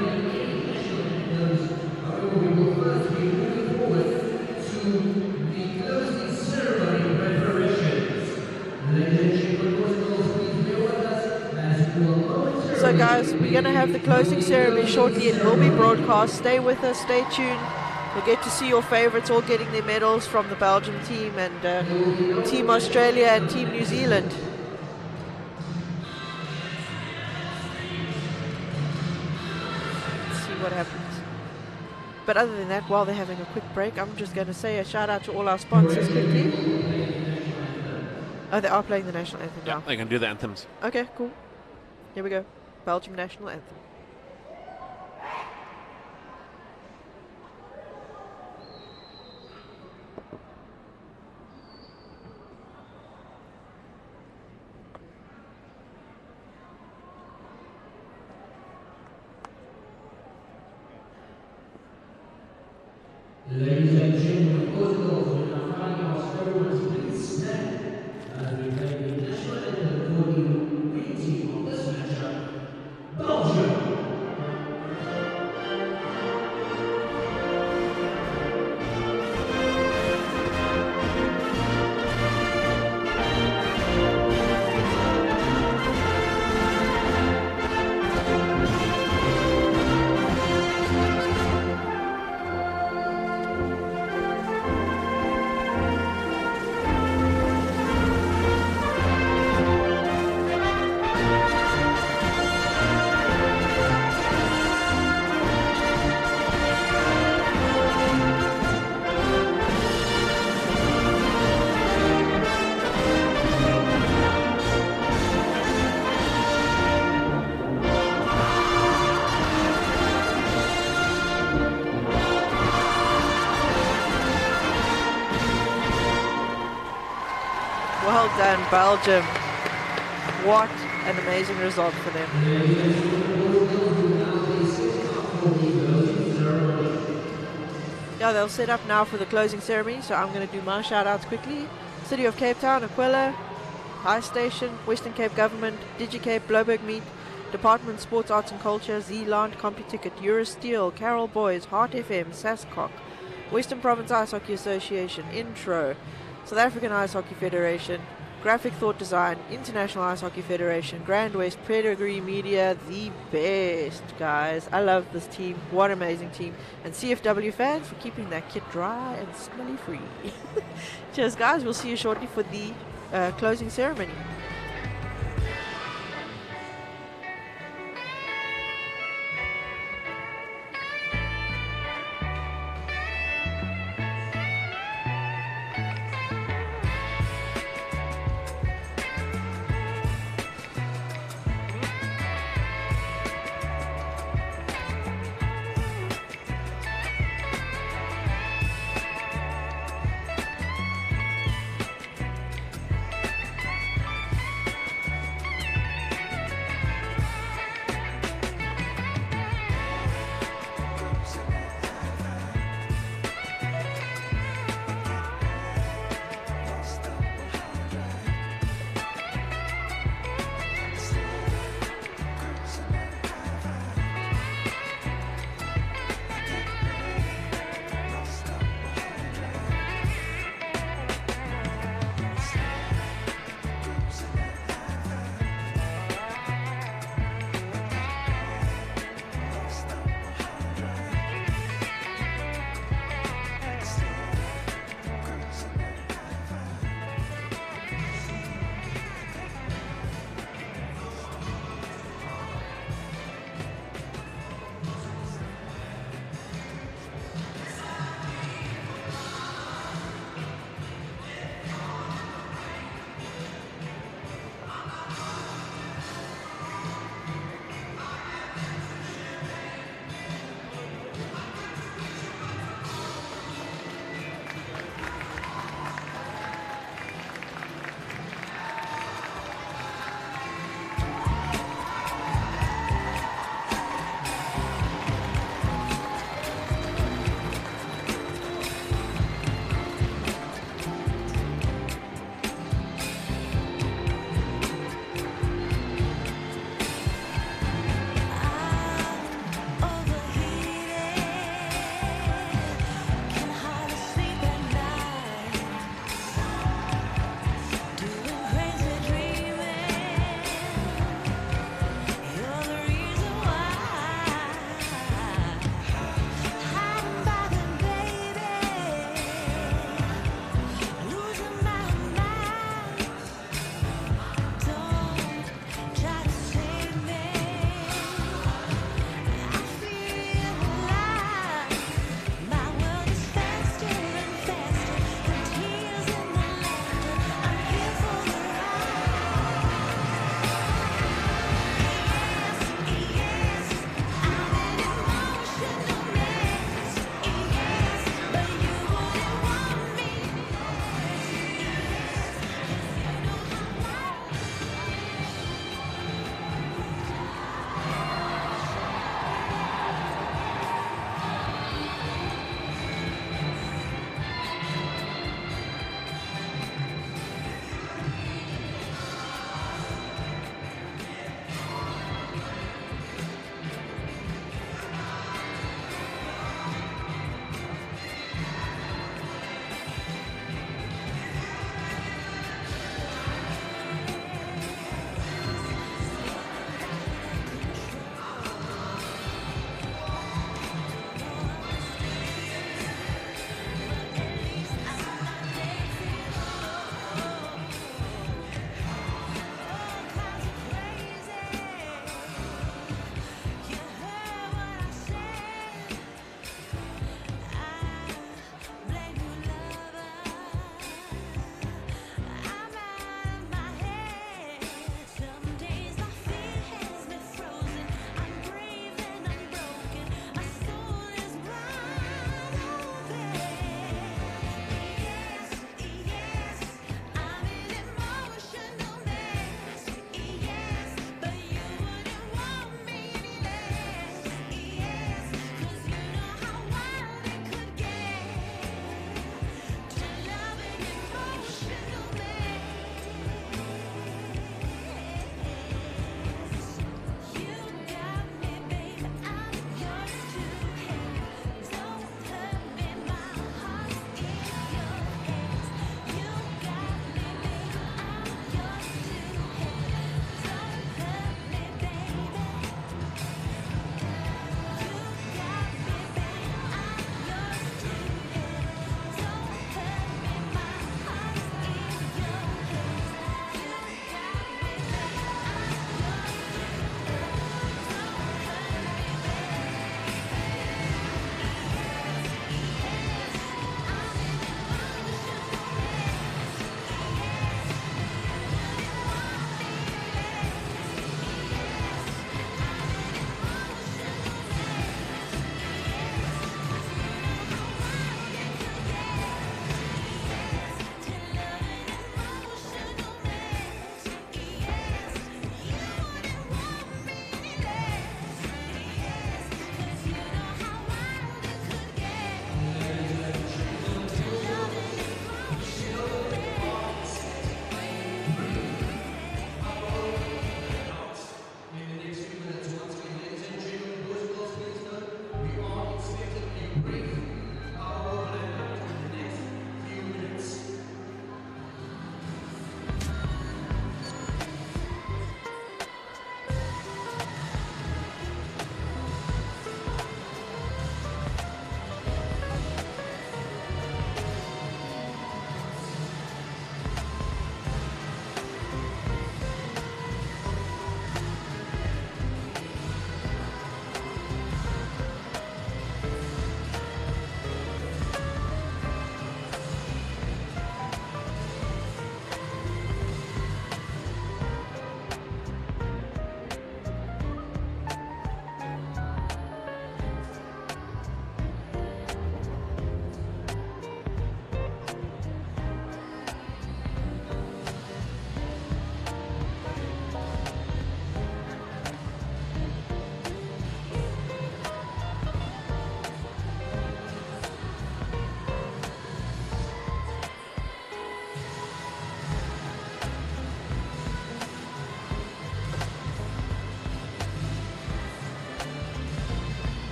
So guys, we're going to have the closing ceremony shortly. It will be broadcast. Stay with us, stay tuned. You'll get to see your favorites all getting their medals from the Belgium team and Team Australia and Team New Zealand. Let's see what happens. But other than that, while they're having a quick break, I'm just going to say a shout out to all our sponsors quickly. Oh, they are playing the national anthem now.
They can do the anthems.
Okay, cool. Here we go. Belgium national anthem.
Ladies and gentlemen, boys and girls, we are finally ask everyone to please stand as we play the national anthem for the winning team of this matchup, Belgium.
Well done, Belgium. What an amazing result for them. Yeah, they'll set up now for the closing ceremony, so I'm going to do my shout-outs quickly. City of Cape Town, Aquila, Ice Station, Western Cape Government, DigiCape, Bloberg Meat, Department Sports, Arts and Culture, Zealand, CompuTicket, Eurosteel, Carol Boys, Heart FM, Sascock, Western Province Ice Hockey Association, Intro, South African Ice Hockey Federation, Graphic Thought Design, International Ice Hockey Federation, GrandWest, Pedigree Media, the best, guys. I love this team. What an amazing team. And CFW fans for keeping that kit dry and smelly free. Cheers, guys. We'll see you shortly for the closing ceremony.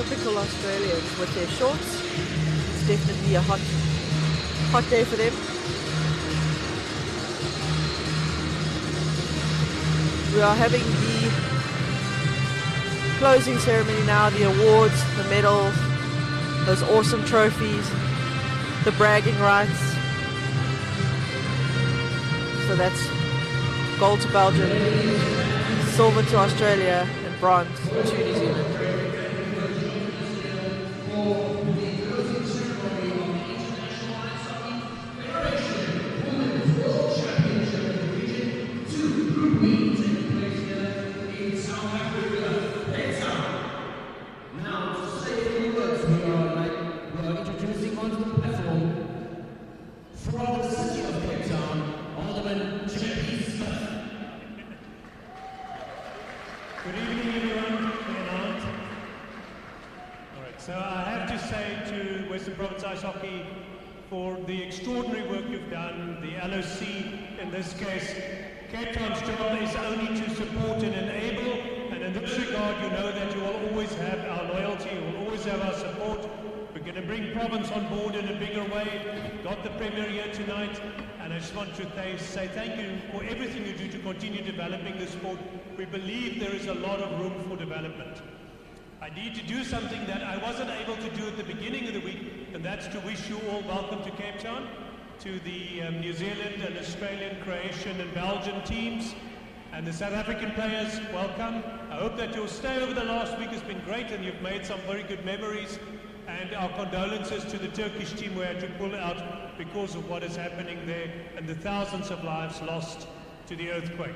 typical Australians with their shorts. It's definitely a hot day for them. We are having the closing ceremony now, the awards, the medals, those awesome trophies, the bragging rights. So that's gold to Belgium, silver to Australia, and bronze to New Zealand.
Ice Hockey for the extraordinary work you've done, the LOC in this case. Cape Town's job is only to support and enable, and in this regard you know that you will always have our loyalty, you will always have our support. We're going to bring province on board in a bigger way. Got the Premier here tonight, and I just want to say thank you for everything you do to continue developing the sport. We believe there is a lot of room for development. I need to do something that I wasn't able to do at the beginning of the week, and that's to wish you all welcome to Cape Town, to the New Zealand and Australian, Croatian and Belgian teams, and the South African players, welcome. I hope that your stay over the last week has been great and you've made some very good memories, and our condolences to the Turkish team who had to pull out because of what is happening there and the thousands of lives lost to the earthquake.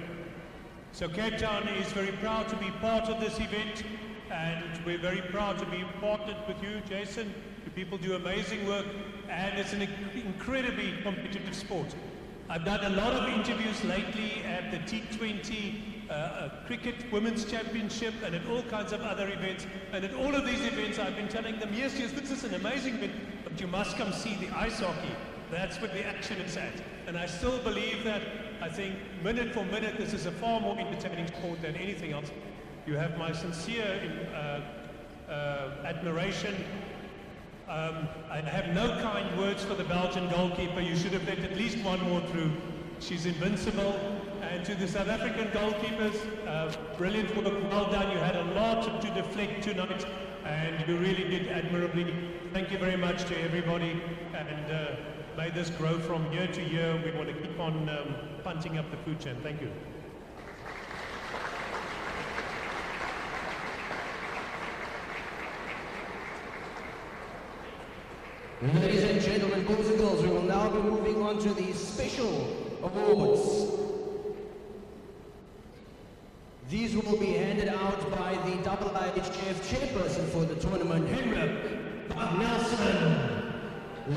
So Cape Town is very proud to be part of this event, and we're very proud to be partnered with you, Jason. You people do amazing work, and it's an incredibly competitive sport. I've done a lot of interviews lately at the T20 Cricket Women's Championship and at all kinds of other events. And at all of these events, I've been telling them, yes, this is an amazing event, but you must come see the ice hockey. That's what the action is at. And I still believe that. I think minute for minute, this is a far more entertaining sport than anything else. You have my sincere admiration. I have no kind words for the Belgian goalkeeper. You should have let at least one more through. She's invincible. And to the South African goalkeepers, brilliant work, well done. You had a lot to deflect tonight, and you really did admirably. Thank you very much to everybody, and may this grow from year to year. We want to keep on punching up the food chain. Thank you.
Ladies and gentlemen, boys and girls, we will now be moving on to the special awards. These will be handed out by the IIHF chairperson for the tournament, Henrik Nelson.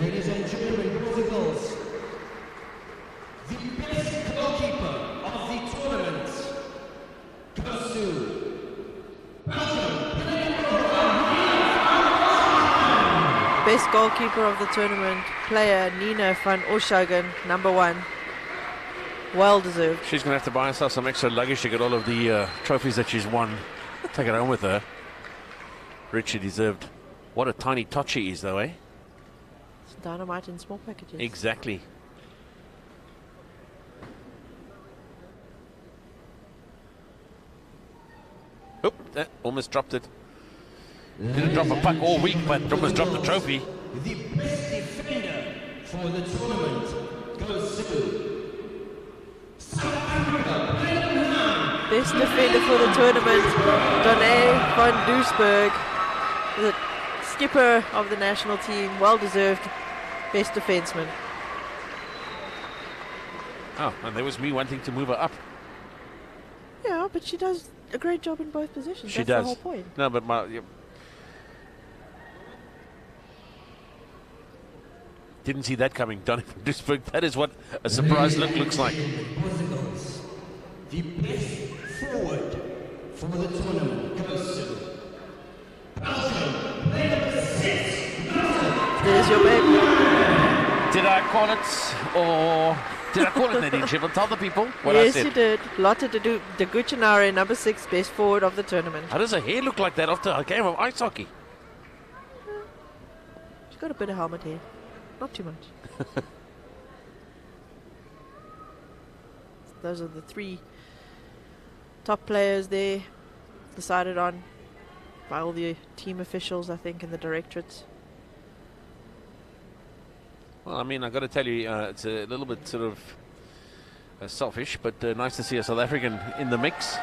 Ladies and gentlemen, boys and girls, the best goalkeeper of the tournament goes to Belgium.
Best goalkeeper of the tournament, player Nina van Ooshagen, #1. Well deserved.
She's going to have to buy herself some extra luggage to get all of the trophies that she's won. Take it home with her. Richie deserved. What a tiny tot she is, though, eh?
It's dynamite in small packages.
Exactly. Oop, that almost dropped it. Didn't drop a puck all week, but almost dropped the trophy.
The best defender for the tournament goes to South Africa.
Best defender for the tournament, Donné van Doesburg, the skipper of the national team, well deserved best defenseman.
Oh, and there was me wanting to move her up.
Yeah, but she does a great job in both positions.
She
That's
does.
the whole point.
No, but didn't see that coming. Donné van Doesburg, that is what a surprise look looks like.
The best forward for the tournament goes to Belgium. Player 6.
There's your baby.
Did I call it, or did I call it, Nadine Sheffield? Tell the people what I
Yes,
said.
you did. Lotte de Guchenare, #6, best forward of the tournament.
How does her hair look like that after a game of ice hockey?
got a bit of helmet hair. Not too much. Those are the 3 top players there, decided on by all the team officials, I think, and the directorates.
Well, I mean, I've got to tell you, it's a little bit sort of selfish, but nice to see a South African in the mix.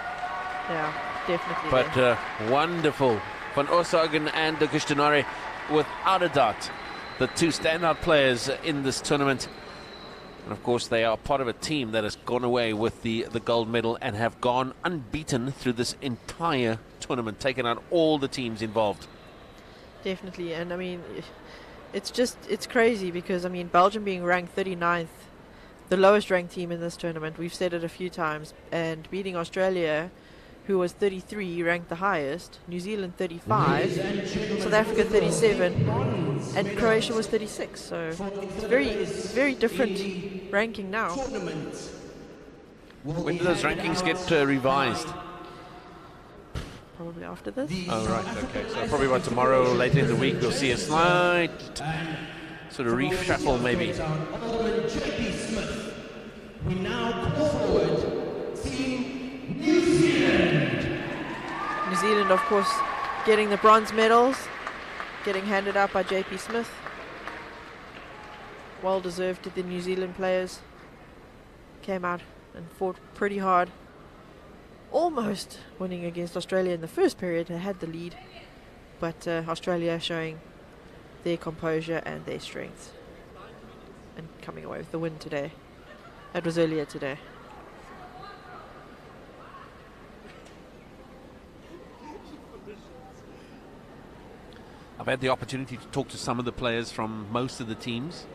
Yeah, definitely.
But wonderful. Van Oosterhuizen and de Kustenare, without a doubt, the 2 standout players in this tournament. And of course, they are part of a team that has gone away with the gold medal and have gone unbeaten through this entire tournament, taken out all the teams involved.
Definitely. And I mean, it's crazy because, I mean, Belgium being ranked 39th, the lowest ranked team in this tournament, we've said it a few times, and beating Australia, who was 33, ranked the highest, New Zealand 35, South Africa 37, and Croatia was 36. So it's very different ranking now.
When do those rankings get revised?
Probably after this.
Oh, right, okay. So probably by tomorrow or later in the week we'll see a slight sort of reshuffle maybe.
We now call forward Team New Zealand.
New Zealand, of course, getting the bronze medals, getting handed out by JP Smith. Well deserved to the New Zealand players. Came out and fought pretty hard. Almost winning against Australia in the first period. They had the lead, but Australia showing their composure and their strength and coming away with the win today. That was earlier today.
I've had the opportunity to talk to some of the players from most of the teams,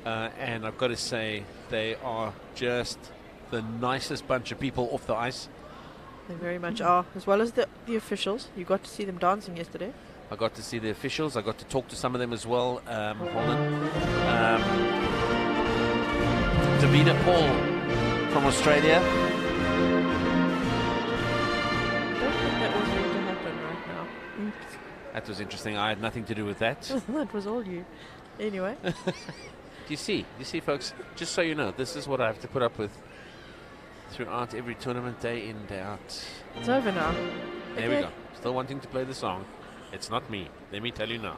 and I've got to say they are just the nicest bunch of people off the ice.
They very much are, as well as the officials. You got to see them dancing yesterday.
I got to see the officials. I got to talk to some of them as well. Hold on. Davina Paul from Australia.
I don't think that was going to happen right now.
That was interesting. I had nothing to do with that.
That was all you. Anyway.
You see, folks, just so you know, this is what I have to put up with throughout every tournament, day in, day out.
It's over now.
There we go. Still wanting to play the song. It's not me. Let me tell you now.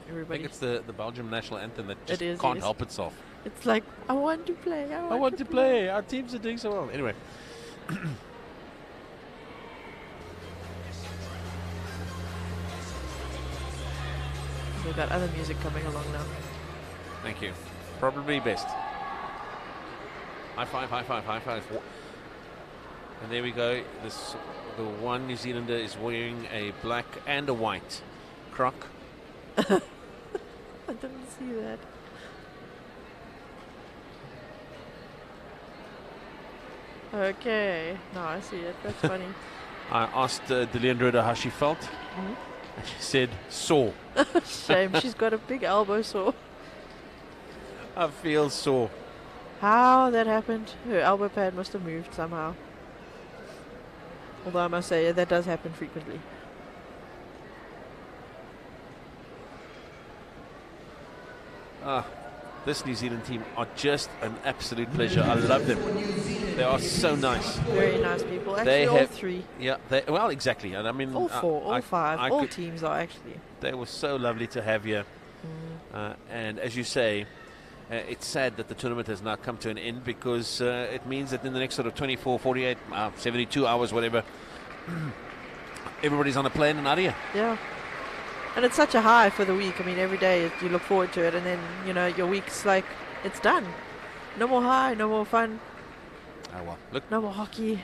Everybody.
I think it's the Belgium national anthem that just
It
can't
is.
help itself.
It's like, I want to play.
I want to play. Our teams are doing so well. Anyway.
We've got other music coming along now.
Thank you. Probably best. High five, high five, high five. And there we go. The one New Zealander is wearing a black and a white croc.
I didn't see that. Okay, now I see it. That's funny.
I asked Deliandroda how she felt.
Mhm.
And she said, sore.
Shame, she's got a big elbow sore.
I feel sore.
How that happened? Her elbow pad must have moved somehow. Although I must say, that does happen frequently.
This New Zealand team are just an absolute pleasure. I love them. They are so nice.
Very nice people. Actually,
They
all
have-
three.
Yeah, well, exactly. And I mean,
All four, all five,
I
all
could-
teams are actually.
They were so lovely to have here. And as you say, it's sad that the tournament has now come to an end, because it means that in the next sort of 24, 48, 72 hours, whatever, everybody's on a plane and out of here.
Yeah. And it's such a high for the week. I mean, every day you look forward to it, and then, you know, your week's like, it's done. No more high, no more fun,
Oh, well, look,
no more hockey.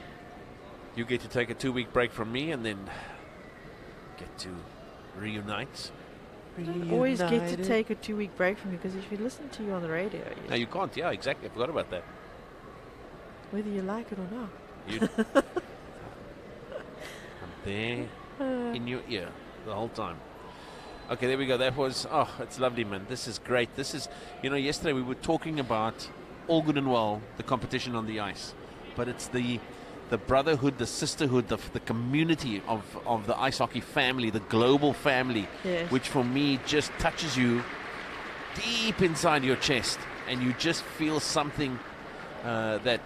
you get to take a 2-week break from me and then get to reunite.
Always get to take a 2-week break from you, because if you listen to you on the radio,
No, you can't. Yeah, exactly. I forgot about that.
whether you like it or not.
You, I'm there in your ear the whole time. Okay, there we go. That was, it's lovely, man. This is great. This is, yesterday we were talking about all good and well, the competition on the ice. But it's the the brotherhood, the sisterhood, the community of the ice hockey family, the global family,
Yes.
which for me just touches you deep inside your chest, and you just feel something that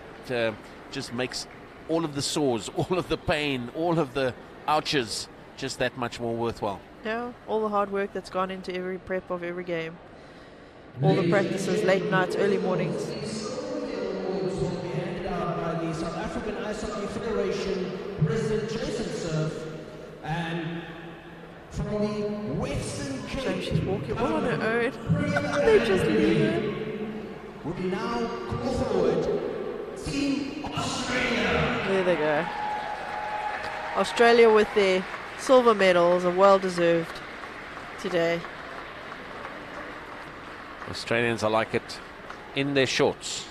just makes all of the sores, all of the pain, all of the ouches just that much more worthwhile.
Yeah, all the hard work that's gone into every prep of every game. All the practices, late nights, early mornings.
Awards will be handed out by the South African Ice Hockey Federation President Jason Surf, and from the Western Cape.
Shame she's walking all on her own. They just leave her.
We now call forward Team Australia.
There they go. Australia with their silver medals are well deserved today.
Australians are like it in their shorts.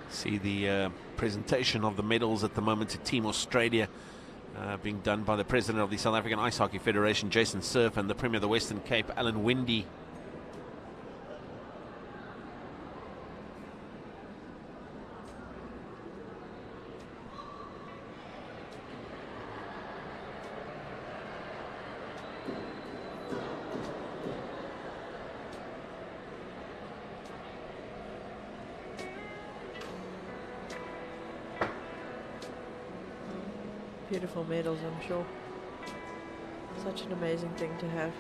See the presentation of the medals at the moment to Team Australia being done by the President of the South African Ice Hockey Federation, Jason Surf, and the Premier of the Western Cape, Alan Windy.
Beautiful medals, I'm sure. Such an amazing thing to have.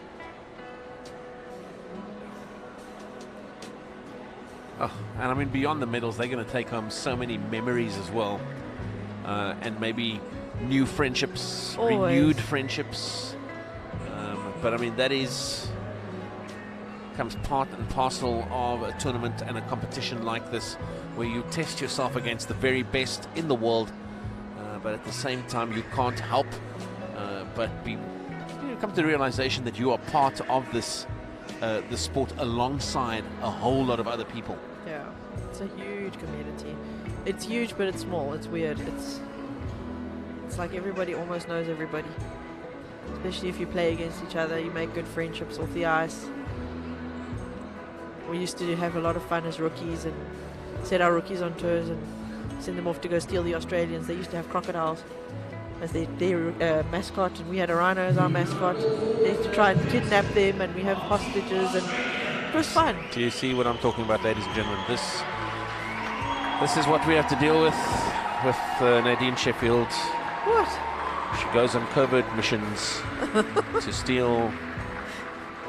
Oh, and I mean, beyond the medals, they're going to take home so many memories as well, and maybe new friendships,
Always.
renewed friendships. But I mean, that comes part and parcel of a tournament and a competition like this, where you test yourself against the very best in the world. But at the same time, you can't help but come to the realization that you are part of this the sport alongside a whole lot of other people.
Yeah, it's a huge community. It's huge, but it's small. It's weird. It's like everybody almost knows everybody. Especially if you play against each other, you make good friendships off the ice. We used to have a lot of fun as rookies and set our rookies on tours and send them off to go steal the Australians. They used to have crocodiles as their mascot, and we had a rhino as our mascot. They used to try and kidnap them, and we have hostages, and it was fun.
Do you see what I'm talking about, ladies and gentlemen? This is what we have to deal with Nadine Sheffield.
What?
She goes on covert missions to steal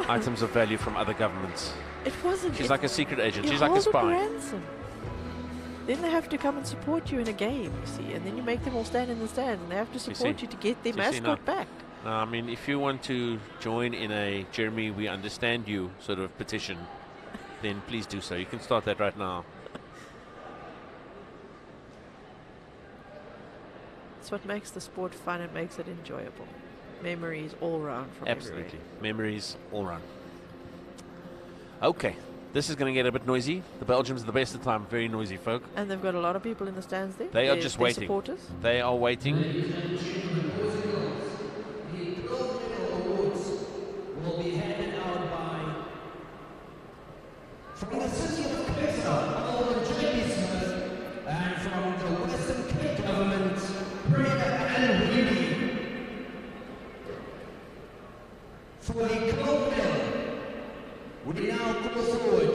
items of value from other governments.
It wasn't.
She's like a secret agent.
You
She's like a
hold them
spy.
ransom. Then they have to come and support you in a game, you see, and then you make them all stand in the stands, and they have to support you to get their mascot back.
I mean, if you want to join in a Jeremy, we understand you sort of petition, then please do so. You can start that right now.
It's what makes the sport fun. It makes it enjoyable. Memories all round from
Absolutely.
everywhere.
Memories all round. Okay. This is going to get a bit noisy. The Belgians are the best of the time. Very noisy folk.
And they've got a lot of people in the stands there.
They are just waiting.
Supporters.
They are waiting.
Ladies and gentlemen, boys and girls, the gold medal awards will be handed out by, from the city of Cape Town, Alderman J.B. Smith, and from the Western Cape government, Premier Alan Windy. For the gold medal, we now call forward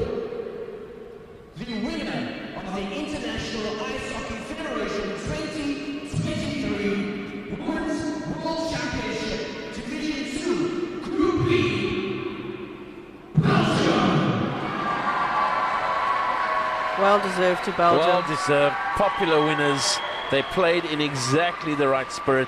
the winner of the International Ice Hockey Federation 2023 Women's World Championship Division 2 Group B, Belgium.
Well deserved to Belgium.
Well deserved. Popular winners. They played in exactly the right spirit.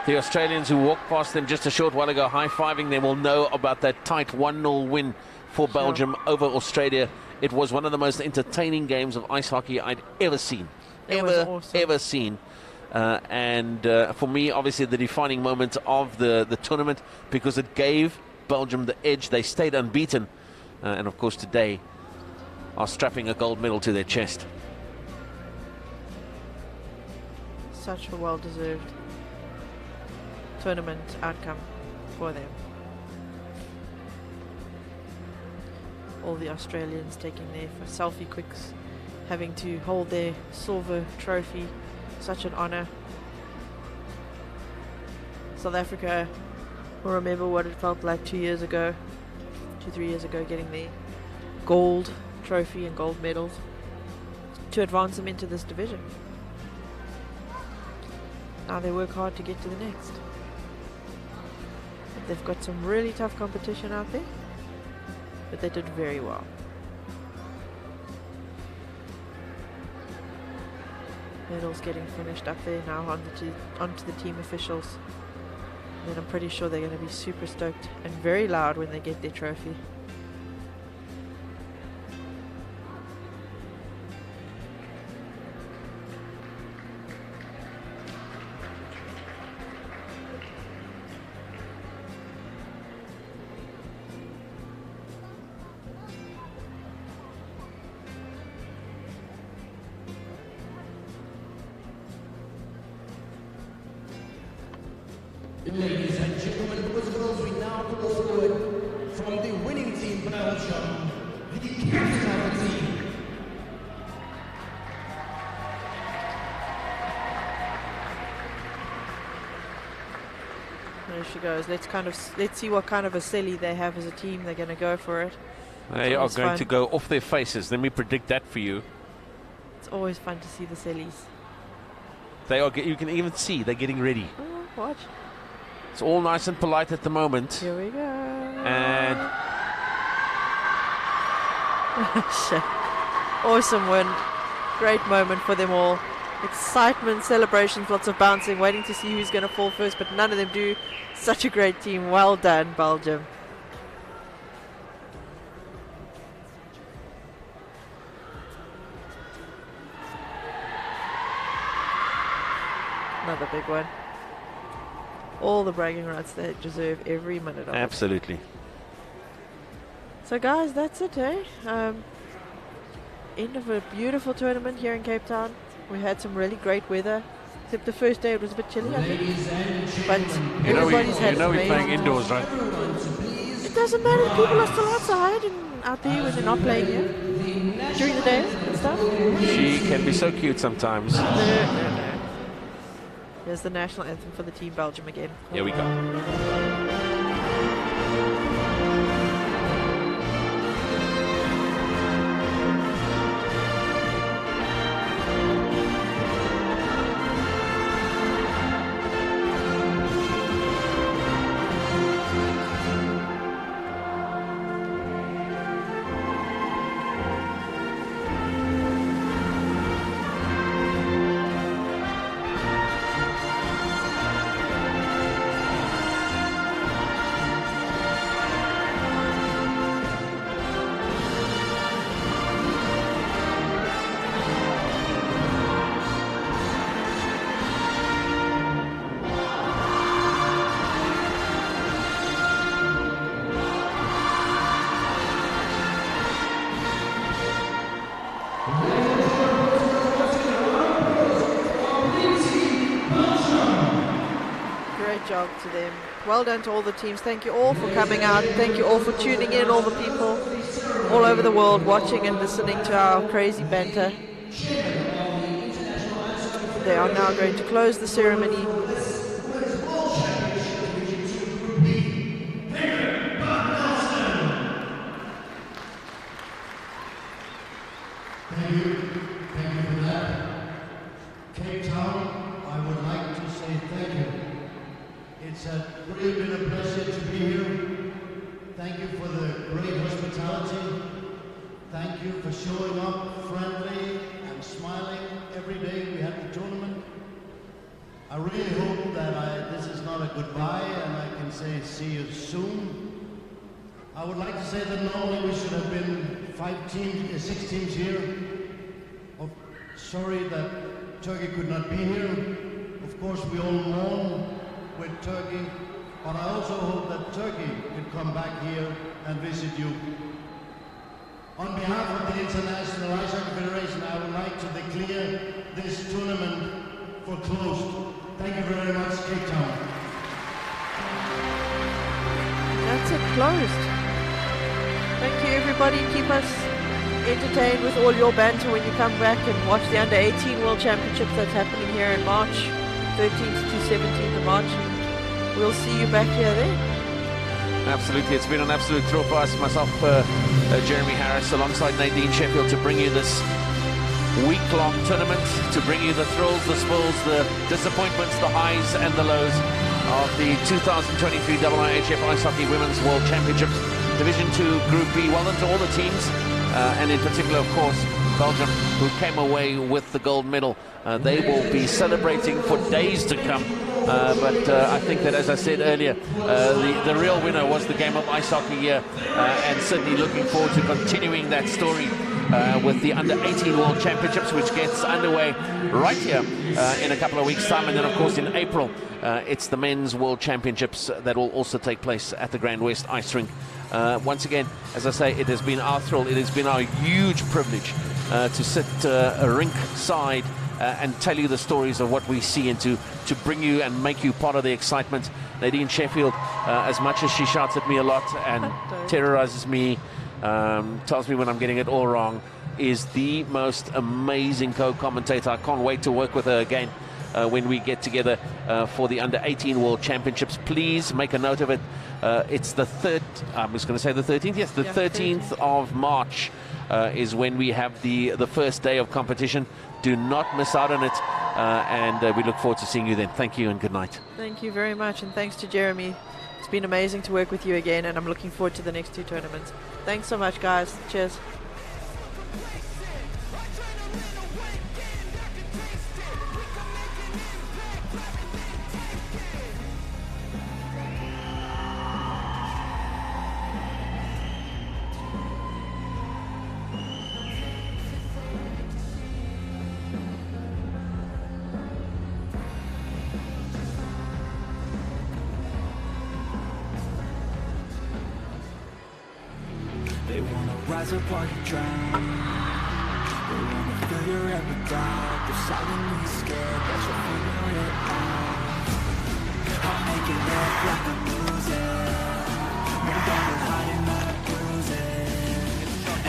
The Australians who walked past them just a short while ago, high-fiving them, will know about that tight 1-0 win for Belgium over Australia. It was one of the most entertaining games of ice hockey I'd ever seen. ever seen. And for me, obviously, the defining moment of the tournament, because it gave Belgium the edge. They stayed unbeaten. And, of course, today are strapping a gold medal to their chest.
Such a well-deserved tournament outcome for them. All the Australians taking their selfie quicks, having to hold their silver trophy. Such an honor. South Africa will remember what it felt like 3 years ago, getting the gold trophy and gold medals to advance them into this division. Now they work hard to get to the next. But they've got some really tough competition out there, but they did very well. Medals getting finished up there now onto the team officials. And I'm pretty sure they're going to be super stoked and very loud when they get their trophy.
Ladies and gentlemen, boys and girls, we now go forward from the winning team, Belgium, the captain of the team.
There she goes. Let's see what kind of a silly they have as a team. They're going to go for it.
They are going to go off their faces. Let me predict that for you.
It's always fun to see the sillies.
They are. You can even see they're getting ready.
Oh, watch.
It's all nice and polite at the moment.
Here we go.
And
awesome win. Great moment for them all. Excitement, celebrations, lots of bouncing, waiting to see who's going to fall first, but none of them do. Such a great team. Well done, Belgium. Another big one. All the bragging rights they deserve, every minute of it.
Absolutely.
So guys, that's it, eh? End of a beautiful tournament here in Cape Town. We had some really great weather, except the first day it was a bit chilly, I think. But everybody's had
we're playing indoors, right?
It doesn't matter, people are still outside and out there when they're not playing here during the day and stuff.
She can be so cute sometimes.
No. Here's the national anthem for the team, Belgium again.
Here we go.
Job to them. Well done to all the teams. Thank you all for coming out. Thank you all for tuning in, all the people all over the world watching and listening to our crazy banter. They are now going to close the ceremony.
Thank you for that. Cape Town, I would like to say thank you. It's really been a pleasure to be here. Thank you for the great hospitality. Thank you for showing up friendly and smiling every day we had the tournament. I really hope that this is not a goodbye and I can say see you soon. I would like to say that normally we should have been 6 teams here. sorry that Turkey could not be here. Of course, we all mourn with Turkey, but I also hope that Turkey can come back here and visit you. On behalf of the International Ice Hockey Federation, I would like to declare this tournament for closed. Thank you very much, Cape Town.
That's it, closed. Thank you, everybody. Keep us entertained with all your banter when you come back and watch the Under-18 World Championships that's happening here in March, 13th to 17th of March. We'll see you back here then.
Absolutely, it's been an absolute thrill for us, myself, Jeremy Harris, alongside Nadine Sheffield, to bring you this week-long tournament, to bring you the thrills, the spills, the disappointments, the highs and the lows of the 2023 IIHF Ice Hockey Women's World Championships, Division 2 Group B. Well done to all the teams, and in particular, of course, Belgium, who came away with the gold medal. They will be celebrating for days to come. But I think that, as I said earlier, the real winner was the game of ice hockey here, and certainly looking forward to continuing that story with the Under-18 World Championships, which gets underway right here in a couple of weeks' time. And then, of course, in April, it's the Men's World Championships that will also take place at the GrandWest Ice Rink. Once again, as I say, it has been our thrill, it has been our huge privilege to sit rink side and tell you the stories of what we see, and to bring you and make you part of the excitement. Nadine Sheffield, as much as she shouts at me a lot and terrorizes me, tells me when I'm getting it all wrong, is the most amazing co-commentator. I can't wait to work with her again when we get together for the Under-18 World Championships. Please make a note of it. It's the I was going to say the 13th. Yes, the 13th of March is when we have the first day of competition. Do not miss out on it, and we look forward to seeing you then. Thank you and good night.
Thank you very much, and thanks to Jeremy. It's been amazing to work with you again, and I'm looking forward to the next two tournaments. Thanks so much, guys. Cheers.
They wanna rise up while you drown. They wanna fill your head with doubt. They're silently scared that you'll figure it out. I'll make it look like I'm losing. No doubt I'm hiding my bruising.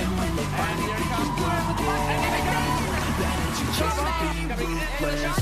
And when they finally think you're wounded, then it's your chance to be ruthless.